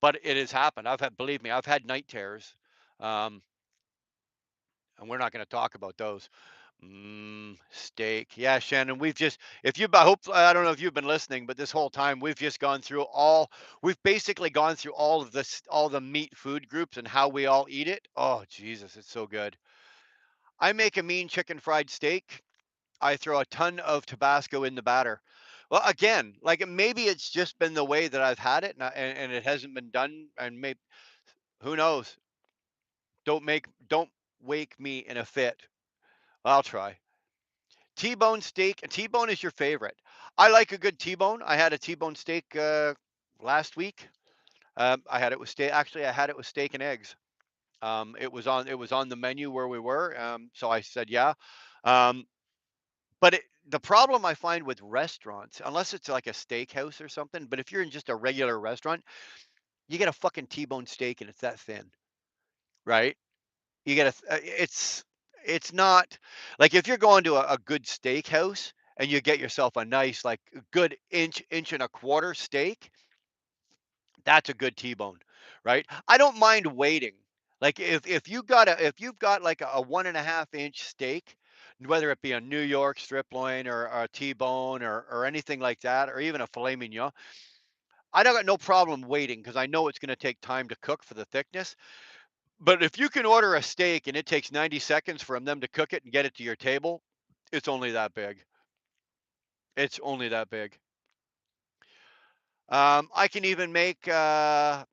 but it has happened. Believe me, I've had night terrors, um, and we're not going to talk about those. Steak. Yeah, Shannon, I hope, I don't know if you've been listening, but this whole time we've basically gone through all the meat food groups and how we all eat it. Oh, Jesus, it's so good. I make a mean chicken fried steak. I throw a ton of Tabasco in the batter. Well, again, like maybe it's just been the way that I've had it, and it hasn't been done, and maybe who knows? Don't wake me in a fit. I'll try. T-bone steak. T-bone is your favorite. I like a good T-bone. I had a T-bone steak last week. I had it with steak. Actually, I had it with steak and eggs. It was on the menu where we were. So I said yeah. Um, but the problem I find with restaurants, unless it's like a steakhouse or something, but if you're in just a regular restaurant, you get a fucking T-bone steak and it's that thin, right? You get it's not like if you're going to a good steakhouse and you get yourself a nice, like, good inch and a quarter steak, that's a good T-bone, right? I don't mind waiting. Like if you've got like a 1.5 inch steak, whether it be a New York strip loin or a T-bone or anything like that, or even a filet mignon, I don't got no problem waiting because I know it's going to take time to cook for the thickness. But if you can order a steak and it takes 90 seconds for them to cook it and get it to your table, it's only that big. It's only that big. I can even make the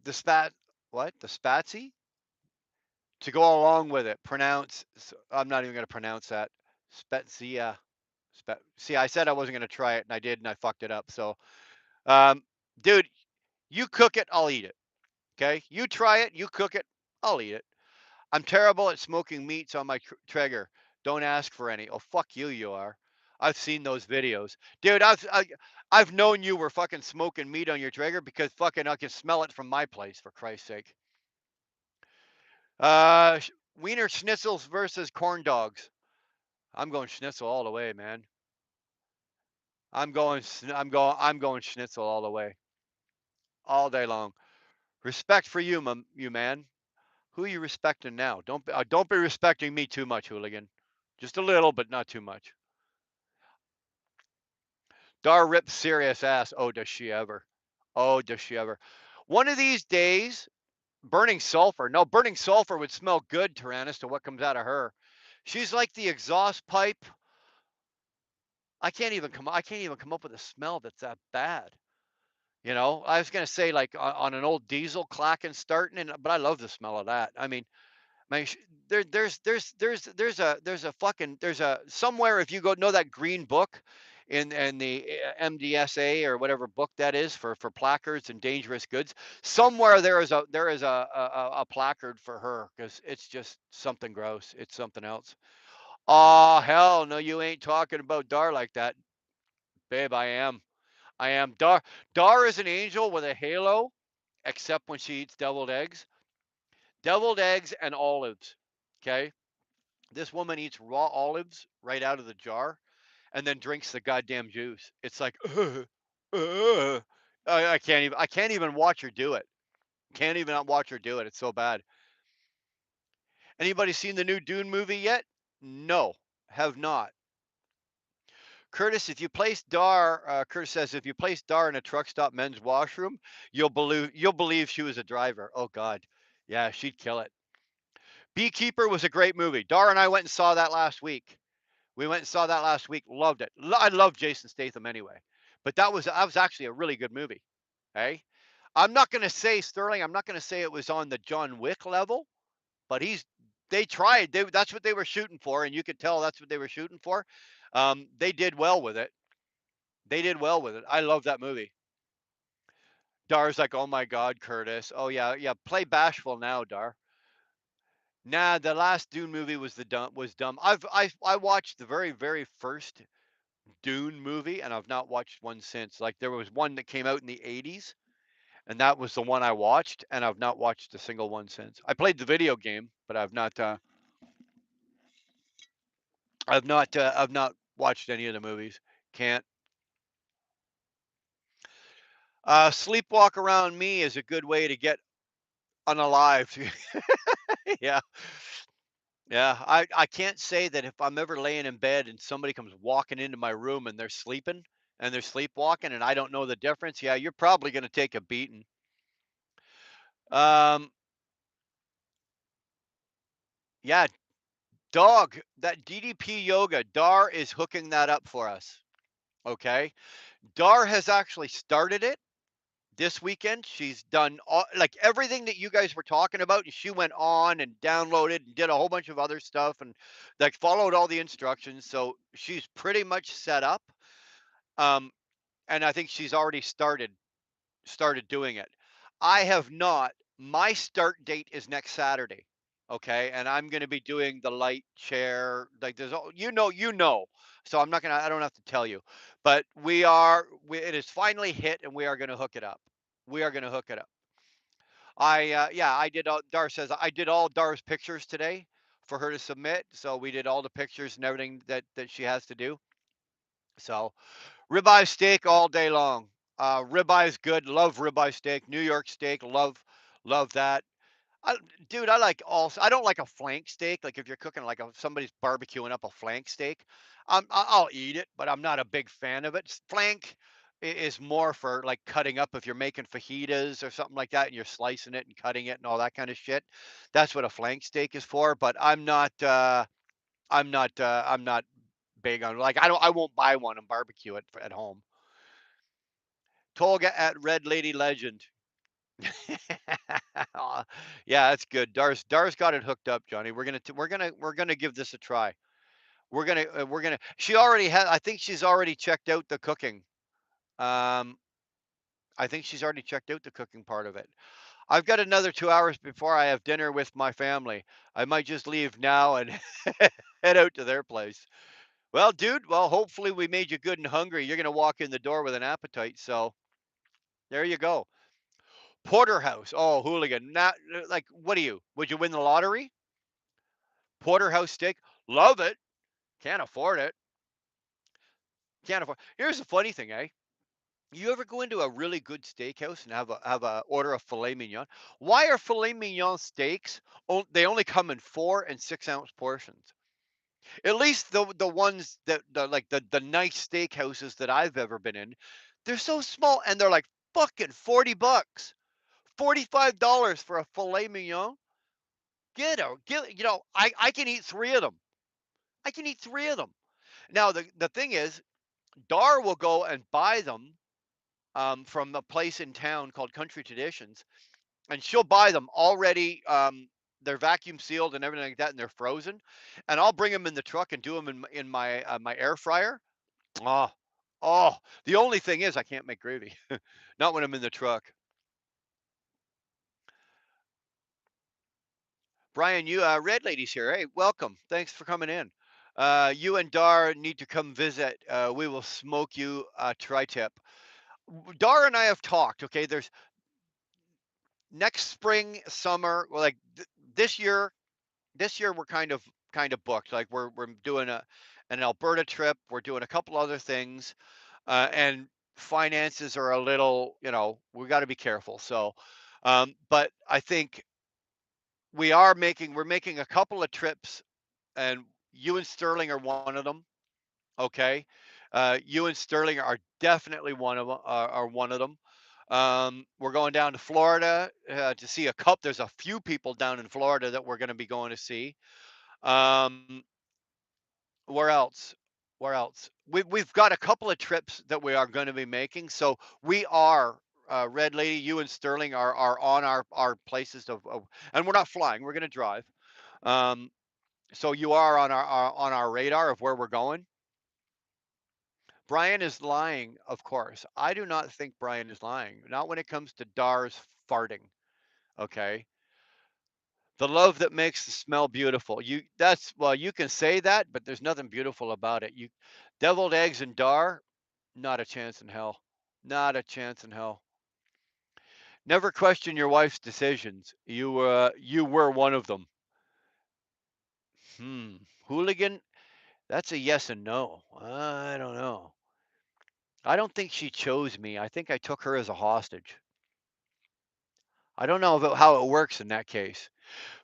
spat what the spatsy to go along with it. I'm not even going to pronounce that. Spezia. See, I said I wasn't going to try it, and I did, and I fucked it up. So, um, dude, you cook it, I'll eat it. Okay, you try it, you cook it, I'll eat it. I'm terrible at smoking meats on my Traeger. Don't ask for any. Oh, fuck you, you are. I've seen those videos, dude. I've known you were fucking smoking meat on your Traeger because fucking I can smell it from my place. For Christ's sake. Wiener schnitzels versus corn dogs. I'm going schnitzel all the way, man. I'm going schnitzel all the way, all day long. Respect for you, you man. Who are you respecting now? Don't be respecting me too much, hooligan. Just a little, but not too much. Dar rips serious ass. Oh, does she ever? Oh, does she ever? One of these days, burning sulfur. No, burning sulfur would smell good, Tyrannus, to what comes out of her. She's like the exhaust pipe. I can't even come up with a smell that's that bad. You know, I was gonna say like on an old diesel clacking starting, but I love the smell of that. I mean, my there's a fucking there's a somewhere if you go know that green book in the MDSA or whatever book that is for placards and dangerous goods. Somewhere there is a placard for her because it's just something gross. It's something else. Oh hell no, you ain't talking about Dar like that, babe. I am. I am. Dar is an angel with a halo, except when she eats deviled eggs and olives. Okay. This woman eats raw olives right out of the jar and then drinks the goddamn juice. It's like, I can't even watch her do it. Can't even watch her do it. It's so bad. Anybody seen the new Dune movie yet? No, have not. Curtis says, if you place Dar in a truck stop men's washroom, you'll believe she was a driver. Oh God, yeah, she'd kill it. Beekeeper was a great movie. Dar and I went and saw that last week. We went and saw that last week. Loved it. I love Jason Statham anyway, but that was actually a really good movie. Hey, I'm not gonna say Sterling. I'm not gonna say it was on the John Wick level, but they tried. That's what they were shooting for, and you could tell that's what they were shooting for. They did well with it. They did well with it. I love that movie. Dar's like, oh my God, Curtis. Oh yeah, yeah. Play bashful now, Dar. Nah, the last Dune movie was dumb. I watched the very first Dune movie, and I've not watched one since. Like there was one that came out in the '80s, and that was the one I watched, and I've not watched a single one since. I played the video game, but I've not watched any of the movies. Can't. Sleepwalk around me is a good way to get unalived. Yeah, yeah. I can't say that if I'm ever laying in bed and somebody comes walking into my room and they're sleeping and they're sleepwalking and I don't know the difference. Yeah, you're probably going to take a beating. Um, yeah, dog, that DDP yoga, Dar is hooking that up for us. Okay. Dar has actually started it this weekend. She's done like everything that you guys were talking about. And she went on and downloaded and did a whole bunch of other stuff and like followed all the instructions. So she's pretty much set up. Um, and I think she's already started doing it. I have not. My start date is next Saturday. Okay, and I'm going to be doing the light chair. Like there's, you know. So I don't have to tell you, but it is finally hit, and we are going to hook it up. We are going to hook it up. Yeah, I did. Dar says I did all Dar's pictures today for her to submit. So we did all the pictures and everything that she has to do. So ribeye steak all day long. Ribeye is good. Love ribeye steak. New York steak. Love that. I, dude, I like all. I don't like a flank steak. Like if you're cooking like somebody's barbecuing up a flank steak, I'll eat it, but I'm not a big fan of it. Flank is more for like cutting up if you're making fajitas or something like that, and you're slicing it and cutting it and all that kind of shit. That's what a flank steak is for. But I'm not. I'm not big on like I won't buy one and barbecue it at home. Tolga at Red Lady Legend. Aw, yeah, that's good. Dar's got it hooked up, Johnny. We're gonna give this a try. We're gonna. She already had. I think she's already checked out the cooking. Um, I think she's already checked out the cooking part of it. I've got another 2 hours before I have dinner with my family. I might just leave now and head out to their place. Well, dude. Well, hopefully we made you good and hungry. You're gonna walk in the door with an appetite. So there you go. Porterhouse. Oh, hooligan. Not like what do you? Would you win the lottery? Porterhouse steak. Love it. Can't afford it. Can't afford. Here's the funny thing, eh? You ever go into a really good steakhouse and have a order of filet mignon? Why are filet mignon steaks? They only come in 4 and 6 ounce portions. At least the ones that the nice steakhouses that I've ever been in, they're so small and they're like fucking $40, $45 for a filet mignon. Get I can eat three of them. I can eat three of them. Now the thing is, Dar will go and buy them from a place in town called Country Traditions, and she'll buy them already. They're vacuum sealed and everything like that, and they're frozen. And I'll bring them in the truck and do them in my my air fryer. Oh, oh. The only thing is, I can't make gravy. Not when I'm in the truck. Brian, you red ladies here. Hey, welcome. Thanks for coming in. You and Dar need to come visit. We will smoke you a tri-tip. Dar and I have talked. Okay, there's next spring, summer. Well, like this year, we're kind of booked. Like we're doing an Alberta trip. We're doing a couple other things, and finances are a little. We got to be careful. So, but I think we're making a couple of trips, and you and Sterling are one of them. Okay, you and Sterling are definitely one of them. Are one of them. We're going down to Florida to see a couple. There's a few people down in Florida that we're going to be going to see. Um, where else? Where else? We've got a couple of trips that we are going to be making. So we are Red Lady. You and Sterling are on our places and we're not flying. We're going to drive. Um, so you are on our radar of where we're going. Brian is lying, of course. I do not think Brian is lying. Not when it comes to Dar's farting. Okay. The love that makes the smell beautiful. Well, you can say that, but there's nothing beautiful about it. Deviled eggs and Dar, not a chance in hell. Not a chance in hell. Never question your wife's decisions. You were one of them. Hmm. Hooligan, that's a yes and no. I don't know. I don't think she chose me. I think I took her as a hostage. I don't know about how it works in that case.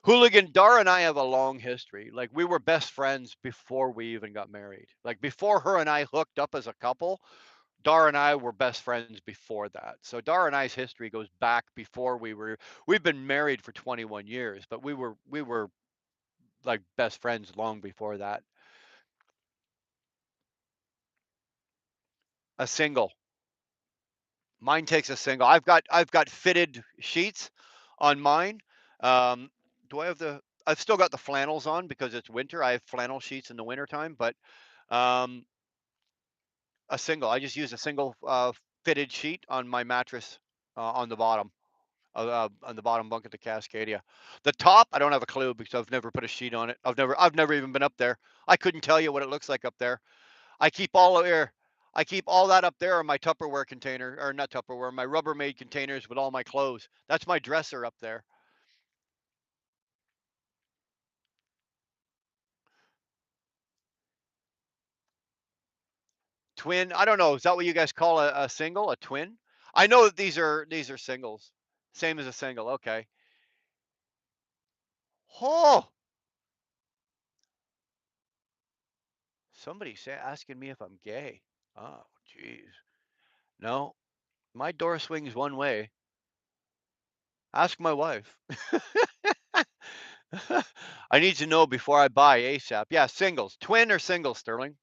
Hooligan, Dar and I have a long history. Like we were best friends before we even got married. Like before her and I hooked up as a couple, Dar and I were best friends before that. So Dar and I's history goes back before we've been married for 21 years, but we were like best friends long before that. A single. Mine takes a single. I've got fitted sheets on mine. Um, do I have the? I've still got the flannels on because it's winter. I have flannel sheets in the wintertime, but um, a single. I just use a single fitted sheet on my mattress on the bottom. On the bottom bunk at the Cascadia. The top, I don't have a clue because I've never put a sheet on it. I've never even been up there. I couldn't tell you what it looks like up there. I keep all of there. I keep all that up there in my Tupperware container, or not Tupperware, my Rubbermaid containers with all my clothes. That's my dresser up there. twin. I don't know. Is that what you guys call a single? A twin? I know that these are singles. Same as a single. Okay. Oh, somebody say asking me if I'm gay. Oh, jeez. No, my door swings one way. Ask my wife. I need to know before I buy ASAP. Yeah, singles, twin or single, Sterling,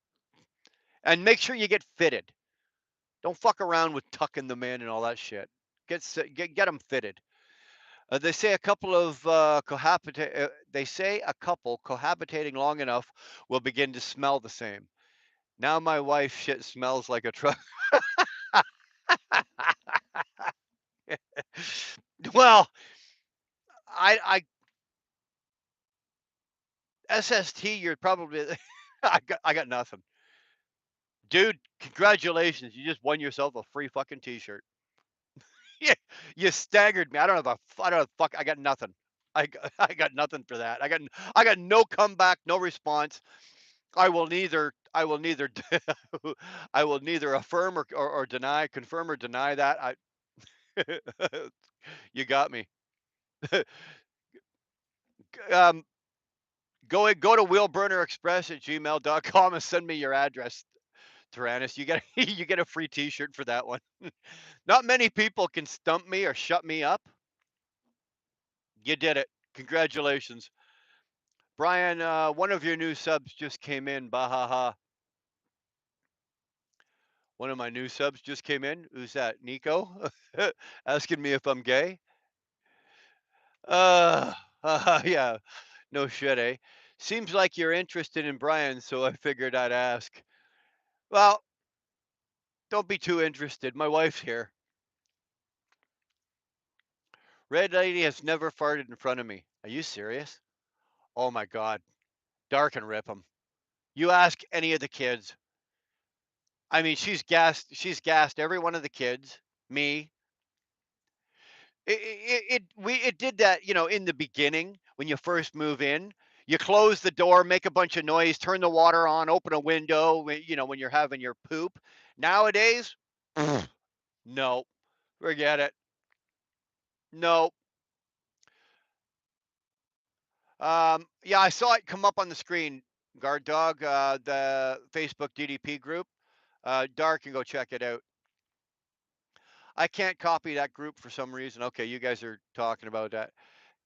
and make sure you get fitted. Don't fuck around with tucking them in and all that shit. Get them fitted. They say a couple of they say a couple cohabitating long enough will begin to smell the same. Now my wife shit smells like a truck. Well, I SST. You're probably. I got nothing, dude. Congratulations, you just won yourself a free fucking T-shirt. Yeah, you staggered me. I don't have fuck. I got nothing. I got nothing for that. I got no comeback, no response. I will neither I will neither affirm or deny, confirm or deny that. You got me. um, go to wheelburnerexpress@gmail.com and send me your address, Tyrannus. You get you get a free T-shirt for that one. Not many people can stump me or shut me up. You did it. Congratulations, Brian. One of your new subs just came in. Bahaha. One of my new subs just came in. Who's that? Nico? Asking me if I'm gay. Uh, yeah, no shit, eh? Seems like you're interested in Brian, so I figured I'd ask. Well, don't be too interested. My wife's here. Red Lady has never farted in front of me. Are you serious? Oh my God. Dark and rip 'em. You ask any of the kids. I mean, she's gassed every one of the kids. Me, it did that, in the beginning when you first move in. You close the door, make a bunch of noise, turn the water on, open a window, when you're having your poop. Nowadays, no, forget it. No. Yeah, I saw it come up on the screen. Guard dog, the Facebook DDP group. Dark can go check it out. I can't copy that group for some reason. Okay, you guys are talking about that.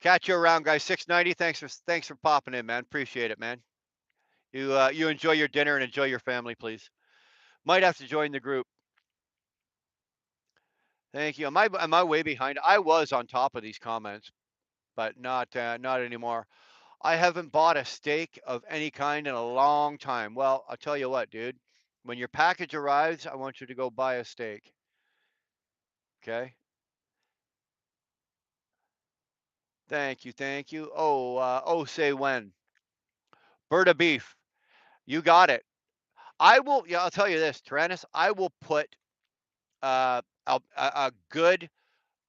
Catch you around, guys. 690. Thanks for popping in, man. Appreciate it, man. You enjoy your dinner and enjoy your family, please. Might have to join the group. Thank you. Am I way behind? I was on top of these comments, but not anymore. I haven't bought a steak of any kind in a long time. Well, I'll tell you what, dude. When your package arrives, I want you to go buy a steak. Okay? Thank you, thank you. Oh, say when. Bird of beef. You got it. I will. Yeah, I'll tell you this, Tyrannus. I will put a good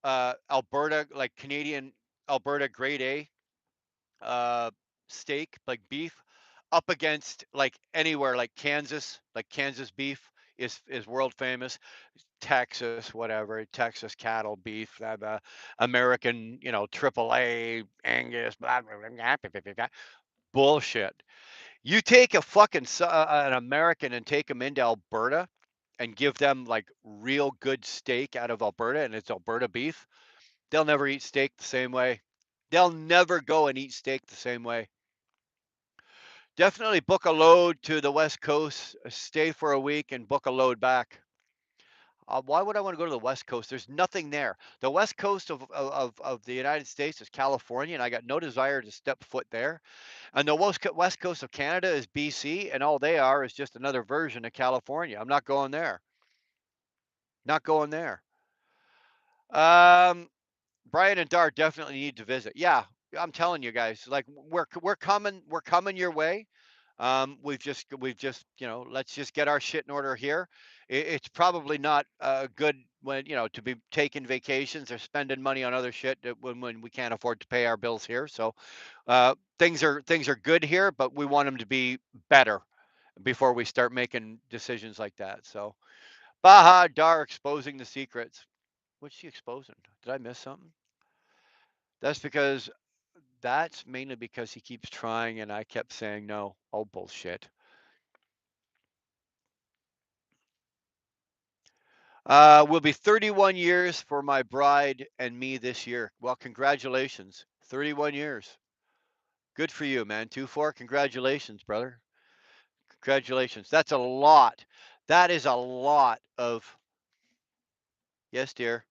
Alberta, like Canadian Alberta grade A uh, steak, like beef, up against like anywhere, like Kansas beef is world famous. Texas, whatever, Texas cattle beef, American, triple A Angus, blah, blah, blah, blah, blah, blah, blah. Bullshit. You take an American and take them into Alberta and give them like real good steak out of Alberta, and it's Alberta beef. They'll never eat steak the same way. They'll never go and eat steak the same way. Definitely book a load to the West Coast, stay for a week, and book a load back. Why would I want to go to the West Coast? There's nothing there. The West Coast of the United States is California, and I got no desire to step foot there. And the West Coast of Canada is BC, and all they are is just another version of California. I'm not going there. Not going there. Um, Brian and Dar definitely need to visit. Yeah, I'm telling you guys, like we're coming your way. We've just let's just get our shit in order here. It's probably not good when to be taking vacations or spending money on other shit when we can't afford to pay our bills here. So things are good here, but we want them to be better, before we start making decisions like that. So, Baha Dar exposing the secrets. What's she exposing? Did I miss something? That's because that's mainly because he keeps trying and I kept saying no. Oh, bullshit. Will be 31 years for my bride and me this year. Well, congratulations. 31 years. Good for you, man. 2-4. Congratulations, brother. Congratulations. That's a lot. That is a lot of. Yes, dear.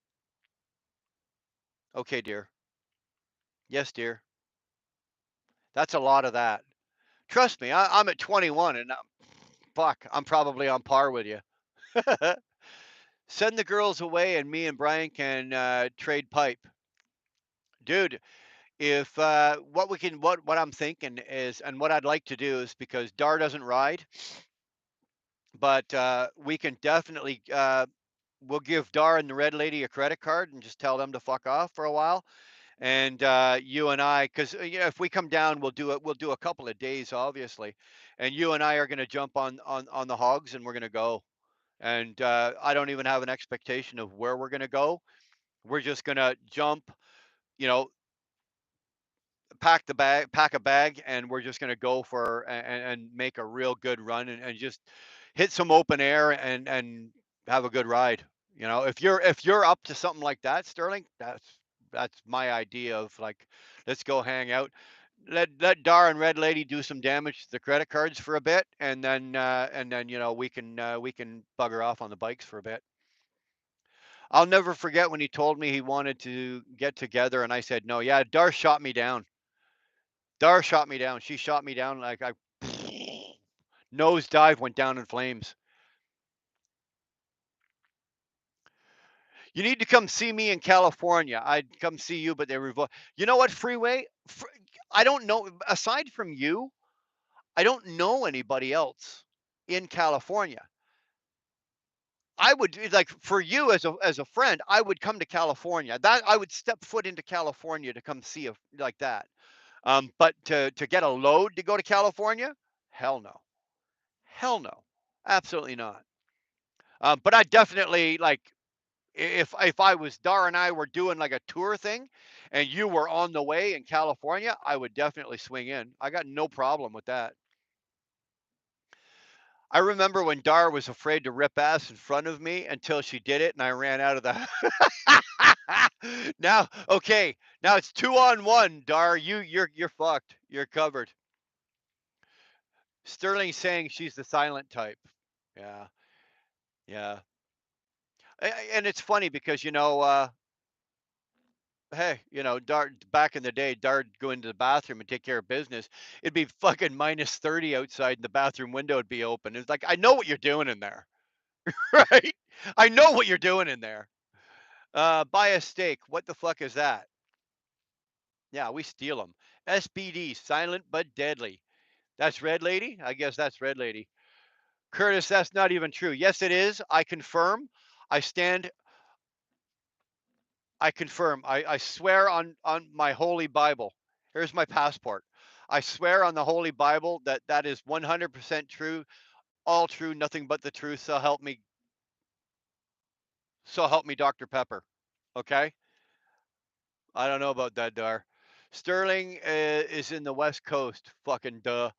Okay, dear. Yes, dear. That's a lot of that. Trust me, I'm at 21 and fuck, I'm probably on par with you. Send the girls away and me and Brian can trade pipe. Dude, if what I'm thinking is, and what I'd like to do is because Dar doesn't ride, but we can definitely we'll give Dar and the Red Lady a credit card and just tell them to fuck off for a while. And you and I, because if we come down, we'll do it. We'll do a couple of days, obviously, and you and I are going to jump on the hogs, and we're going to go. And I don't even have an expectation of where we're going to go. We're just going to jump, you know, pack a bag, and we're just going to go for and make a real good run and just hit some open air and have a good ride. If you're up to something like that, Sterling, that's my idea of like, let's go hang out. Let Dar and Red Lady do some damage to the credit cards for a bit, and then we can bugger off on the bikes for a bit. I'll never forget when he told me he wanted to get together, and I said no. Yeah, Dar shot me down. Dar shot me down. She shot me down like I nose dive went down in flames. You need to come see me in California. I'd come see you, but they revoked. You know what, Freeway? I don't know. Aside from you, I don't know anybody else in California. I would like for you as a friend. I would come to California. That I would step foot into California to come see a like that. But to get a load to go to California, hell no, hell no, absolutely not. But I definitely like if I was Dar and I were doing like a tour thing, and you were on the way in California, I would definitely swing in. I got no problem with that. I remember when Dar was afraid to rip ass in front of me until she did it, and I ran out of the. Now, okay, now it's 2-on-1, Dar. You're fucked. You're covered. Sterling saying she's the silent type. Yeah, yeah. And it's funny because hey, Dart back in the day, Dart go into the bathroom and take care of business. It'd be fucking minus 30 outside, and the bathroom window would be open. It's like I know what you're doing in there, right? I know what you're doing in there. Buy a steak. What the fuck is that? Yeah, we steal them. SBD, silent but deadly. That's Red Lady. I guess that's Red Lady. Curtis, that's not even true. Yes, it is. I confirm. I stand I confirm. I swear on my holy Bible. Here's my passport. I swear on the holy Bible that that is 100% true, all true, nothing but the truth. So help me, Dr. Pepper. Okay? I don't know about that, Dar. Sterling is in the West Coast. Fucking duh.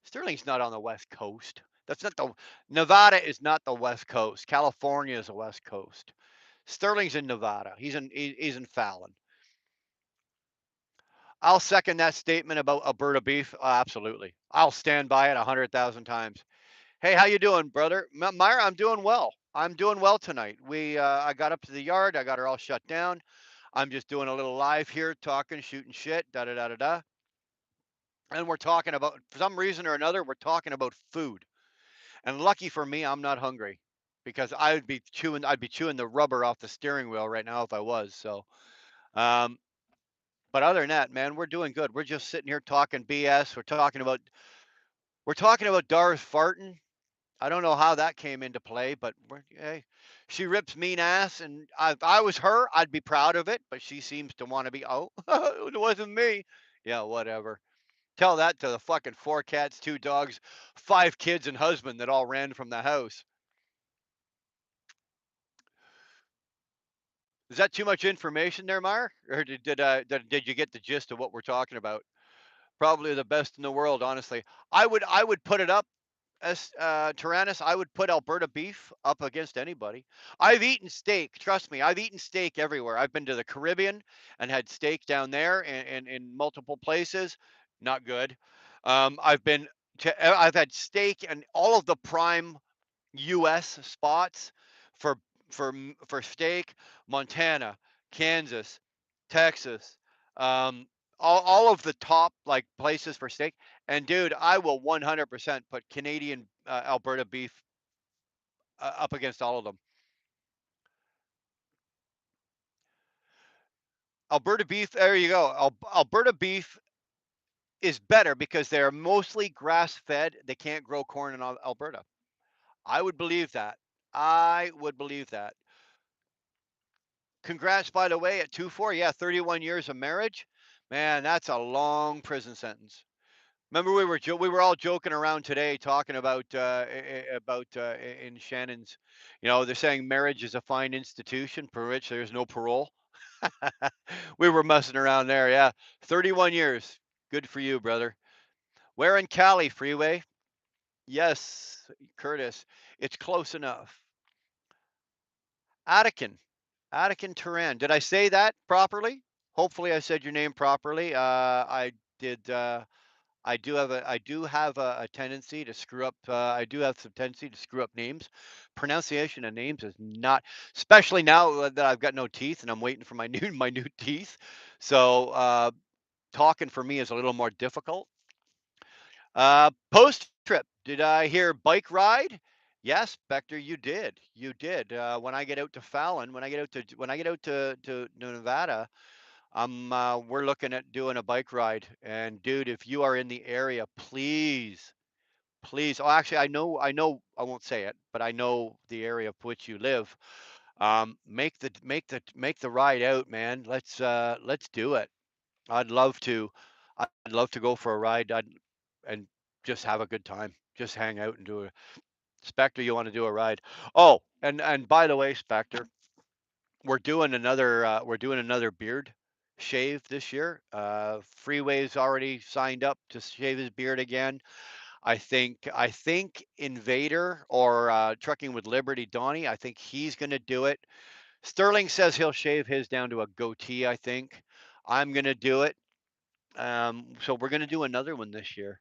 Sterling's not on the West Coast. That's not the Nevada is not the West Coast. California is the West Coast. Sterling's in Nevada. He's in Fallon. I'll second that statement about Alberta beef. Absolutely. I'll stand by it 100,000 times. Hey, how you doing, brother? Myra, I'm doing well. I'm doing well tonight. I got up to the yard. I got her all shut down. I'm just doing a little live here, talking, shooting shit, da da da da da. And we're talking about, for some reason or another, we're talking about food. And lucky for me, I'm not hungry because I'd be chewing the rubber off the steering wheel right now if I was. So, um, but other than that, man, we're doing good. We're just sitting here talking BS. We're talking about Darth farting. I don't know how that came into play, but hey, she rips mean ass, and if I was her, I'd be proud of it. But she seems to want to be. Oh, it wasn't me. Yeah, whatever. Tell that to the fucking 4 cats, 2 dogs, 5 kids, and husband that all ran from the house. Is that too much information there, Mark? Or did you get the gist of what we're talking about? Probably the best in the world, honestly. I would put it up as Tyrannus. I would put Alberta beef up against anybody. I've eaten steak. Trust me, I've eaten steak everywhere. I've been to the Caribbean and had steak down there, and in multiple places. Not good. I've been I've had steak and all of the prime U.S. spots for for steak: Montana, Kansas, Texas, um, all of the top like places for steak. And dude, I will 100% put Canadian Alberta beef up against all of them. Alberta beef, there you go. Alberta beef is better because they're mostly grass fed. They can't grow corn in Alberta. I would believe that. I would believe that. Congrats, by the way, at 2-4. Yeah, 31 years of marriage. Man, that's a long prison sentence. Remember, we were all joking around today, talking about in Shannon's. They're saying marriage is a fine institution for which there's no parole. We were messing around there. Yeah, 31 years. Good for you, brother. Where in Cali, Freeway? Yes, Curtis. It's close enough. Attican. Attican Turan. Did I say that properly? Hopefully, I said your name properly. I did. I do have a tendency to screw up. I do have some tendency to screw up names. Pronunciation of names is not, especially now that I've got no teeth and I'm waiting for my new my new teeth. So talking for me is a little more difficult. Post trip. Did I hear bike ride? Yes, Spectre, you did. You did. When I get out to Fallon, when I get out to Nevada, we're looking at doing a bike ride. And dude, if you are in the area, please, please. Oh, actually, I know, I won't say it, but I know the area of which you live. Make the ride out, man. Let's do it. I'd love to. I'd love to go for a ride. And just have a good time. Just hang out and do a Spectre. You want to do a ride? Oh, and by the way, Spectre, we're doing another beard shave this year. Freeway's already signed up to shave his beard again. I think Invader or Trucking with Liberty, Donnie. I think he's going to do it. Sterling says he'll shave his down to a goatee. I think I'm going to do it. So we're going to do another one this year.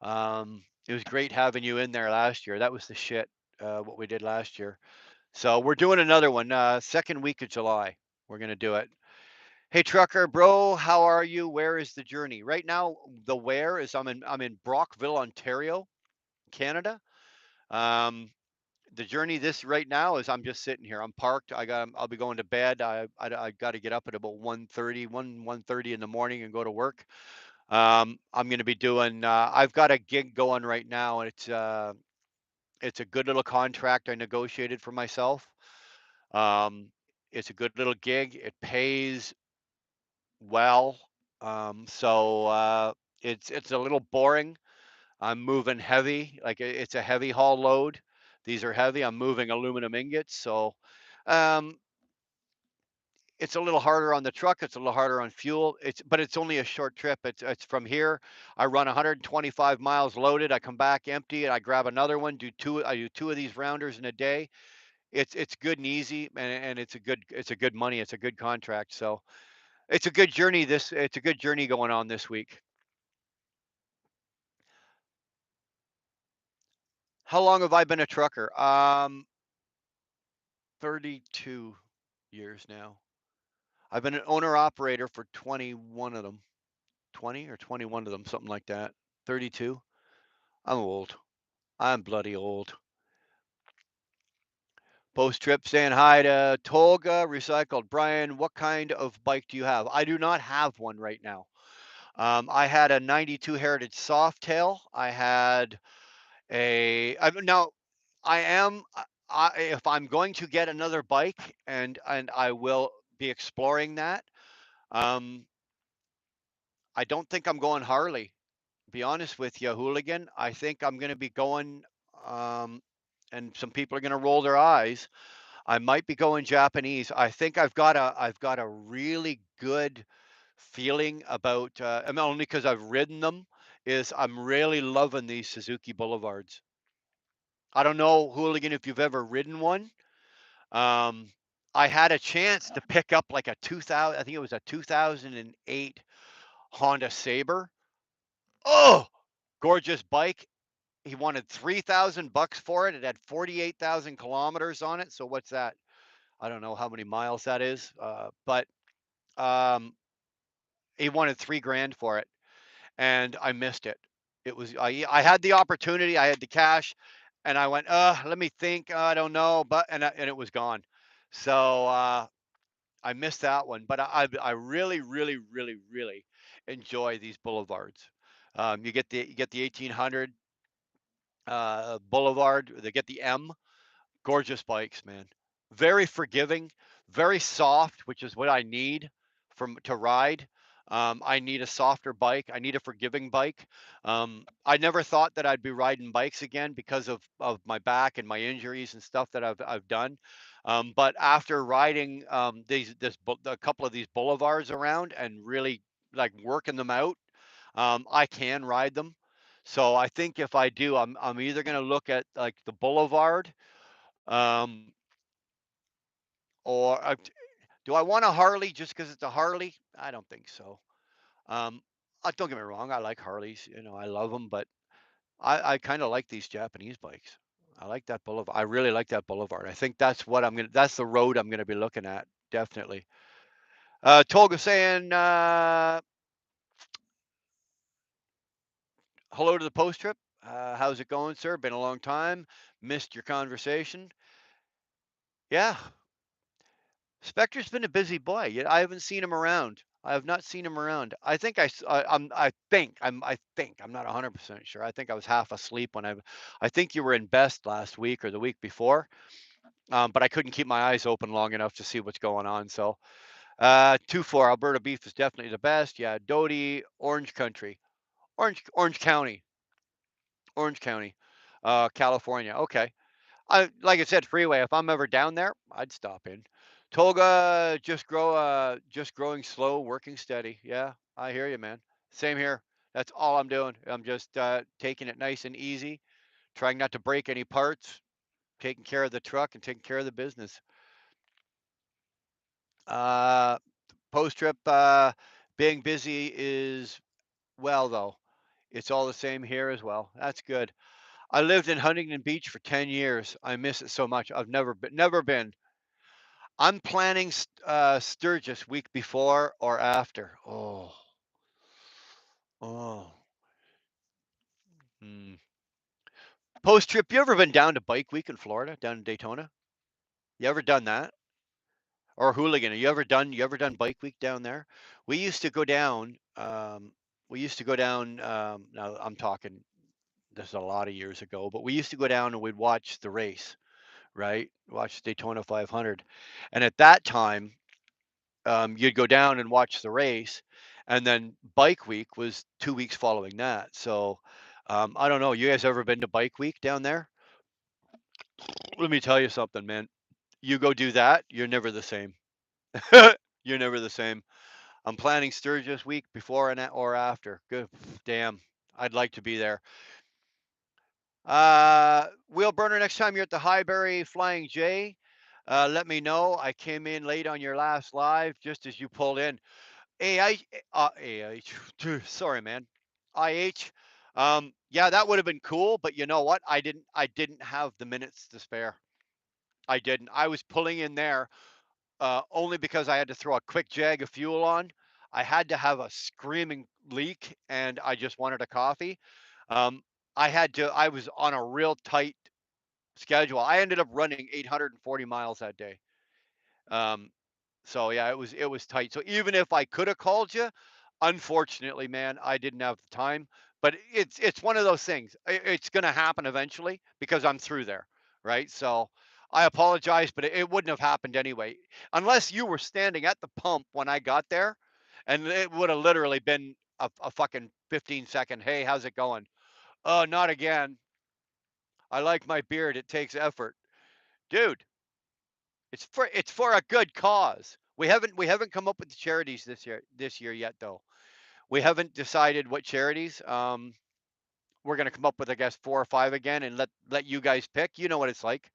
It was great having you in there last year. That was the shit. What we did last year. So we're doing another one, second week of July. We're gonna do it. Hey trucker, bro, how are you? Where is the journey? Right now, the where is I'm in Brockville, Ontario, Canada. Um, the journey this right now is I'm just sitting here. I'm parked. I'll be going to bed. I got to get up at about 1:30 in the morning and go to work. I'm gonna be doing. I've got a gig going right now, and it's a good little contract I negotiated for myself. Um, it's a good little gig. It pays well. So it's a little boring. I'm moving heavy, like it's a heavy haul load. These are heavy. I'm moving aluminum ingots, so um, it's a little harder on the truck. It's a little harder on fuel. But it's only a short trip. It's from here. I run 125 miles loaded. I come back empty, and I grab another one. I do two of these rounders in a day. It's good and easy, and it's a good money. It's a good contract. So it's a good journey going on this week. How long have I been a trucker? 32 years now. I've been an owner operator for 21 of them. 20 or 21 of them, something like that. 32. I'm old. I'm bloody old. Post trip saying hi to Tolga Recycled. Brian, what kind of bike do you have? I do not have one right now. I had a 92 Heritage Softail. I had now I am if I'm going to get another bike, and I will be exploring that. Um, I don't think I'm going Harley. be honest with you, hooligan, I think I'm going to be going, um, and some people are going to roll their eyes. I might be going Japanese. I think I've got a really good feeling about, and only because I've ridden them, is I'm really loving these Suzuki Boulevards. I don't know, hooligan, if you've ever ridden one. Um, I had a chance to pick up like a 2000, I think it was a 2008 Honda Sabre. Oh, gorgeous bike. He wanted 3,000 bucks for it. It had 48,000 kilometers on it. So what's that? I don't know how many miles that is, but um, he wanted 3 grand for it, and I missed it. It was I had the opportunity, I had the cash, and I went, let me think. I don't know, but and it was gone. So I missed that one. But I really, really, really, really enjoy these boulevards. You get the 1800 Boulevard. They get the M. Gorgeous bikes, man. Very forgiving, very soft, which is what I need from to ride. I need a softer bike. I need a forgiving bike. I never thought that I'd be riding bikes again because of my back and my injuries and stuff that I've done. But after riding a couple of these boulevards around and really like working them out, I can ride them. So I think if I do, I'm either going to look at like the boulevard, um, or do I want a Harley just because it's a Harley? I don't think so. Um, don't get me wrong, I like Harleys. I love them, but I kind of like these Japanese bikes. I like that Boulevard. I really like that Boulevard. I think that's what I'm gonna. That's the road I'm gonna be looking at. Definitely. Tolga saying hello to the post trip. How's it going, sir? Been a long time. Missed your conversation. Yeah, Spectre's been a busy boy. Yet I haven't seen him around. I have not seen him around. I think I'm not 100% sure. I think I was half asleep when I think you were in Best last week or the week before. But I couldn't keep my eyes open long enough to see what's going on. So, 2-4 Alberta beef is definitely the best. Yeah, Doty, Orange Country, Orange County, Orange County, California. Okay. Like I said, freeway. If I'm ever down there, I'd stop in. Tolga, just growing slow, working steady. Yeah, I hear you, man. Same here. That's all I'm doing. I'm just taking it nice and easy, trying not to break any parts, taking care of the truck and taking care of the business. Uh, Post trip, being busy is well though. It's all the same here as well. That's good. I lived in Huntington Beach for 10 years. I miss it so much. I've never been. I'm planning Sturgis week before or after. Oh. Hmm. Post trip. You ever been down to Bike Week in Florida, down in Daytona? You ever done that? Or Hooligan? You ever done Bike Week down there? We used to go down. We used to go down. Now I'm talking. This is a lot of years ago, but we used to go down and we'd watch the race, right? Watch Daytona 500, and at that time, you'd go down and watch the race, and then Bike Week was 2 weeks following that. So I don't know. You guys ever been to Bike Week down there? Let me tell you something, man. You go do that, you're never the same. You're never the same. I'm planning Sturgis week before and or after. Good, damn. I'd like to be there. Wheel burner. Next time you're at the Highbury Flying J, let me know. I came in late on your last live, just as you pulled in. AH, sorry, man. IH. Yeah, that would have been cool, but you know what? I didn't have the minutes to spare. I didn't. I was pulling in there only because I had to throw a quick jag of fuel on. I had to have a screaming leak, and I just wanted a coffee. Um, I was on a real tight schedule. I ended up running 840 miles that day. Um, So yeah, it was tight. So even if I could have called you, unfortunately, man, I didn't have the time. But it's one of those things. It's going to happen eventually because I'm through there, right? So I apologize, but it wouldn't have happened anyway, unless you were standing at the pump when I got there, and it would have literally been. a fucking 15-second, "Hey, how's it going?" "Oh, not again. I like my beard. It takes effort." Dude, it's for a good cause. We haven't come up with the charities this year yet though. We haven't decided what charities. We're gonna come up with, I guess, 4 or 5 again and let you guys pick. You know what it's like.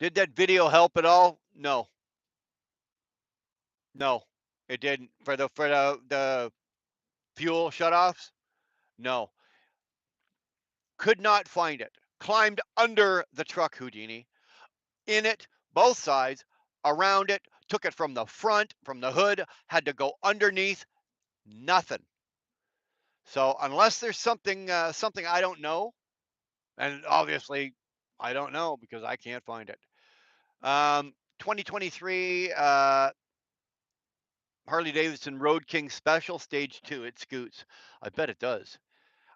Did that video help at all? No. No. It didn't. For the fuel shutoffs? No. Could not find it. Climbed under the truck, Houdini. In it, both sides, around it, took it from the front, from the hood, had to go underneath, nothing. So unless there's something I don't know, and obviously I don't know because I can't find it. 2023 Harley Davidson Road King Special Stage 2. It scoots. I bet it does.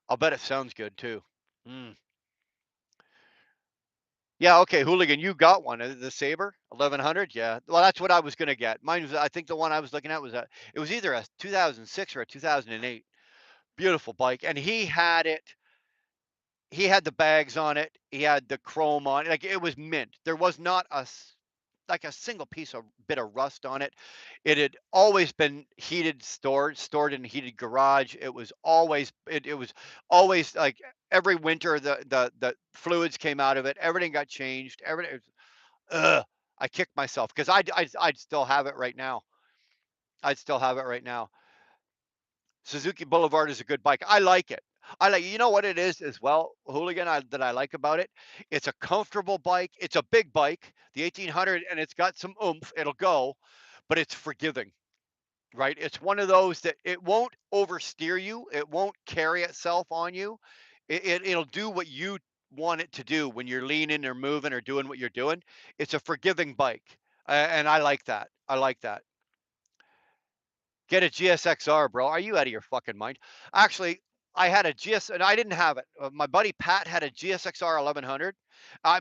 I'll bet it sounds good too. Mm. Yeah, okay, Hooligan, you got one. The Saber 1100. Yeah. Well, that's what I was gonna get. Mine was. I think the one I was looking at was a. It was either a 2006 or a 2008. Beautiful bike, and he had it. He had the bags on it. He had the chrome on it. Like it was mint. There was not like a single piece of bit of rust on it. It had always been heated, stored in a heated garage. It was always like every winter the fluids came out of it. Everything got changed. Everything. Ugh, I kicked myself because I'd still have it right now. I'd still have it right now. Suzuki Boulevard is a good bike. I like it. You know what it is as well, Hooligan, that I like about it? It's a comfortable bike. It's a big bike, the 1800, and it's got some oomph. It'll go, but it's forgiving, right? It's one of those that it won't oversteer you. It won't carry itself on you. It'll do what you want it to do when you're leaning or moving or doing what you're doing. It's a forgiving bike, and I like that. I like that. Get a GSXR, bro. Are you out of your fucking mind? Actually, I had a GS, and I didn't have it. My buddy Pat had a GSXR 1100.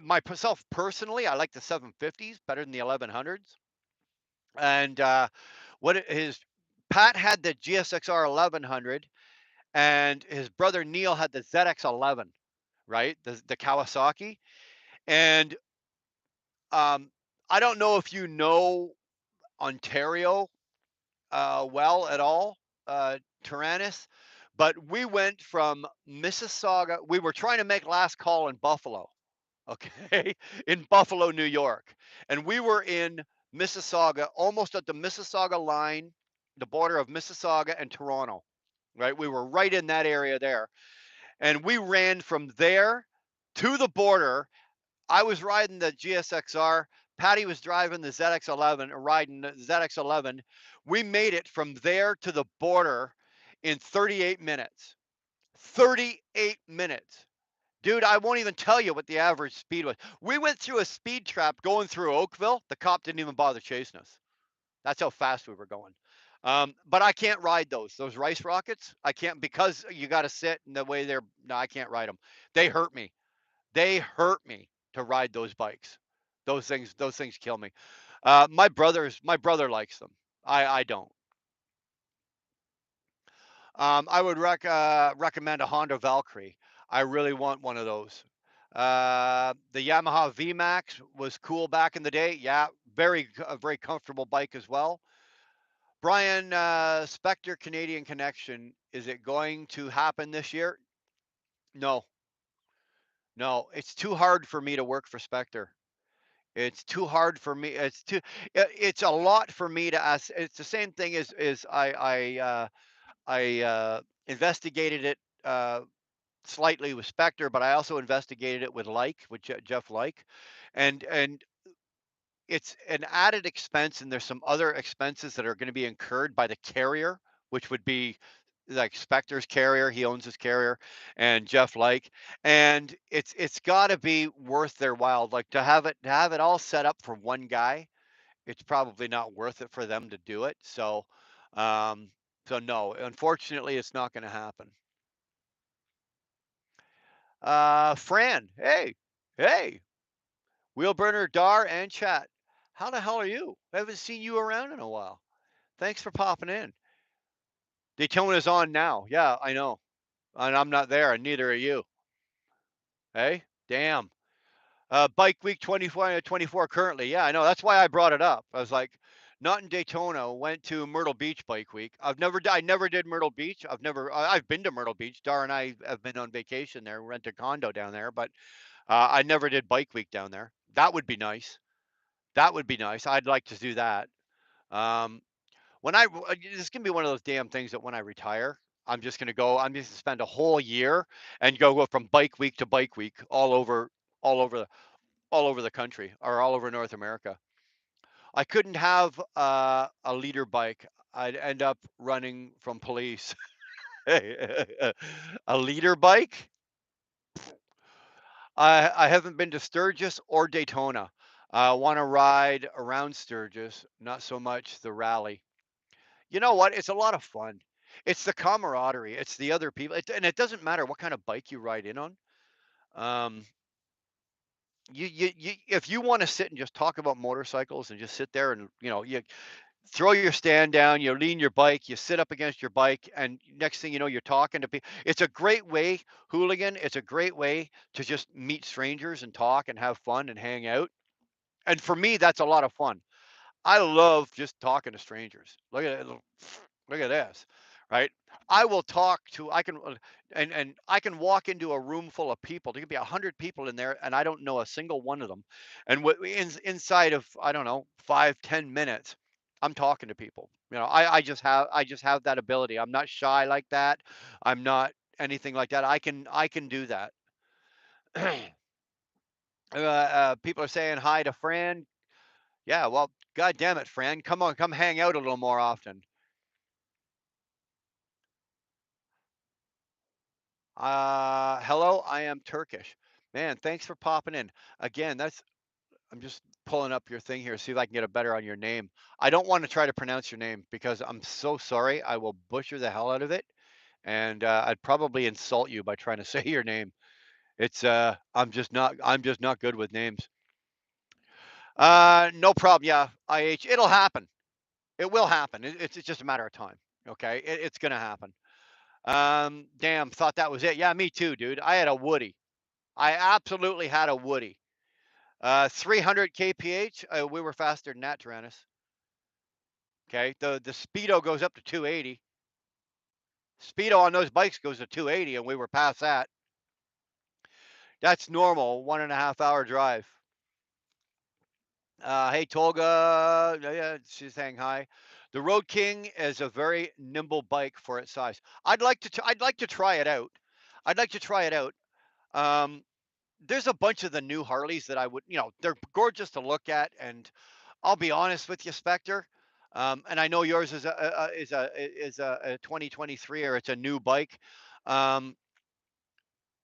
Myself personally, I like the 750s better than the 1100s. And his Pat had the GSXR 1100, and his brother Neil had the ZX11, right? The Kawasaki. And I don't know if you know Ontario well at all, Tyrannus. But we went from Mississauga. We were trying to make last call in Buffalo, okay, in Buffalo, New York, and we were in Mississauga, almost at the Mississauga line, the border of Mississauga and Toronto. Right, we were right in that area there, and we ran from there to the border. I was riding the GSXR. Patty was driving the ZX11 or riding the ZX11. We made it from there to the border in 38 minutes. 38 minutes. Dude, I won't even tell you what the average speed was. We went through a speed trap going through Oakville. The cop didn't even bother chasing us. That's how fast we were going. But I can't ride those rice rockets. I can't because you got to sit and the way they're. No, I can't ride them. They hurt me. They hurt me to ride those bikes. Those things kill me. My brother likes them. I don't. I would recommend a Honda Valkyrie. I really want one of those. The Yamaha VMAX was cool back in the day. Yeah, a very comfortable bike as well. Brian, Spectre Canadian Connection. Is it going to happen this year? No, no. It's too hard for me to work for Spectre. It's too hard for me. It's a lot for me to ask. It's the same thing as I investigated it slightly with Spectre, but I also investigated it with Jeff Like, and it's an added expense, and there's some other expenses that are going to be incurred by the carrier, which would be like Spectre's carrier. He owns his carrier, and Jeff Like, and it's got to be worth their while. Like to have it all set up for one guy, it's probably not worth it for them to do it. Um, so no, unfortunately, it's not going to happen. Fran, hey, hey, Wheelburner, Dar, and Chat. How the hell are you? I haven't seen you around in a while. Thanks for popping in. Daytona's on now. Yeah, I know. And I'm not there, and neither are you. Hey? Damn. Bike week 24, 24 currently. Yeah, I know. That's why I brought it up. I was like, not in Daytona. Went to Myrtle Beach bike week. I never did Myrtle Beach. I've been to Myrtle Beach. Dar and I have been on vacation there, rent a condo down there, but I never did bike week down there. That would be nice. That would be nice. I'd like to do that. Um, it's gonna be one of those damn things that when I retire, I'm just gonna go. I'm just gonna spend a whole year and go from bike week to bike week all over all over the country or all over North America. I couldn't have a leader bike. I'd end up running from police. A leader bike? I haven't been to Sturgis or Daytona. I want to ride around Sturgis, not so much the rally. You know what? It's a lot of fun. It's the camaraderie. It's the other people, and it doesn't matter what kind of bike you ride in on. Um, if you want to sit and just talk about motorcycles and just sit there and you throw your stand down, you lean your bike, you sit up against your bike, and next thing you know, you're talking to people. It's a great way, hooligan. It's a great way to just meet strangers and talk and have fun and hang out. And for me, that's a lot of fun. I love just talking to strangers. Look at it. Look at this, right? I will talk to. I can, and I can walk into a room full of people. There could be 100 people in there, and I don't know a single one of them. And inside of I don't know 5, 10 minutes, I'm talking to people. I just have that ability. I'm not shy like that. I'm not anything like that. I can do that. People are saying hi to Fran. Yeah, well, God damn it, Fran, come on, come hang out a little more often. Hello, I am Turkish. Man, thanks for popping in. Again, I'm just pulling up your thing here, see if I can get a better on your name. I don't want to try to pronounce your name because I'm so sorry. I will butcher the hell out of it, and I'd probably insult you by trying to say your name. I'm just not good with names. No problem. Yeah, IH, it'll happen. It will happen. It's just a matter of time. Okay, it's gonna happen. Damn, thought that was it. Yeah, me too, dude. I had a Woody. I absolutely had a Woody. 300 kph. We were faster than that, Tyrannus. Okay, the speedo goes up to 280. Speedo on those bikes goes to 280, and we were past that. That's normal. 1.5 hour drive. Hey Tolga, yeah, she's saying hi. The Road King is a very nimble bike for its size. I'd like to try it out. I'd like to try it out. Um, there's a bunch of the new Harleys that they're gorgeous to look at, and I'll be honest with you, Spectre. And I know yours is a 2023 or it's a new bike. Um,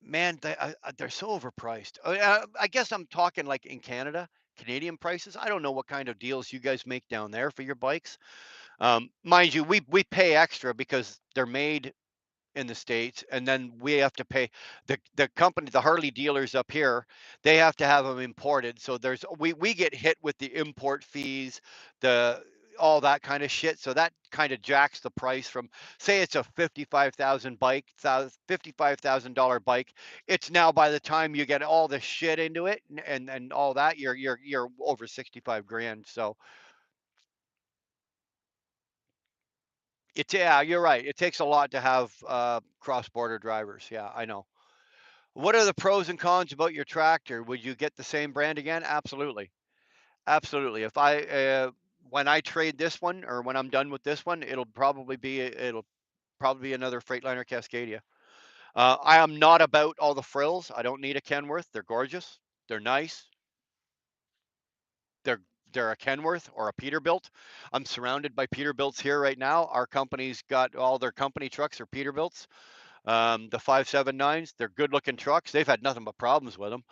man, they're so overpriced. I guess I'm talking like in Canada, Canadian prices. I don't know what kind of deals you guys make down there for your bikes. Mind you, we pay extra because they're made in the States, and then we have to pay the company, the Harley dealers up here, they have to have them imported. So we get hit with the import fees, the all that kind of shit. So that kind of jacks the price from, say it's a 55,000 bike, $55,000 bike. It's now, by the time you get all the shit into it and all that, you're over 65 grand. So yeah, you're right. It takes a lot to have cross border drivers. Yeah, I know. What are the pros and cons about your tractor? Would you get the same brand again? Absolutely. Absolutely. If when I trade this one or when I'm done with this one, it'll probably be another Freightliner Cascadia. I am not about all the frills. I don't need a Kenworth. They're gorgeous. They're nice. They're they're a Kenworth or a Peterbilt. I'm surrounded by Peterbilts here right now. Our company's got all their company trucks are Peterbilts. The 579s, they're good looking trucks. They've had nothing but problems with them.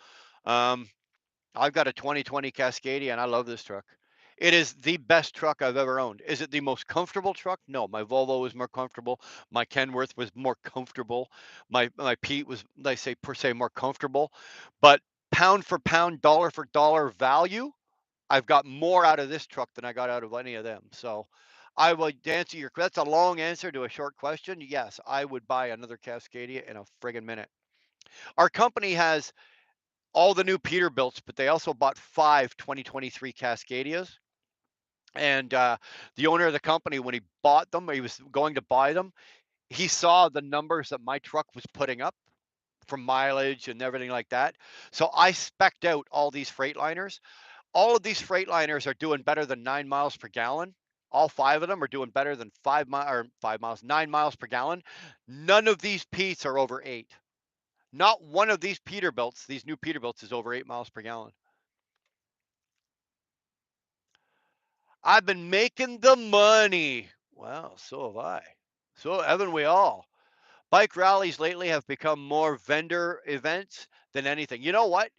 Um, I've got a 2020 Cascadia and I love this truck. It is the best truck I've ever owned. Is it the most comfortable truck? No, my Volvo was more comfortable. My Kenworth was more comfortable. My Pete was, I say per se, more comfortable. But pound for pound, dollar for dollar value, I've got more out of this truck than I got out of any of them. So I would answer your that's a long answer to a short question. Yes, I would buy another Cascadia in a friggin' minute. Our company has all the new Peterbilts, but they also bought 5 2023 Cascadias. And the owner of the company, when he bought them, he was going to buy them. He saw the numbers that my truck was putting up from mileage and everything like that. So I specced out all these Freightliners. All of these Freightliners are doing better than 9 miles per gallon. All 5 of them are doing better than 5 miles, 9 miles per gallon. None of these Pete's are over 8. Not one of these Peterbilts, these new Peterbilts, is over 8 miles per gallon. I've been making the money. Well, so have I. So haven't we all? Bike rallies lately have become more vendor events than anything. You know what?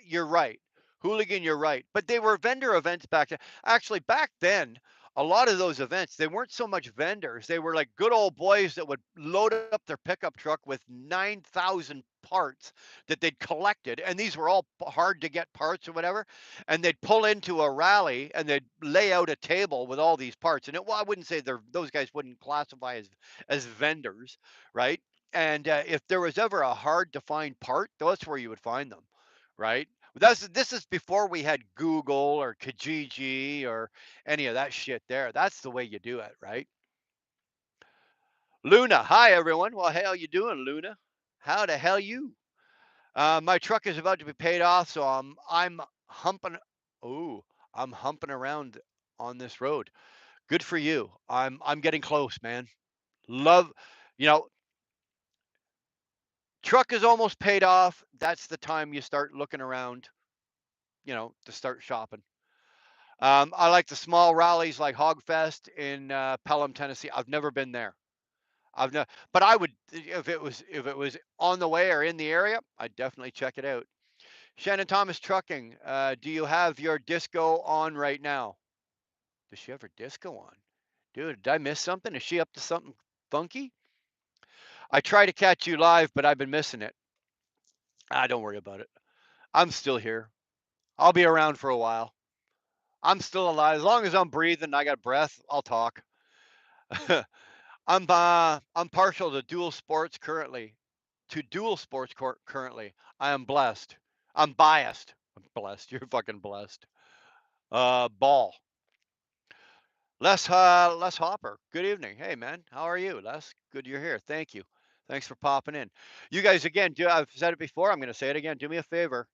You're right. Hooligan, you're right. But they were vendor events back then. Actually, back then, a lot of those events, they weren't so much vendors. They were like good old boys that would load up their pickup truck with 9,000 parts that they'd collected. And these were all hard to get parts or whatever. And they'd pull into a rally and they'd lay out a table with all these parts. And well, I wouldn't say those guys wouldn't classify as vendors, right? And if there was ever a hard to find part, that's where you would find them, right? This is before we had Google or Kijiji or any of that shit there. That's the way you do it, right? Luna, hi everyone. Well, how you doing, Luna? How the hell you? My truck is about to be paid off, so I'm humping. Oh, I'm humping around on this road. Good for you. I'm getting close, man. Love, you know, truck is almost paid off. That's the time you start looking around, to start shopping. I like the small rallies like Hogfest in Pelham, Tennessee. I've never been there. I've never, but I would if it was on the way or in the area, I'd definitely check it out. Shannon Thomas Trucking. Do you have your disco on right now? Does she have her disco on? Dude, did I miss something? Is she up to something funky? I try to catch you live, but I've been missing it. Don't worry about it. I'm still here. I'll be around for a while. I'm still alive. As long as I'm breathing, I got breath, I'll talk. I'm partial to dual sports currently. To dual sports currently. I am blessed. I'm biased. I'm blessed. You're fucking blessed. Ball. Les Hopper. Good evening. Hey man, how are you, Les? Good you're here. Thank you. Thanks for popping in. You guys again, I've said it before, I'm gonna say it again. Do me a favor.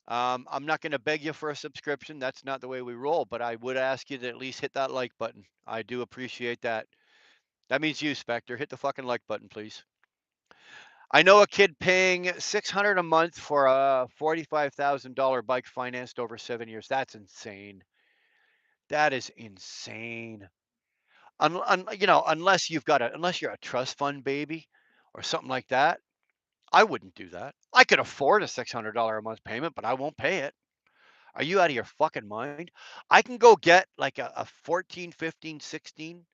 I'm not gonna beg you for a subscription. That's not the way we roll, but I would ask you to at least hit that like button. I do appreciate that. That means you, Spectre. Hit the fucking like button, please. I know a kid paying 600 a month for a $45,000 bike financed over 7 years. That's insane. That is insane. Unless you're a trust fund baby or something like that, I wouldn't do that. I could afford a $600 a month payment, but I won't pay it. Are you out of your fucking mind? I can go get like a 14, 15, 16,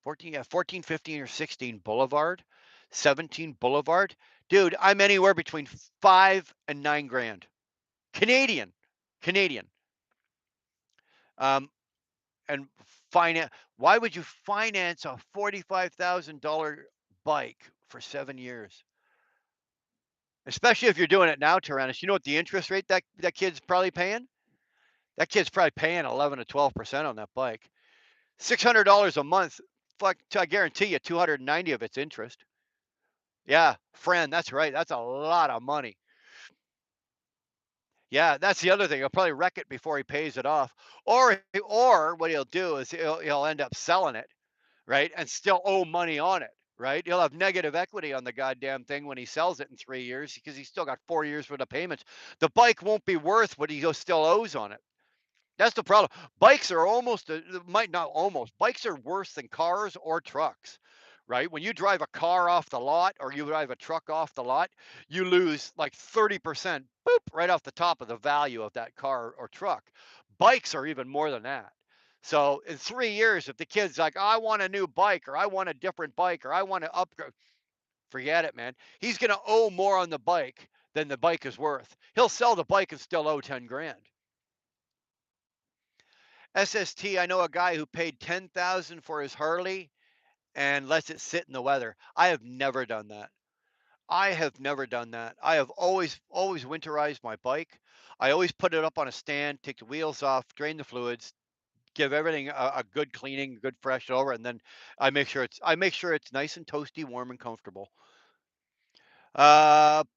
14, yeah, 14, 15, or 16 Boulevard, 17 Boulevard. Dude, I'm anywhere between 5 and 9 grand. Canadian. Canadian. Um, and finance. Why would you finance a $45,000 bike for 7 years? Especially if you're doing it now, Tyrannus. You know what the interest rate that kid's probably paying? That kid's probably paying 11 to 12% on that bike. $600 a month. Fuck, I guarantee you 290 of it's interest. Yeah, friend, that's right. That's a lot of money. Yeah, that's the other thing. He'll probably wreck it before he pays it off. Or what he'll do is he'll end up selling it, right? And still owe money on it, right? He'll have negative equity on the goddamn thing when he sells it in 3 years because he's still got 4 years worth of payments. The bike won't be worth what he still owes on it. That's the problem. Bikes are might not almost, bikes are worse than cars or trucks, right? When you drive a car off the lot or you drive a truck off the lot, you lose like 30%, boop, right off the top of the value of that car or truck. Bikes are even more than that. So in 3 years, if the kid's like, I want a new bike or I want a different bike or I want to upgrade, forget it, man. He's going to owe more on the bike than the bike is worth. He'll sell the bike and still owe 10 grand. SST, I know a guy who paid 10,000 for his Harley and lets it sit in the weather. I have never done that. I have never done that. I have always winterized my bike. I always put it up on a stand, take the wheels off, drain the fluids, give everything a good cleaning, good fresh over, and then I make sure it's nice and toasty, warm and comfortable.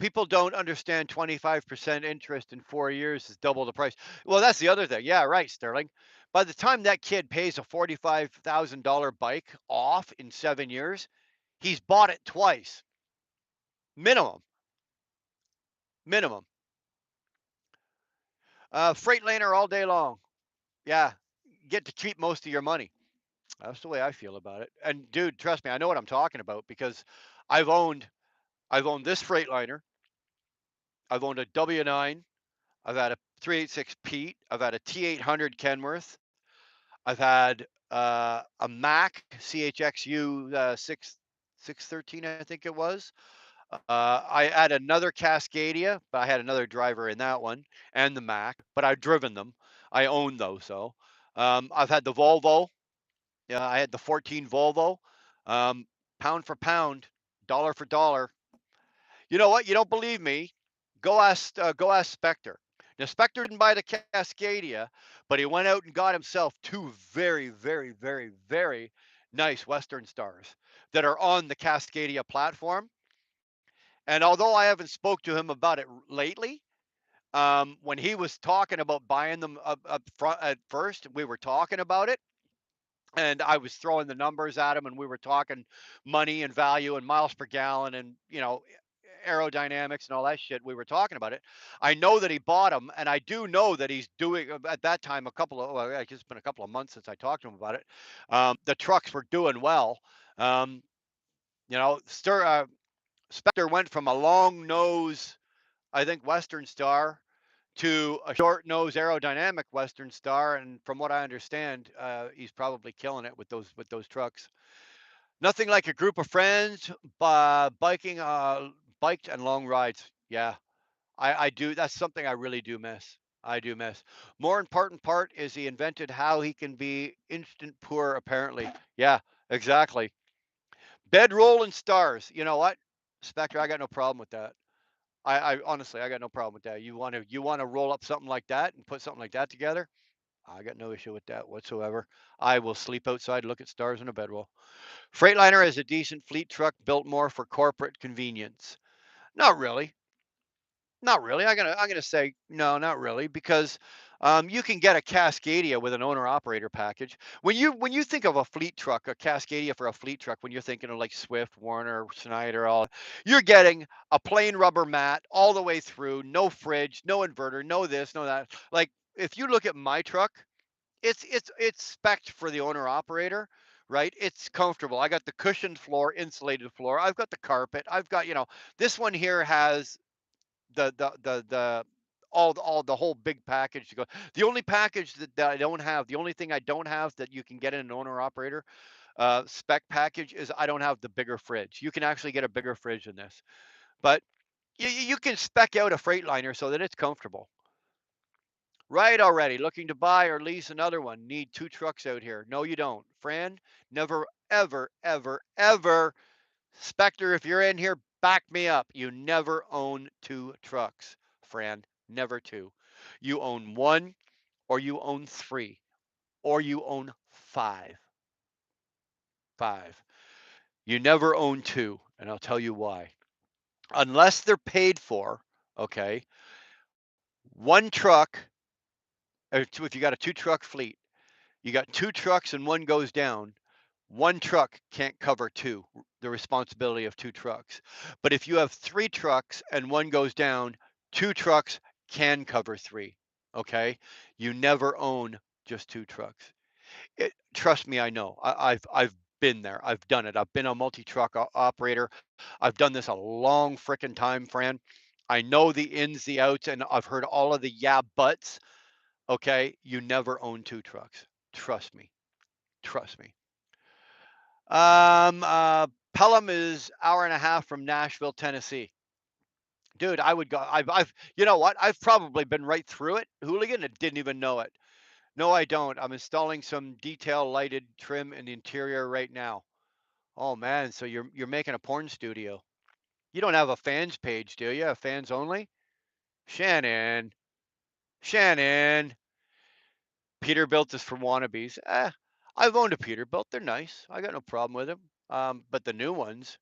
People don't understand 25% interest in 4 years is double the price. Well, that's the other thing. Yeah, right, Sterling. By the time that kid pays a $45,000 bike off in 7 years, he's bought it twice, minimum, minimum. Freightliner all day long. Yeah, get to keep most of your money. That's the way I feel about it. And dude, trust me, I know what I'm talking about because I've owned I've owned this Freightliner. I've owned a W9. I've had a 386 Pete. I've had a T800 Kenworth. I've had a Mac CHXU 613, I think it was. I had another Cascadia, but I had another driver in that one, and the Mac, but I've driven them. I own those, so. I've had the Volvo. Yeah, I had the 14 Volvo. Um, Pound for pound, dollar for dollar. You know what? You don't believe me? Go ask Spectre. Now Spectre didn't buy the Cascadia, but he went out and got himself two very, very, very, very nice Western Stars that are on the Cascadia platform. And although I haven't spoke to him about it lately, when he was talking about buying them up front at first, we were talking about it, and I was throwing the numbers at him, and we were talking money and value and miles per gallon, and aerodynamics and all that shit. We were talking about it. I know that he bought them, and I do know that he's doing at that time a couple of well, it's been a couple of months since I talked to him about it. The trucks were doing well. Um, Spectre went from a long nose, I think, Western Star to a short nose aerodynamic Western Star, and from what I understand, he's probably killing it with those trucks. Nothing like a group of friends, biking, biked and long rides. Yeah, I do. That's something I really do miss. I do miss. More important part is he invented how he can be instant poor. Apparently, yeah, exactly. Bedroll and stars. You know what, Spectre? I got no problem with that. I honestly, I got no problem with that. You want to roll up something like that and put something like that together? I got no issue with that whatsoever. I will sleep outside, look at stars in a bedroll. Freightliner is a decent fleet truck built more for corporate convenience. Not really. Not really. I'm gonna say no, not really, because you can get a Cascadia with an owner operator package. When you think of a fleet truck, a Cascadia for a fleet truck, when you're thinking of like Swift, Warner, Schneider, all, you're getting a plain rubber mat all the way through, no fridge, no inverter, no this, no that. Like if you look at my truck, it's spec'd for the owner operator, right? It's comfortable. I got the cushioned floor, insulated floor. I've got the carpet. I've got, this one here has the all the whole big package to go. The only package that I don't have, the only thing I don't have that you can get in an owner operator spec package is I don't have the bigger fridge. You can actually get a bigger fridge than this, but you can spec out a Freightliner so that it's comfortable. Right already. Looking to buy or lease another one. Need two trucks out here. No, you don't. Fran, never, ever, ever, ever. Spectre, if you're in here, back me up. You never own two trucks, Fran. Never two. You own one, or you own three, or you own five. Five. You never own two, and I'll tell you why. Unless they're paid for, okay, one truck, if you got a two truck fleet, you got two trucks and one goes down, one truck can't cover two, the responsibility of two trucks. But if you have three trucks and one goes down, two trucks can cover three. Okay. You never own just two trucks. Trust me, I know. I've been there. I've done it. I've been a multi-truck operator. I've done this a long freaking time, Fran. I know the ins, the outs, and I've heard all of the yeah buts. Okay. You never own two trucks. Trust me. Trust me. Pelham is hour and a half from Nashville, Tennessee. dude, I would go. I've, you know what? I've probably been right through it, hooligan, and didn't even know it. No, I don't. I'm installing some detail lighted trim in the interior right now. Oh man, so you're making a porn studio. You don't have a fans page, do you? A fans only? Shannon, Shannon. Peterbilt is for wannabes. I've owned a Peterbilt. They're nice. I got no problem with them. But the new ones,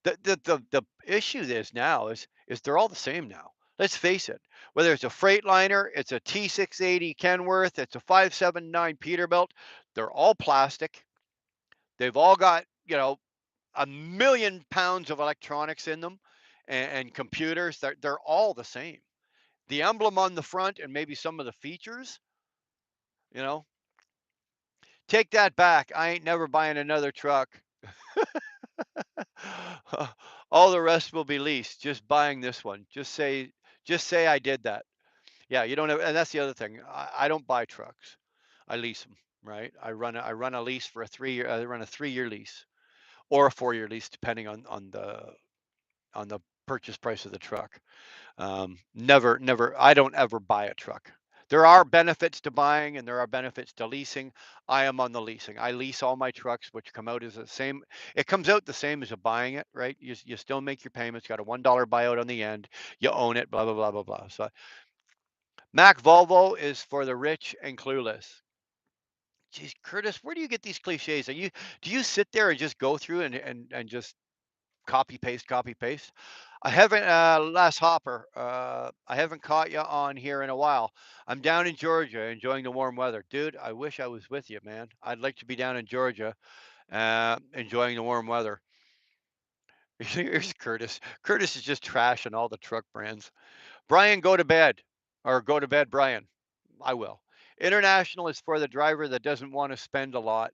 the issue is now is they're all the same now. Let's face it. Whether it's a Freightliner, it's a T680 Kenworth, it's a 579 Peterbilt, they're all plastic. They've all got, a million pounds of electronics in them and computers. They're all the same. The emblem on the front and maybe some of the features, you know, take that back. I ain't never buying another truck. All the rest will be leased. Just buying this one. Just say I did that. Yeah, you don't have, and that's the other thing. I don't buy trucks. I lease them, right? I run a lease for a 3 year. I run a 3 year lease or a 4 year lease, depending on the purchase price of the truck. Never. I don't ever buy a truck. There are benefits to buying and there are benefits to leasing. I am on the leasing. I lease all my trucks, which come out as the same. It comes out the same as a buying it, right? You still make your payments. Got a $1 buyout on the end. You own it. Blah blah blah blah blah. So Mac Volvo is for the rich and clueless. Geez, Curtis, where do you get these cliches? Do you sit there and just go through and just copy paste? I haven't, last hopper. I haven't caught you on here in a while. I'm down in Georgia enjoying the warm weather. Dude, I wish I was with you, man. I'd like to be down in Georgia, enjoying the warm weather. Here's Curtis. Curtis is just trashing all the truck brands. Brian, go to bed. Or go to bed, Brian. I will. International is for the driver that doesn't want to spend a lot.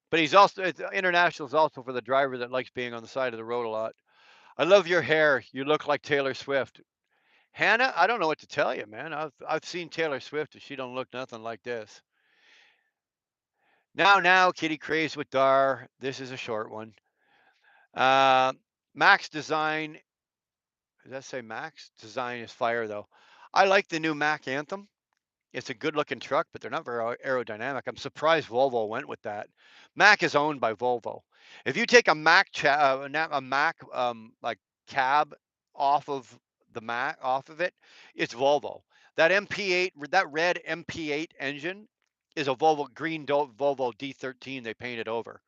But international is also for the driver that likes being on the side of the road a lot. I love your hair. You look like Taylor Swift. Hannah, I don't know what to tell you, man. I've seen Taylor Swift and she don't look nothing like this. Now, Kitty craves with Dar. This is a short one. Uh, Max Design. Does that say Max Design is fire though? I like the new Mac Anthem. It's a good looking truck, but they're not very aerodynamic. I'm surprised Volvo went with that. Mac is owned by Volvo. If you take a a Mac like cab off of off of it, it's Volvo. That MP8, that red MP8 engine is a Volvo D13 they painted over.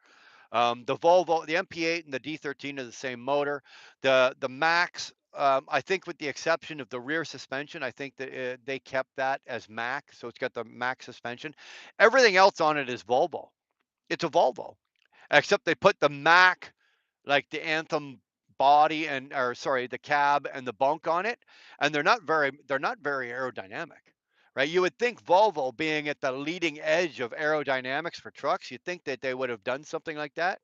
The MP8 and the D13 are the same motor. The Max, I think, with the exception of the rear suspension, I think that they kept that as Mac, so it's got the Mac suspension. Everything else on it is Volvo. It's a Volvo, except they put the Mac, like the Anthem body or sorry, the cab and the bunk on it, and they're not very aerodynamic. Right, you would think Volvo, being at the leading edge of aerodynamics for trucks, you'd think that they would have done something like that.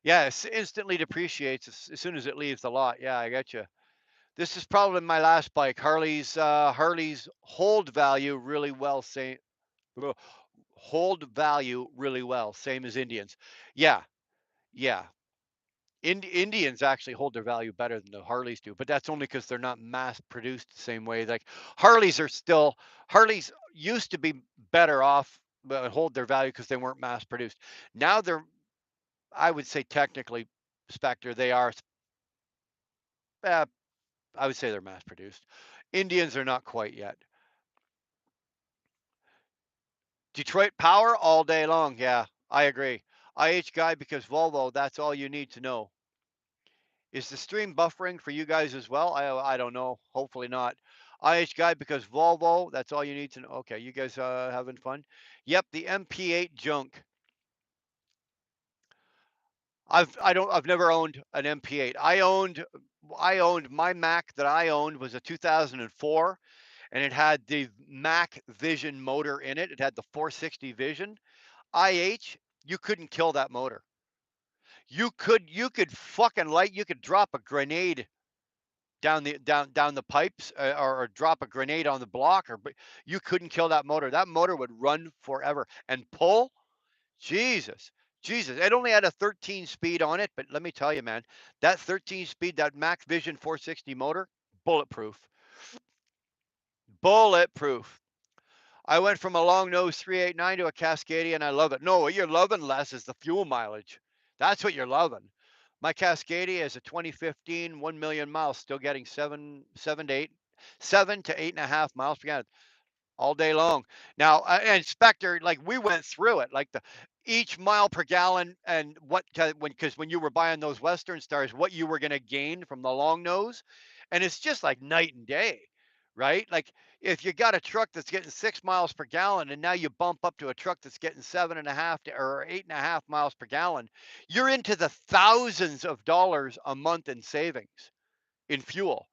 Yes, instantly depreciates as soon as it leaves the lot. Yeah, I got you. This is probably my last bike. Harley's hold value really well. Hold value really well, same as Indians. Yeah, yeah. Indians actually hold their value better than the Harleys do, but that's only because they're not mass produced the same way. Like Harleys used to be better off, but hold their value because they weren't mass produced. Now they're, I would say technically, Spectre, they are. Uh, I would say they're mass produced. Indians are not quite yet. Detroit Power all day long. Yeah, I agree. IH guy because Volvo. That's all you need to know. Is the stream buffering for you guys as well? I don't know. Hopefully not. IH guy because Volvo. That's all you need to know. Okay, you guys having fun? Yep, the MP8 junk. I've never owned an MP8. I owned my Mac that I owned was a 2004 and it had the Mac Vision motor in it. It had the 460 Vision. IH, you couldn't kill that motor. You could drop a grenade down the pipes, or drop a grenade on the block, but you couldn't kill that motor. That motor would run forever and pull. Jesus, Jesus, it only had a 13 speed on it, but let me tell you, man, that 13 speed, that Max Vision 460 motor, bulletproof. Bulletproof. I went from a long nose 389 to a Cascadia and I love it. No, what you're loving, Les, is the fuel mileage. That's what you're loving. My Cascadia is a 2015, 1 million miles, still getting 7 to 8.5 miles per gallon all day long. Now, and Spectre, like we went through it, like the each mile per gallon and what when because when you were buying those Western Stars, what you were going to gain from the long nose, and it's just like night and day, right? Like if you got a truck that's getting 6 miles per gallon, and now you bump up to a truck that's getting 7.5 to or 8.5 miles per gallon, you're into the thousands of dollars a month in savings in fuel.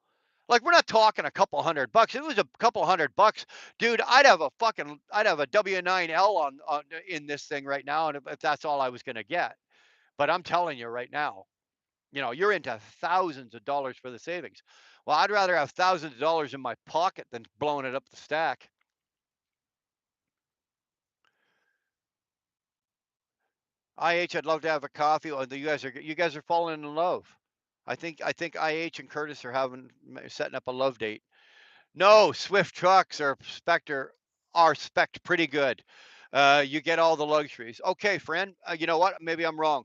Like we're not talking a couple $100. If it was a couple $100, dude, I'd have a W9L on in this thing right now, and if that's all I was gonna get. But I'm telling you right now, you're into thousands of dollars for the savings. Well, I'd rather have thousands of dollars in my pocket than blowing it up the stack. I'd love to have a coffee. Oh, you guys are falling in love. I think IH and Curtis are setting up a love date. No, Swift trucks or Spectre are spec'd pretty good. You get all the luxuries. Okay, friend. You know what? Maybe I'm wrong.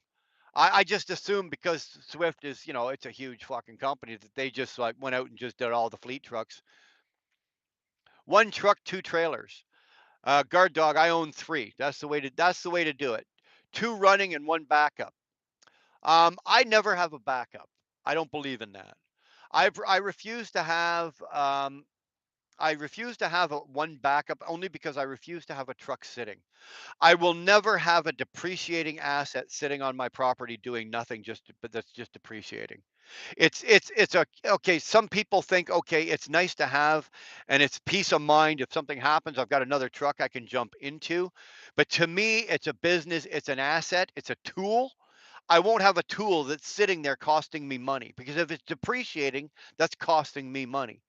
I just assumed because Swift is, it's a huge fucking company that they just like went out and just did all the fleet trucks. One truck, two trailers. Guard dog. I own three. That's the way to do it. Two running and one backup. I never have a backup. I don't believe in that. I refuse to have one backup only because I refuse to have a truck sitting. I will never have a depreciating asset sitting on my property doing nothing but that's just depreciating. Okay, some people think okay, it's nice to have and it's peace of mind if something happens, I've got another truck I can jump into. But to me, it's a business, it's an asset, it's a tool. I won't have a tool that's sitting there costing me money because if it's depreciating, that's costing me money.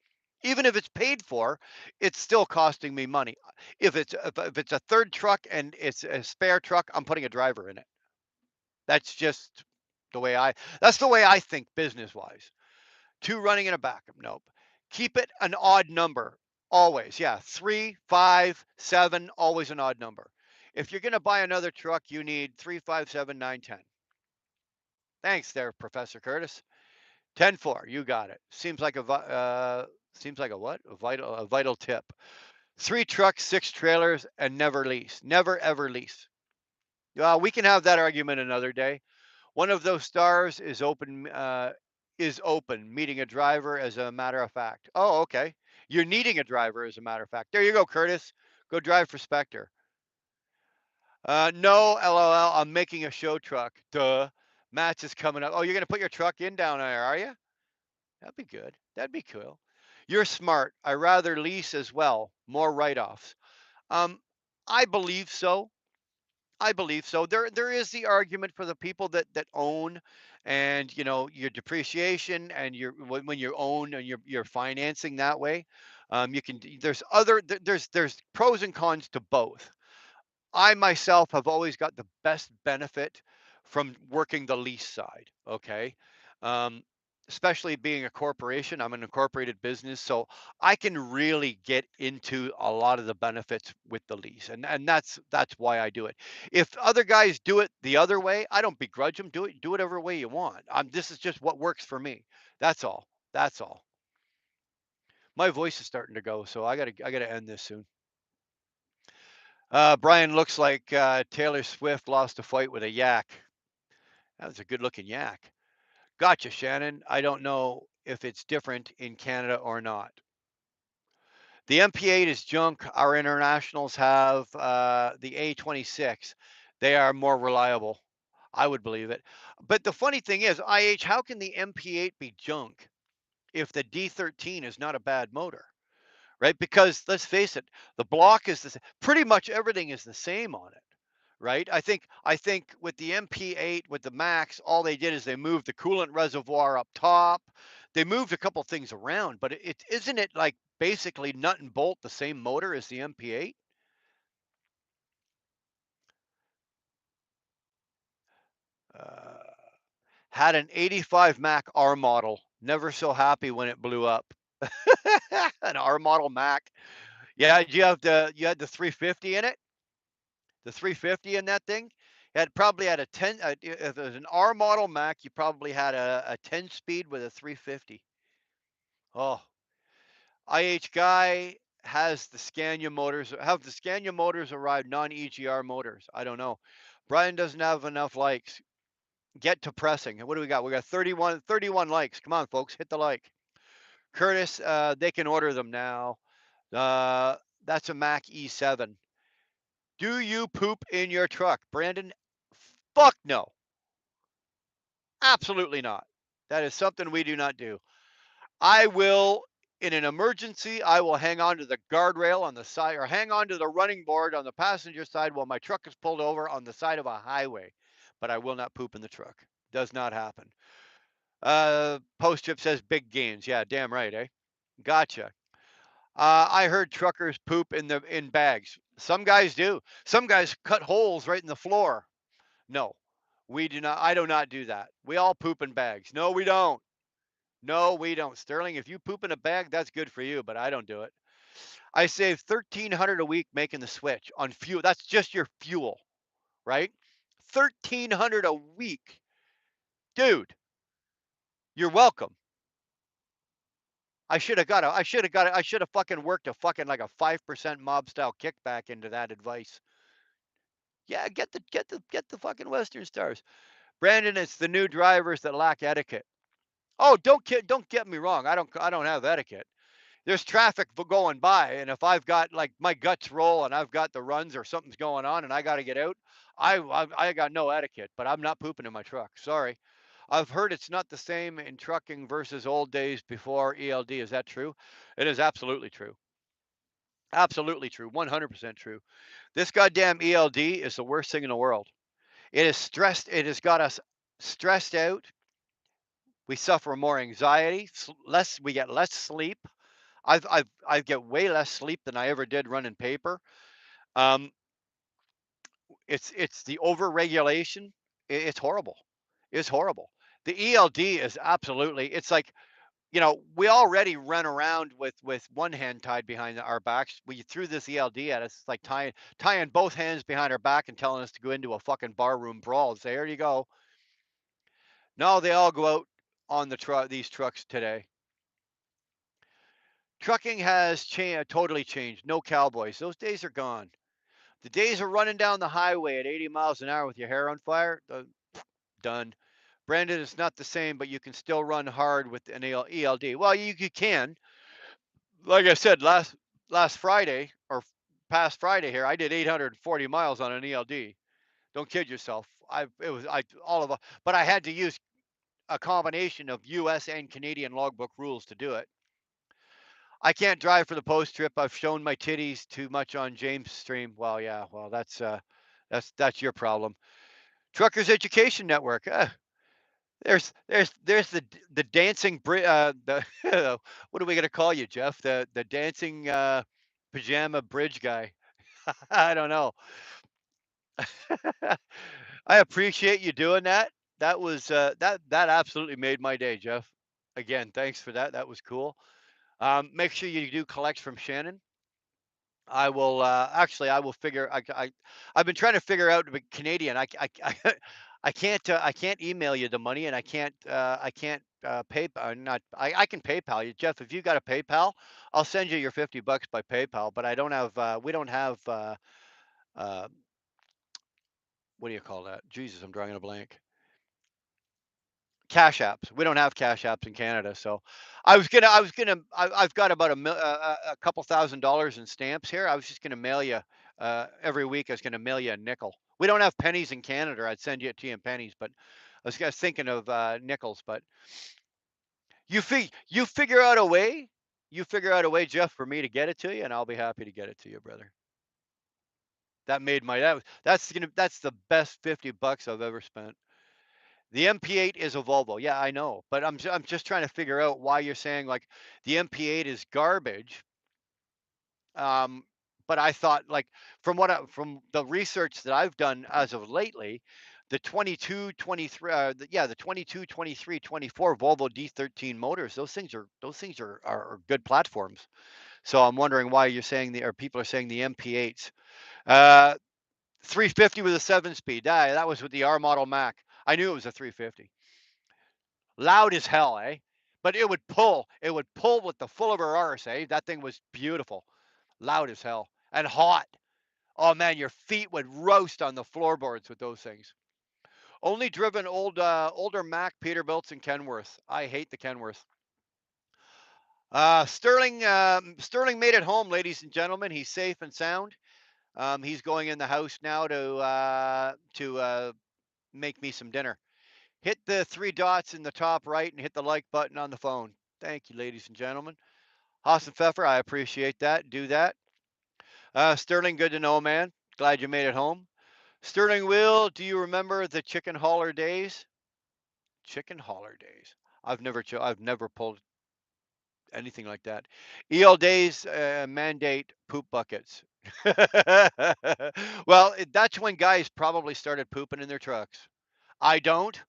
Even if it's paid for, it's still costing me money. If it's a third truck and it's a spare truck, I'm putting a driver in it. That's just the way I that's the way I think business wise. Two running and a backup. Nope. Keep it an odd number. Always. Yeah. 3, 5, 7, always an odd number. If you're gonna buy another truck, you need 3, 5, 7, 9, 10. Thanks there, Professor Curtis. 10-4, you got it. Seems like a what? A vital tip. Three trucks, six trailers, and never lease. Never ever lease. We can have that argument another day. One of those stars is open, meeting a driver as a matter of fact. Oh, okay. You're needing a driver as a matter of fact. There you go, Curtis. Go drive for Spectre. No, LOL. I'm making a show truck. Duh. Matt's is coming up. Oh, you're gonna put your truck in down there, are you? That'd be good. That'd be cool. You're smart. I rather lease as well. More write-offs. Um, I believe so. I believe so. There is the argument for the people that own, and your depreciation and when you own and you're financing that way. You can. There's pros and cons to both. I myself have always got the best benefit from working the lease side. Okay. Um, Especially being a corporation, I'm an incorporated business, so I can really get into a lot of the benefits with the lease, and that's why I do it. If other guys do it the other way, I don't begrudge them. Do whatever way you want. This is just what works for me. That's all. That's all. My voice is starting to go, so I gotta end this soon. Brian looks like Taylor Swift lost a fight with a yak. That was a good looking yak. Gotcha, Shannon. I don't know if it's different in Canada or not. The MP8 is junk. Our internationals have the A26. They are more reliable. I would believe it. But the funny thing is, IH, how can the MP8 be junk if the D13 is not a bad motor? Right? Because let's face it, the block is the same. Pretty much everything is the same on it, right? I think with the MP8 with the Max, all they did is they moved the coolant reservoir up top. They moved a couple things around, but it isn't it like basically nut and bolt the same motor as the MP8? Uh, had an '85 Mac R model. Never so happy when it blew up. An R model Mac. Yeah, you had the 350 in it? The 350 in that thing? It probably had a 10 if it was an R model Mac, you probably had a 10 speed with a 350. Oh, IH guy has the Scania motors. Have the Scania motors arrived non-EGR motors? I don't know. Brian doesn't have enough likes. Get to pressing. What do we got? We got 31 likes. Come on, folks, hit the like. Curtis, they can order them now. Uh, that's a Mac E7. Do you poop in your truck? Brandon, fuck no. Absolutely not. That is something we do not do. I will, in an emergency, I will hang on to the guardrail on the side or hang on to the running board on the passenger side while my truck is pulled over on the side of a highway. But I will not poop in the truck. Does not happen. Post trip says big gains. Yeah, damn right, eh? Gotcha. I heard truckers poop in bags. Some guys do. Some guys cut holes right in the floor. No, we do not. I do not do that. We all poop in bags. No, we don't. No, we don't. Sterling, if you poop in a bag, that's good for you, but I don't do it. I save 1,300 a week making the switch on fuel. That's just your fuel, right? 1,300 a week. Dude, you're welcome. I should have fucking worked a fucking like a 5% mob style kickback into that advice. Yeah, get the fucking Western Stars. Brandon, it's the new drivers that lack etiquette. Oh, don't get me wrong. I don't have etiquette. There's traffic going by, and if I've got like my guts roll and I've got the runs or something's going on and I got to get out, I got no etiquette. But I'm not pooping in my truck. Sorry. I've heard it's not the same in trucking versus old days before ELD. Is that true? It is absolutely true. Absolutely true. 100% true. This goddamn ELD is the worst thing in the world. It is stressed. It has got us stressed out. We suffer more anxiety. Less. We get less sleep. I get way less sleep than I ever did running paper. Um, it's the overregulation. It's horrible. It's horrible. The ELD is absolutely. It's like we already run around with one hand tied behind our backs. We threw this ELD at us. It's like tying both hands behind our back and telling us to go into a fucking barroom brawl and say, "Here you go." No, they all go out on these trucks today. Trucking has totally changed. No cowboys. Those days are gone. The days of running down the highway at 80 miles an hour with your hair on fire, done. Brandon, it's not the same, but you can still run hard with an ELD. Well, you can. Like I said, last Friday or past Friday here, I did 840 miles on an ELD. Don't kid yourself. I all of a, but I had to use a combination of U.S. and Canadian logbook rules to do it. I can't drive for the post trip. I've shown my titties too much on James' stream. Well, yeah, well that's your problem. Truckers Education Network. There's the dancing the what are we gonna call you, Jeff? The dancing pajama bridge guy. I don't know. I appreciate you doing that. That was that absolutely made my day, Jeff. Again, thanks for that. That was cool. Make sure you do collect from Shannon. I will actually I will figure I've been trying to figure out the Canadian. I can't email you the money and I can't pay not I can PayPal you, Jeff. If you got a PayPal, I'll send you your $50 by PayPal. But I don't have we don't have uh, what do you call that? Jesus, I'm drawing a blank. Cash apps. We don't have cash apps in Canada, so I've got about a couple $1,000s in stamps here. I was just gonna mail you every week. I was gonna mail you a nickel. We don't have pennies in Canada. I'd send you it to you in pennies, but I was thinking of nickels. But you figure out a way. You figure out a way, Jeff, for me to get it to you, and I'll be happy to get it to you, brother. That made my that's the best $50 I've ever spent. The MP8 is a Volvo. Yeah, I know, but I'm just trying to figure out why you're saying like the MP8 is garbage. Um, but I thought like from the research that I've done as of lately, the 22, 23, yeah, the 22, 23, 24 Volvo D13 motors. Those things are good platforms. So I'm wondering why you're saying the or people are saying the MP8s. 350 with a 7 speed. That was with the R model Mac. I knew it was a 350. Loud as hell, eh? But it would pull. It would pull with the full of her arse, eh? That thing was beautiful. Loud as hell and hot. Oh man, your feet would roast on the floorboards with those things. Only driven older Mac Peterbilts and Kenworth. I hate the Kenworth. Sterling made it home, ladies and gentlemen. He's safe and sound. He's going in the house now to make me some dinner. Hit the three dots in the top right and hit the like button on the phone. Thank you, ladies and gentlemen. Hassan Pfeffer, I appreciate that. Do that. Sterling, good to know, man. Glad you made it home. Sterling Will, do you remember the chicken hauler days? Chicken hauler days. I've never pulled anything like that. EL days mandate poop buckets. Well, that's when guys probably started pooping in their trucks. I don't,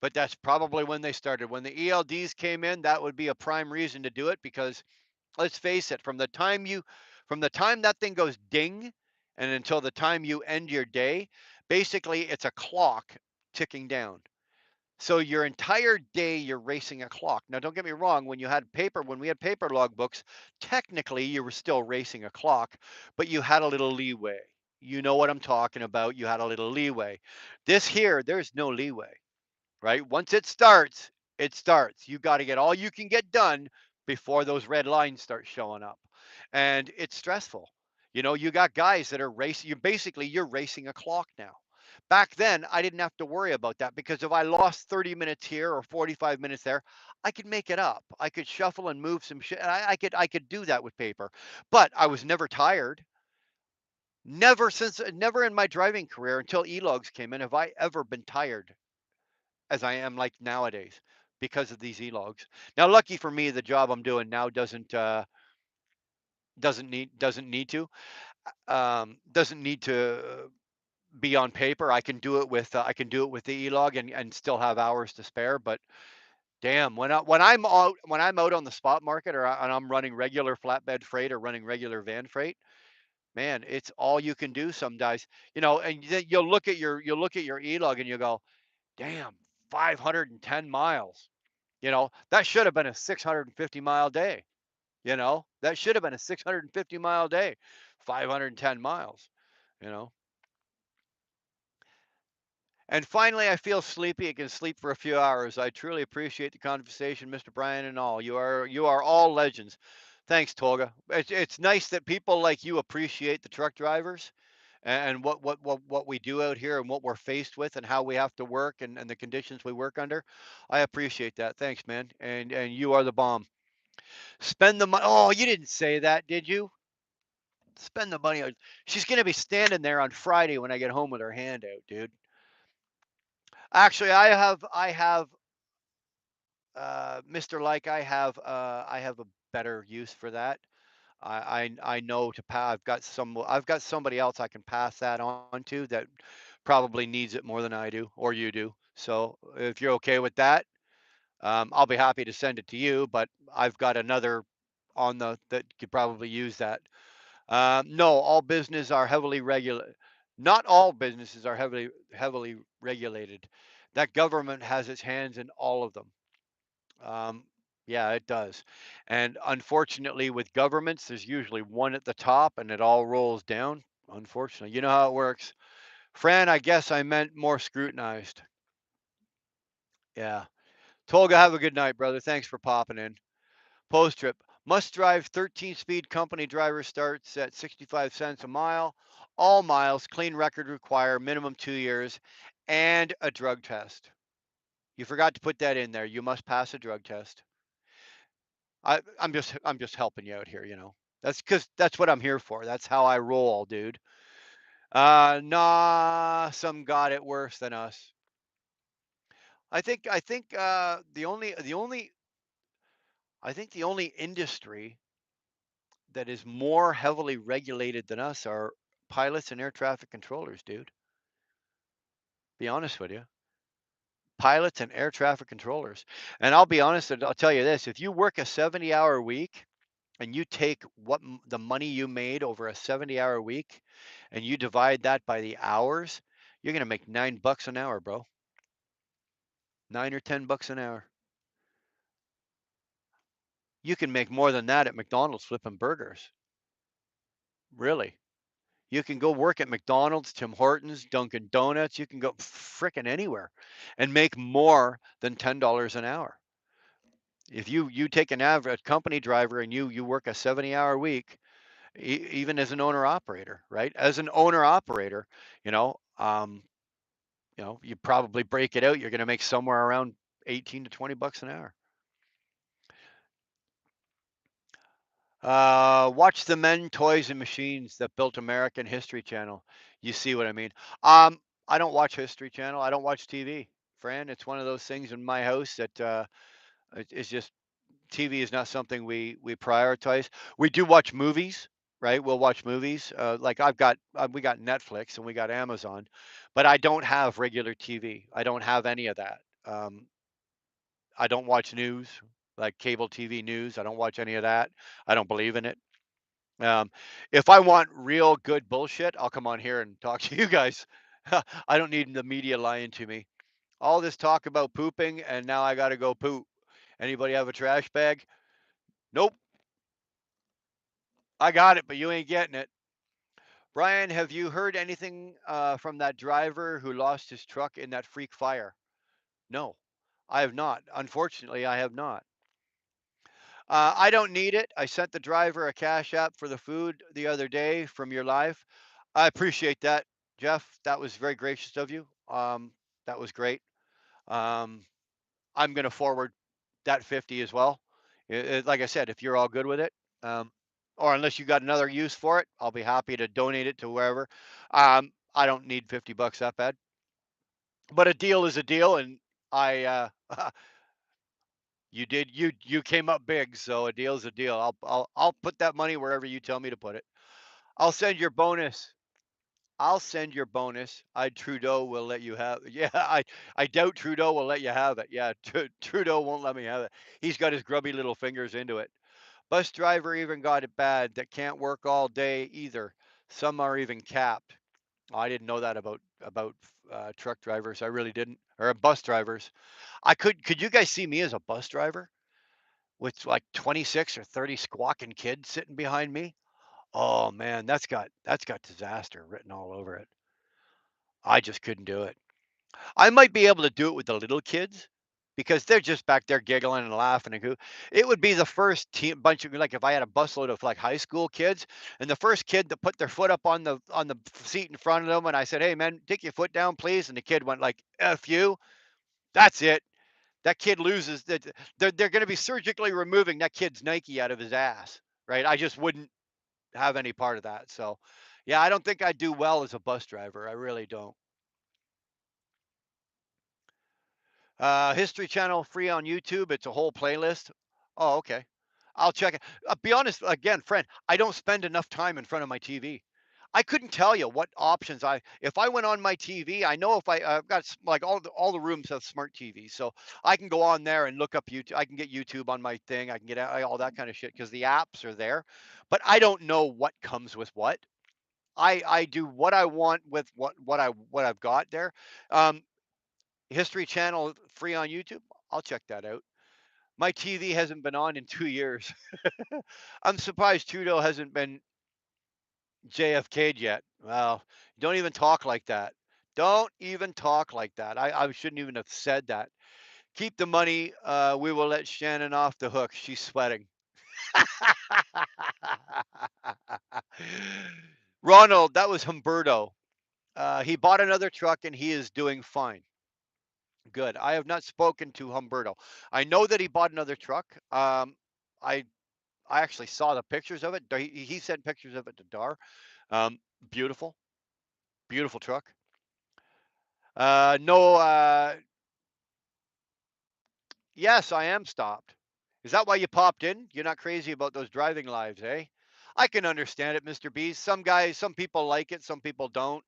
but that's probably when they started. When the ELDs came in, that would be a prime reason to do it because let's face it, from the time that thing goes ding and until the time you end your day, basically it's a clock ticking down. So your entire day you're racing a clock. Now don't get me wrong, when we had paper logbooks, technically you were still racing a clock, but you had a little leeway. You know what I'm talking about. You had a little leeway. This here, there's no leeway, right? Once it starts, it starts. You got to get all you can get done before those red lines start showing up. And it's stressful. You know, you got guys that are racing, you're racing a clock now. Back then, I didn't have to worry about that because if I lost 30 minutes here or 45 minutes there, I could make it up. I could shuffle and move some shit. I could do that with paper. But I was never tired. Never in my driving career until e-logs came in have I ever been tired as I am like nowadays because of these e-logs. Now, lucky for me, the job I'm doing now doesn't need to be on paper. I can do it with the e-log and still have hours to spare. But damn, when I'm out on the spot market and I'm running regular flatbed freight or running regular van freight, man, it's all you can do some days. You know, and you'll look at your e-log and you go, damn, 510 miles. You know, that should have been a 650-mile day. You know, that should have been a 650-mile day, 510 miles, you know. And finally, I feel sleepy. I can sleep for a few hours. I truly appreciate the conversation, Mr. Bryan and all. You are all legends. Thanks, Tolga. It's nice that people like you appreciate the truck drivers and what we do out here and what we're faced with and how we have to work and the conditions we work under. I appreciate that. Thanks, man. And you are the bomb. Spend the money. Oh, you didn't say that, did you? Spend the money. She's gonna be standing there on Friday when I get home with her hand out, dude. Actually, Mr. Like, I have a better use for that. I know to pass. I've got somebody else I can pass that on to that probably needs it more than I do or you do. So if you're okay with that, I'll be happy to send it to you. But I've got another on the that could probably use that. No, all business are heavily regulated. Not all businesses are heavily regulated. That government has its hands in all of them. Um, yeah, it does. And unfortunately, with governments, there's usually one at the top, and it all rolls down. Unfortunately, you know how it works. Fran, I guess I meant more scrutinized. Yeah. Tolga, have a good night, brother. Thanks for popping in. Post trip. Must drive 13 speed company driver starts at 65 cents a mile. All miles, clean record require minimum 2 years and a drug test. You forgot to put that in there. You must pass a drug test. I'm just helping you out here, you know. That's because that's what I'm here for. That's how I roll, dude. Nah, some got it worse than us. I think the only industry that is more heavily regulated than us are pilots and air traffic controllers, dude. Be honest with you. Pilots and air traffic controllers. And I'll be honest, and I'll tell you this, if you work a 70-hour week and you take the money you made over a 70-hour week and you divide that by the hours, you're going to make $9 an hour, bro. 9 or $10 an hour. You can make more than that at McDonald's flipping burgers. Really. You can go work at McDonald's, Tim Hortons, Dunkin' Donuts. You can go frickin' anywhere and make more than $10 an hour. If you take an average company driver and you work a 70-hour week, even as an owner operator, right? As an owner operator, you know, you probably break it out. You're going to make somewhere around 18 to $20 an hour. Watch the men, toys, and machines that built American History Channel. You see what I mean? I don't watch History Channel. I don't watch TV. Fran, it's one of those things in my house that it's just TV is not something we prioritize. We do watch movies, right? We'll watch movies. Like we got Netflix and we got Amazon, but I don't have regular TV. I don't have any of that. I don't watch news, like cable TV news. I don't watch any of that. I don't believe in it. Um, if I want real good bullshit, I'll come on here and talk to you guys. I don't need the media lying to me. All this talk about pooping, and now I got to go poop. Anybody have a trash bag? Nope. I got it, but you ain't getting it. Brian, have you heard anything from that driver who lost his truck in that freak fire? No, I have not. Unfortunately, I have not. I don't need it. I sent the driver a cash app for the food the other day from your live. I appreciate that, Jeff. That was very gracious of you. That was great. Um, I'm going to forward that 50 as well. Like I said, if you're all good with it, um, or unless you got another use for it, I'll be happy to donate it to wherever. I don't need $50 that bad, but a deal is a deal, and I you came up big, so a deal is a deal. I'll put that money wherever you tell me to put it. I'll send your bonus. I'll send your bonus. Trudeau will let you have. Yeah, I doubt Trudeau will let you have it. Yeah, Trudeau won't let me have it. He's got his grubby little fingers into it. Bus driver even got it bad that can't work all day either. Some are even capped. I didn't know that about truck drivers. I really didn't, or bus drivers. I could you guys see me as a bus driver with like 26 or 30 squawking kids sitting behind me? Oh man, that's got disaster written all over it. I just couldn't do it. I might be able to do it with the little kids because they're just back there giggling and laughing and it would be the first bunch of like if I had a busload of like high school kids and the first kid that put their foot up on the seat in front of them and I said, "Hey man, take your foot down, please," and the kid went like, "F you." That's it. That kid loses. That they're going to be surgically removing that kid's Nike out of his ass, right? I just wouldn't have any part of that. So, yeah, I don't think I do well as a bus driver. I really don't. History Channel free on YouTube. It's a whole playlist. Oh, okay. I'll check it. Be honest, again, friend, I don't spend enough time in front of my TV. I couldn't tell you what options if I went on my TV, I know if I've got like all the rooms have smart TVs, so I can go on there and look up YouTube. I can get YouTube on my thing. I can get all that kind of shit because the apps are there, but I don't know what comes with what. I do what I want with what I've got there. Um, History Channel free on YouTube. I'll check that out. My TV hasn't been on in 2 years. I'm surprised Trudeau hasn't been JFK'd yet. Well, don't even talk like that. Don't even talk like that. I shouldn't even have said that. Keep the money. We will let Shannon off the hook. She's sweating. Ronald, that was Humberto. He bought another truck and he is doing fine. Good. I have not spoken to Humberto. I know that he bought another truck. I I actually saw the pictures of it. He sent pictures of it to Dar. Um, beautiful, beautiful truck. No. Yes, I am stopped. Is that why you popped in? You're not crazy about those driving lives, eh? I can understand it, Mr. B. Some guys, some people like it, some people don't.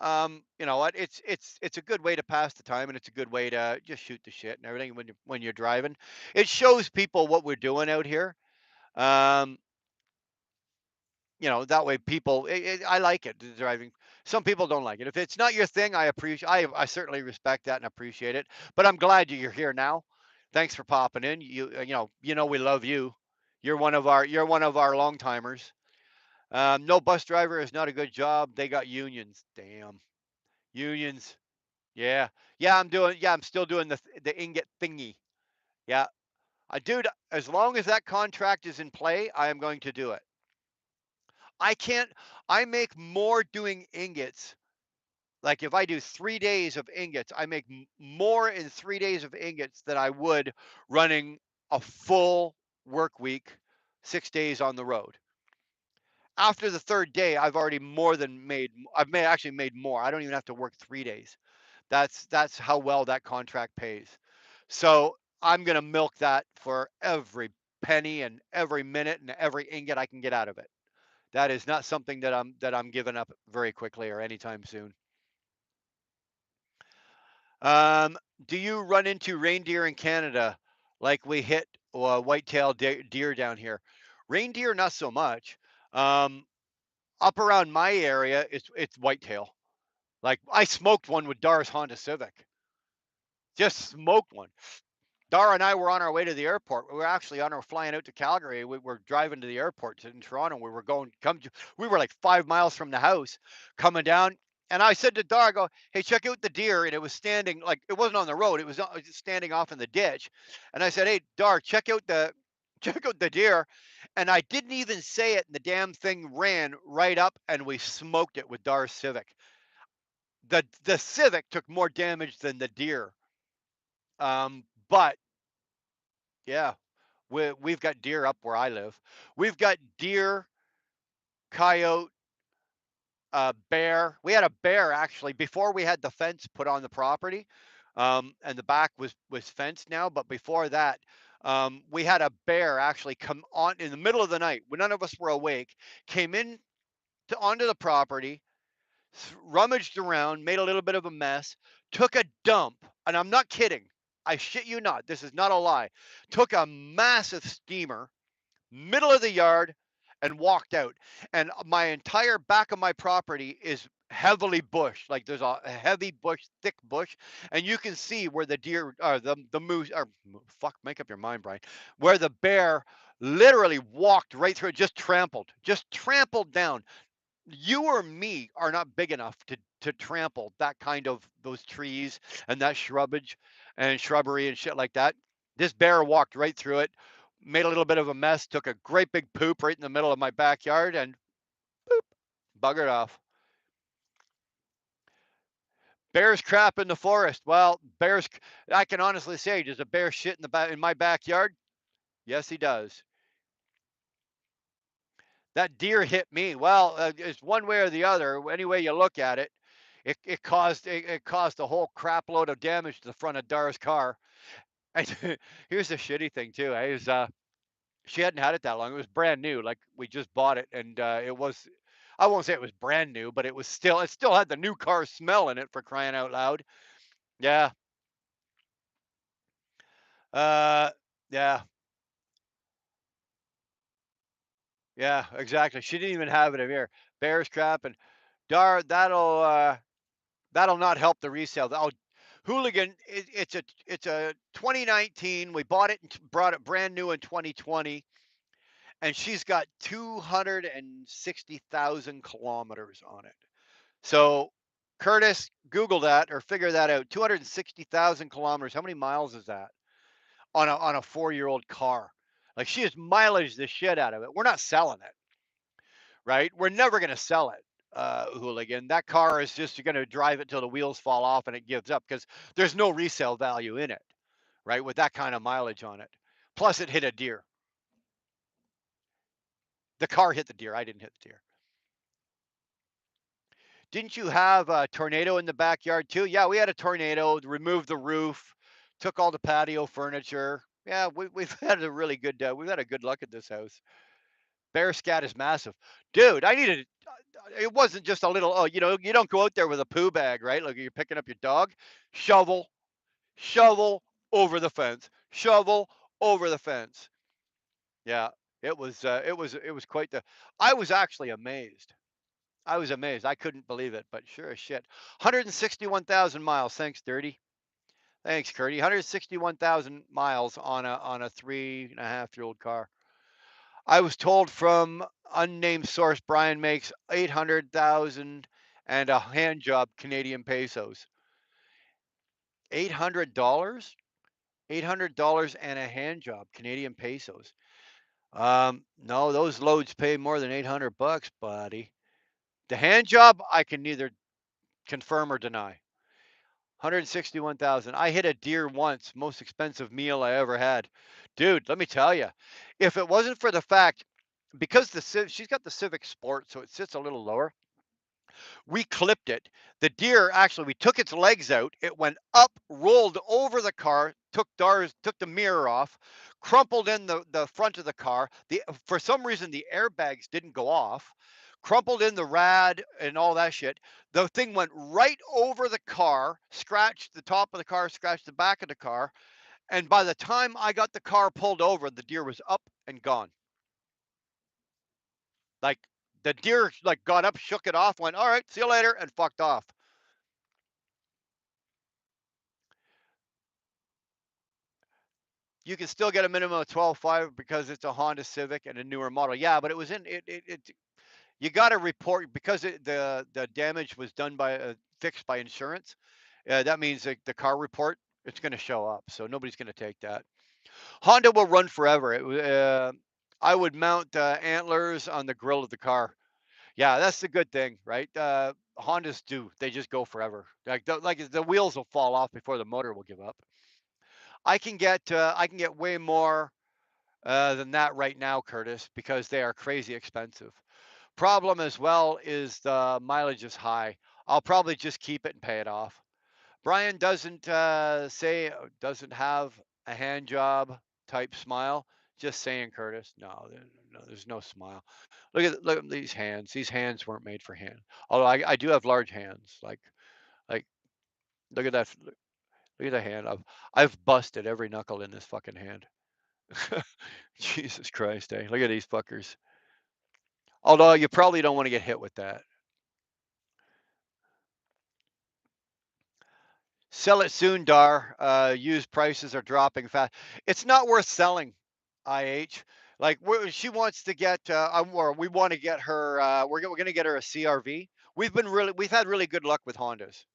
You know what? It's a good way to pass the time, and it's a good way to just shoot the shit and everything when you're driving. It shows people what we're doing out here. Um, that way people, I like it, the driving. Some people don't like it. If it's not your thing, I certainly respect that and appreciate it. But I'm glad you're here now. Thanks for popping in. You know we love you. You're one of our long timers. No bus driver is not a good job. They got unions. Damn. Unions. Yeah. I'm still doing the ingot thingy. Yeah. Dude, as long as that contract is in play, I am going to do it. I can't I make more doing ingots. Like if I do 3 days of ingots, I make more in 3 days of ingots than I would running a full work week, 6 days on the road. After the 3rd day, I've actually made more. I don't even have to work 3 days. That's how well that contract pays. So, I'm gonna milk that for every penny and every minute and every ingot I can get out of it. That is not something that I'm giving up very quickly or anytime soon. Um, do you run into reindeer in Canada like we hit white-tailed deer down here? Reindeer, not so much. Um, Up around my area, it's whitetail. Like I smoked one with Dar's Honda Civic. Just smoked one. Dara and I were on our way to the airport. We were actually on our flying out to Calgary. We were driving to the airport in Toronto. We were going come. We were like 5 miles from the house, coming down. And I said to Dara, I go, hey, check out the deer. And it was standing like it wasn't on the road. It was just standing off in the ditch. And I said, hey, Dar, check out the check out the deer. And I didn't even say it, and the damn thing ran right up, and we smoked it with Dar's Civic. The Civic took more damage than the deer. But yeah, we've got deer up where I live. We've got deer, coyote, bear. We had a bear actually before we had the fence put on the property, and the back was fenced now. But before that, we had a bear actually come on in the middle of the night when none of us were awake. Came in onto the property, rummaged around, made a little bit of a mess, took a dump, and I'm not kidding. I shit you not. This is not a lie. Took a massive steamer middle of the yard and walked out. And my entire back of my property is heavily bush. Like there's a heavy bush, thick bush, and you can see where the deer or the moose or fuck, make up your mind, Brian. Where the bear literally walked right through it, just trampled down. You or me are not big enough to trample that kind of those trees and that shrubbage and shrubbery and shit like that. This bear walked right through it, made a little bit of a mess, took a great big poop right in the middle of my backyard, and buggered off. Bears crap in the forest. Well, I can honestly say, does a bear shit in my backyard? Yes, he does. That deer hit me. Well, it's one way or the other. Any way you look at it, it caused a whole crap load of damage to the front of Dara's car. And here's the shitty thing too. She hadn't had it that long. It was brand new. Like we just bought it, and it was. I won't say it was brand new, but it still had the new car smell in it for crying out loud. Yeah. Uh. Yeah. Yeah. Exactly. She didn't even have it in here. Bears crap and Dar. That'll not help the resale. Hooligan, it's a 2019. We bought it and brought it brand new in 2020, and she's got 260,000 kilometers on it. So, Curtis, Google that or figure that out. 260,000 kilometers. How many miles is that on a 4-year-old car? Like she has mileage the shit out of it. We're not selling it, right? We're never going to sell it, Hooligan. That car is just going to drive it till the wheels fall off and it gives up because there's no resale value in it, right? With that kind of mileage on it. Plus, it hit a deer. The car hit the deer. I didn't hit the deer. Didn't you have a tornado in the backyard too? Yeah, we had a tornado, removed the roof, took all the patio furniture. Yeah, we've had a really good, we've had a good luck at this house. Bear scat is massive. Dude, I needed. it wasn't just a little, oh, you don't go out there with a poo bag, right? Like you're picking up your dog, shovel, shovel over the fence, shovel over the fence. Yeah, it was quite the. I was actually amazed. I was amazed. I couldn't believe it, but sure as shit. 161,000 miles. Thanks, Dirty. Thanks, Curdy. 161,000 miles on a 3.5-year-old car. I was told from unnamed source Brian makes 800,000 and a hand job Canadian pesos. $800? $800 and a hand job Canadian pesos. No, those loads pay more than 800 bucks, buddy. The hand job I can neither confirm or deny. 161,000. I hit a deer once, most expensive meal I ever had. Dude, let me tell you, if it wasn't for the fact because she's got the Civic Sport, so it sits a little lower. We clipped it. The deer actually, we took its legs out. It went up, rolled over the car, took the mirror off, crumpled in the front of the car. For some reason the airbags didn't go off. Crumpled in the rad and all that shit. The thing went right over the car, scratched the top of the car, scratched the back of the car, and by the time I got the car pulled over, the deer was up and gone. Like the deer like got up, shook it off, went, all right, see you later, and fucked off. You can still get a minimum of 12.5 because it's a Honda Civic and a newer model. Yeah, but it was in it you got to report because the damage was done by fixed by insurance. That means the car report it's going to show up, so nobody's going to take that. Honda will run forever. I would mount antlers on the grill of the car. Yeah, that's the good thing, right? Hondas do. They just go forever. Like the wheels will fall off before the motor will give up. I can get way more than that right now, Curtis, because they are crazy expensive. Problem as well is the mileage is high. I'll probably just keep it and pay it off. Brian doesn't have a hand job type smile. Just saying, Curtis. No, no, there's no smile. Look at these hands. These hands weren't made for hand. Although I do have large hands. Like look at that. Look at the hand. I've busted every knuckle in this fucking hand. Jesus Christ, eh? Look at these fuckers. Although you probably don't want to get hit with that. Sell it soon, Dar. Used prices are dropping fast. It's not worth selling, IH. Like she wants to get, or we want to get her. We're going to get her a CRV. We've had really good luck with Hondas,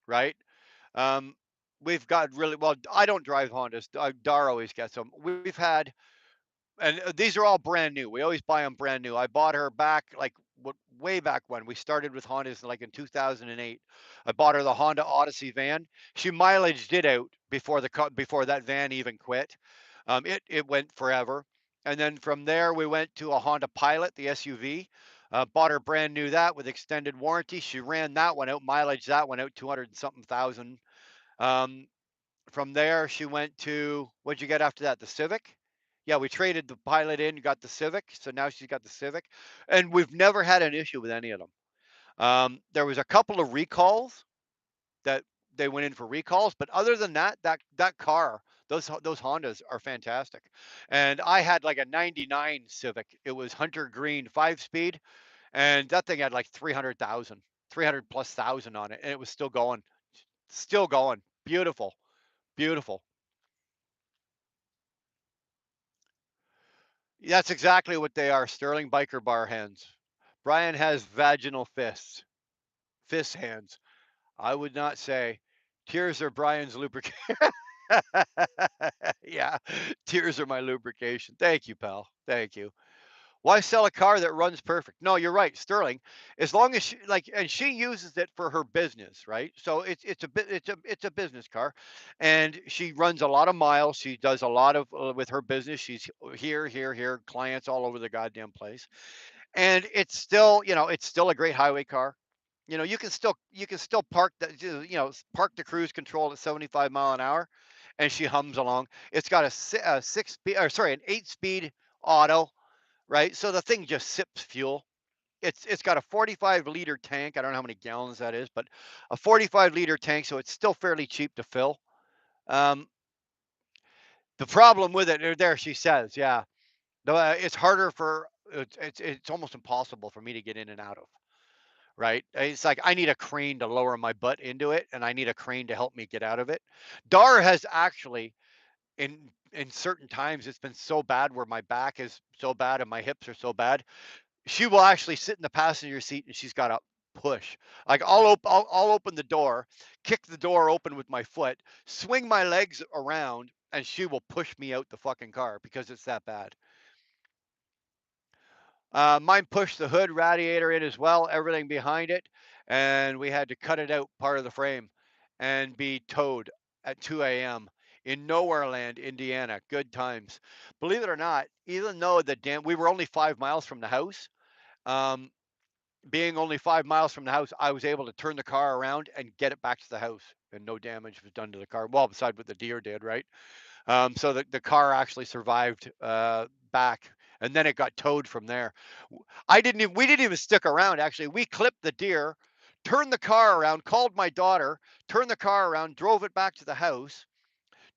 right? Um, we've got really well. I don't drive Hondas. Dar always gets them. We've had and these are all brand new. We always buy them brand new. I bought her back like way back when we started with Hondas, like in 2008. I bought her the Honda Odyssey van. She mileaged it out before that van even quit. It went forever, and then from there we went to a Honda Pilot, the SUV. Bought her brand new that with extended warranty. She ran that one out, mileage that one out 200 and something thousand. Um, from there, she went to what'd you get after that? The Civic. Yeah, we traded the Pilot in, got the Civic, so now she's got the Civic, and we've never had an issue with any of them. There was a couple of recalls that they went in for recalls, but other than that, that car, those Hondas are fantastic. And I had like a '99 Civic. It was hunter green 5 speed, and that thing had like 300,000, 300 plus thousand on it, and it was still going, still going. Beautiful, beautiful. That's exactly what they are, Sterling biker bar hens. Brian has vaginal fists, fist hands. I would not say tears are Brian's lubrication. Yeah, tears are my lubrication. Thank you, pal. Thank you. Why sell a car that runs perfect? No, you're right, Sterling. As long as she like, and she uses it for her business, right? So it's a business car, and she runs a lot of miles. She does a lot of with her business. She's here, clients all over the goddamn place, and it's still a great highway car. You can still park park the cruise control at 75 mile an hour, and she hums along. It's got a 6 speed, or sorry, an 8 speed auto, right? So the thing just sips fuel. It's got a 45-liter tank. I don't know how many gallons that is, but a 45-liter tank, so it's still fairly cheap to fill. Um, the problem with it, there she says, yeah, it's harder for it's almost impossible for me to get in and out of. Right? It's like I need a crane to lower my butt into it, and I need a crane to help me get out of it. Dar has actually, in certain times, it's been so bad where my back is so bad and my hips are so bad. She will actually sit in the passenger seat and she's got to push. Like I'll open the door, kick the door open with my foot, swing my legs around, and she will push me out the fucking car because it's that bad. Mine pushed the hood radiator in as well, everything behind it, and we had to cut it out part of the frame and be towed at 2 a.m. in Nowhere Land, Indiana. Good times. Believe it or not, even though we were only 5 miles from the house, um, being only 5 miles from the house, I was able to turn the car around and get it back to the house, and no damage was done to the car. Well, besides what the deer did, right? So the car actually survived back, and then it got towed from there. We didn't even stick around. Actually, we clipped the deer, turned the car around, called my daughter, turned the car around, drove it back to the house,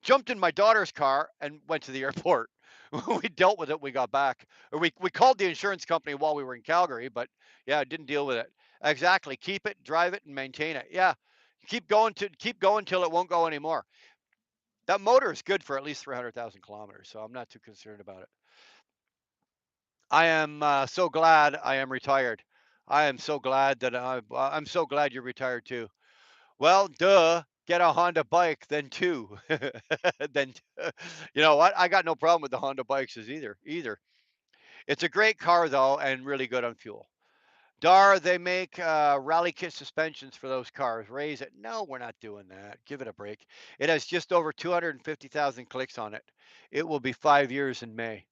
jumped in my daughter's car, and went to the airport. We dealt with it. We got back, or we called the insurance company while we were in Calgary, but yeah, didn't deal with it. Exactly. Keep it, drive it, and maintain it. Yeah, keep going till it won't go anymore. That motor is good for at least 300,000 kilometers, so I'm not too concerned about it. I am so glad I am retired. I am so glad that I'm so glad you're retired too. Well, duh, get a Honda bike, then two. then, you know what? I got no problem with the Honda bikes as either. It's a great car though, and really good on fuel. Dar, they make rally kit suspensions for those cars. Raise it. No, we're not doing that. Give it a break. It has just over 250,000 clicks on it. It will be 5 years in May.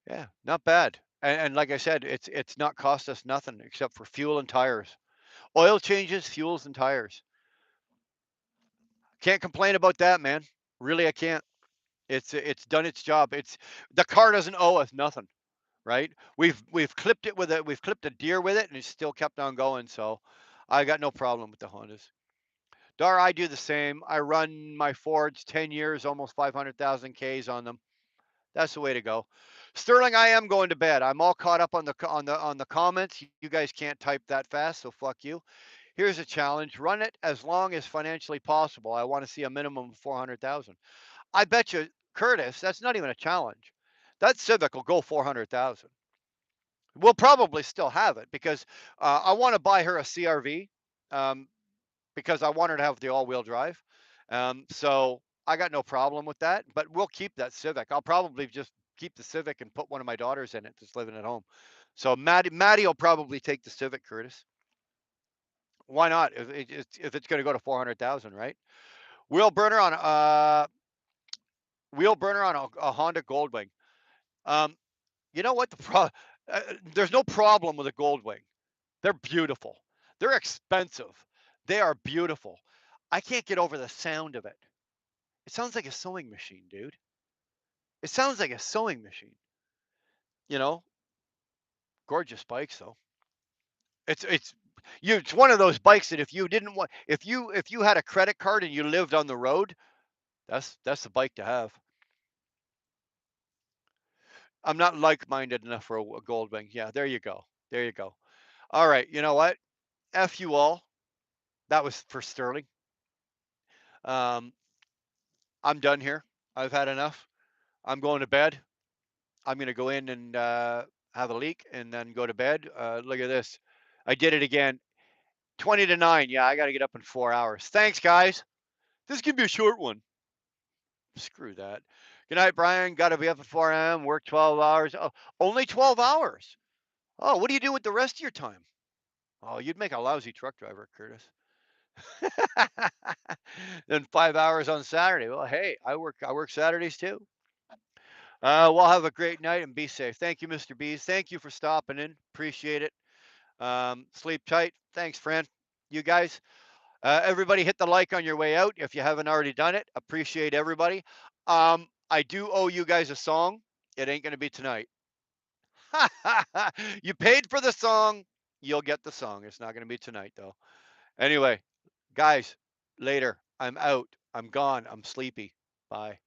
Yeah, not bad. And like I said, it's not cost us nothing except for fuel and tires. Oil changes, fuels and tires. Can't complain about that, man. Really, I can't. It's done its job. It's the car doesn't owe us nothing, right? We've clipped a deer with it, and it's still kept on going. So I got no problem with the Hondas. Dar, I do the same. I run my Fords 10 years, almost 500,000 Ks on them. That's the way to go. Sterling, I am going to bed. I'm all caught up on the comments. You guys can't type that fast, so fuck you. Here's a challenge: run it as long as financially possible. I want to see a minimum of 400,000. I bet you, Curtis, that's not even a challenge. That Civic will go 400,000. We'll probably still have it because I want to buy her a CRV. Um, because I want her to have the all-wheel drive. So I got no problem with that. But we'll keep that Civic. I'll probably just keep the Civic and put one of my daughters in it that's living at home. So Maddie will probably take the Civic, Curtis. Why not? If it's going to go to 400,000, right? Wheel burner on wheel burner on a Honda Goldwing. Um, you know what there's no problem with a Goldwing. They're beautiful. They're expensive. They are beautiful. I can't get over the sound of it. It sounds like a sewing machine, dude. It sounds like a sewing machine. You know, gorgeous bikes though. It's it's one of those bikes that if you had a credit card and you lived on the road, that's the bike to have. I'm not like-minded enough for a Goldwing. Yeah, there you go. There you go. All right, you know what? F you all. That was for Sterling. Um, I'm done here. I've had enough. I'm going to bed. I'm going to go in and have a leak and then go to bed. Look at this. I did it again. 20 to 9. Yeah, I got to get up in 4 hours. Thanks, guys. This could be a short one. Screw that. Good night, Brian. Got to be up at 4 a.m. Work 12 hours. Oh, only 12 hours. Oh, what do you do with the rest of your time? Oh, you'd make a lousy truck driver, Curtis. Then 5 hours on Saturday. Well, hey, I work Saturdays too. We'll have a great night and be safe. Thank you, Mr. Bees. Thank you for stopping in. Appreciate it. Sleep tight. Thanks, friend. You guys, everybody hit the like on your way out if you haven't already done it. Appreciate everybody. I do owe you guys a song. It ain't going to be tonight. You paid for the song. You'll get the song. It's not going to be tonight, though. Anyway, guys, later. I'm out. I'm gone. I'm sleepy. Bye.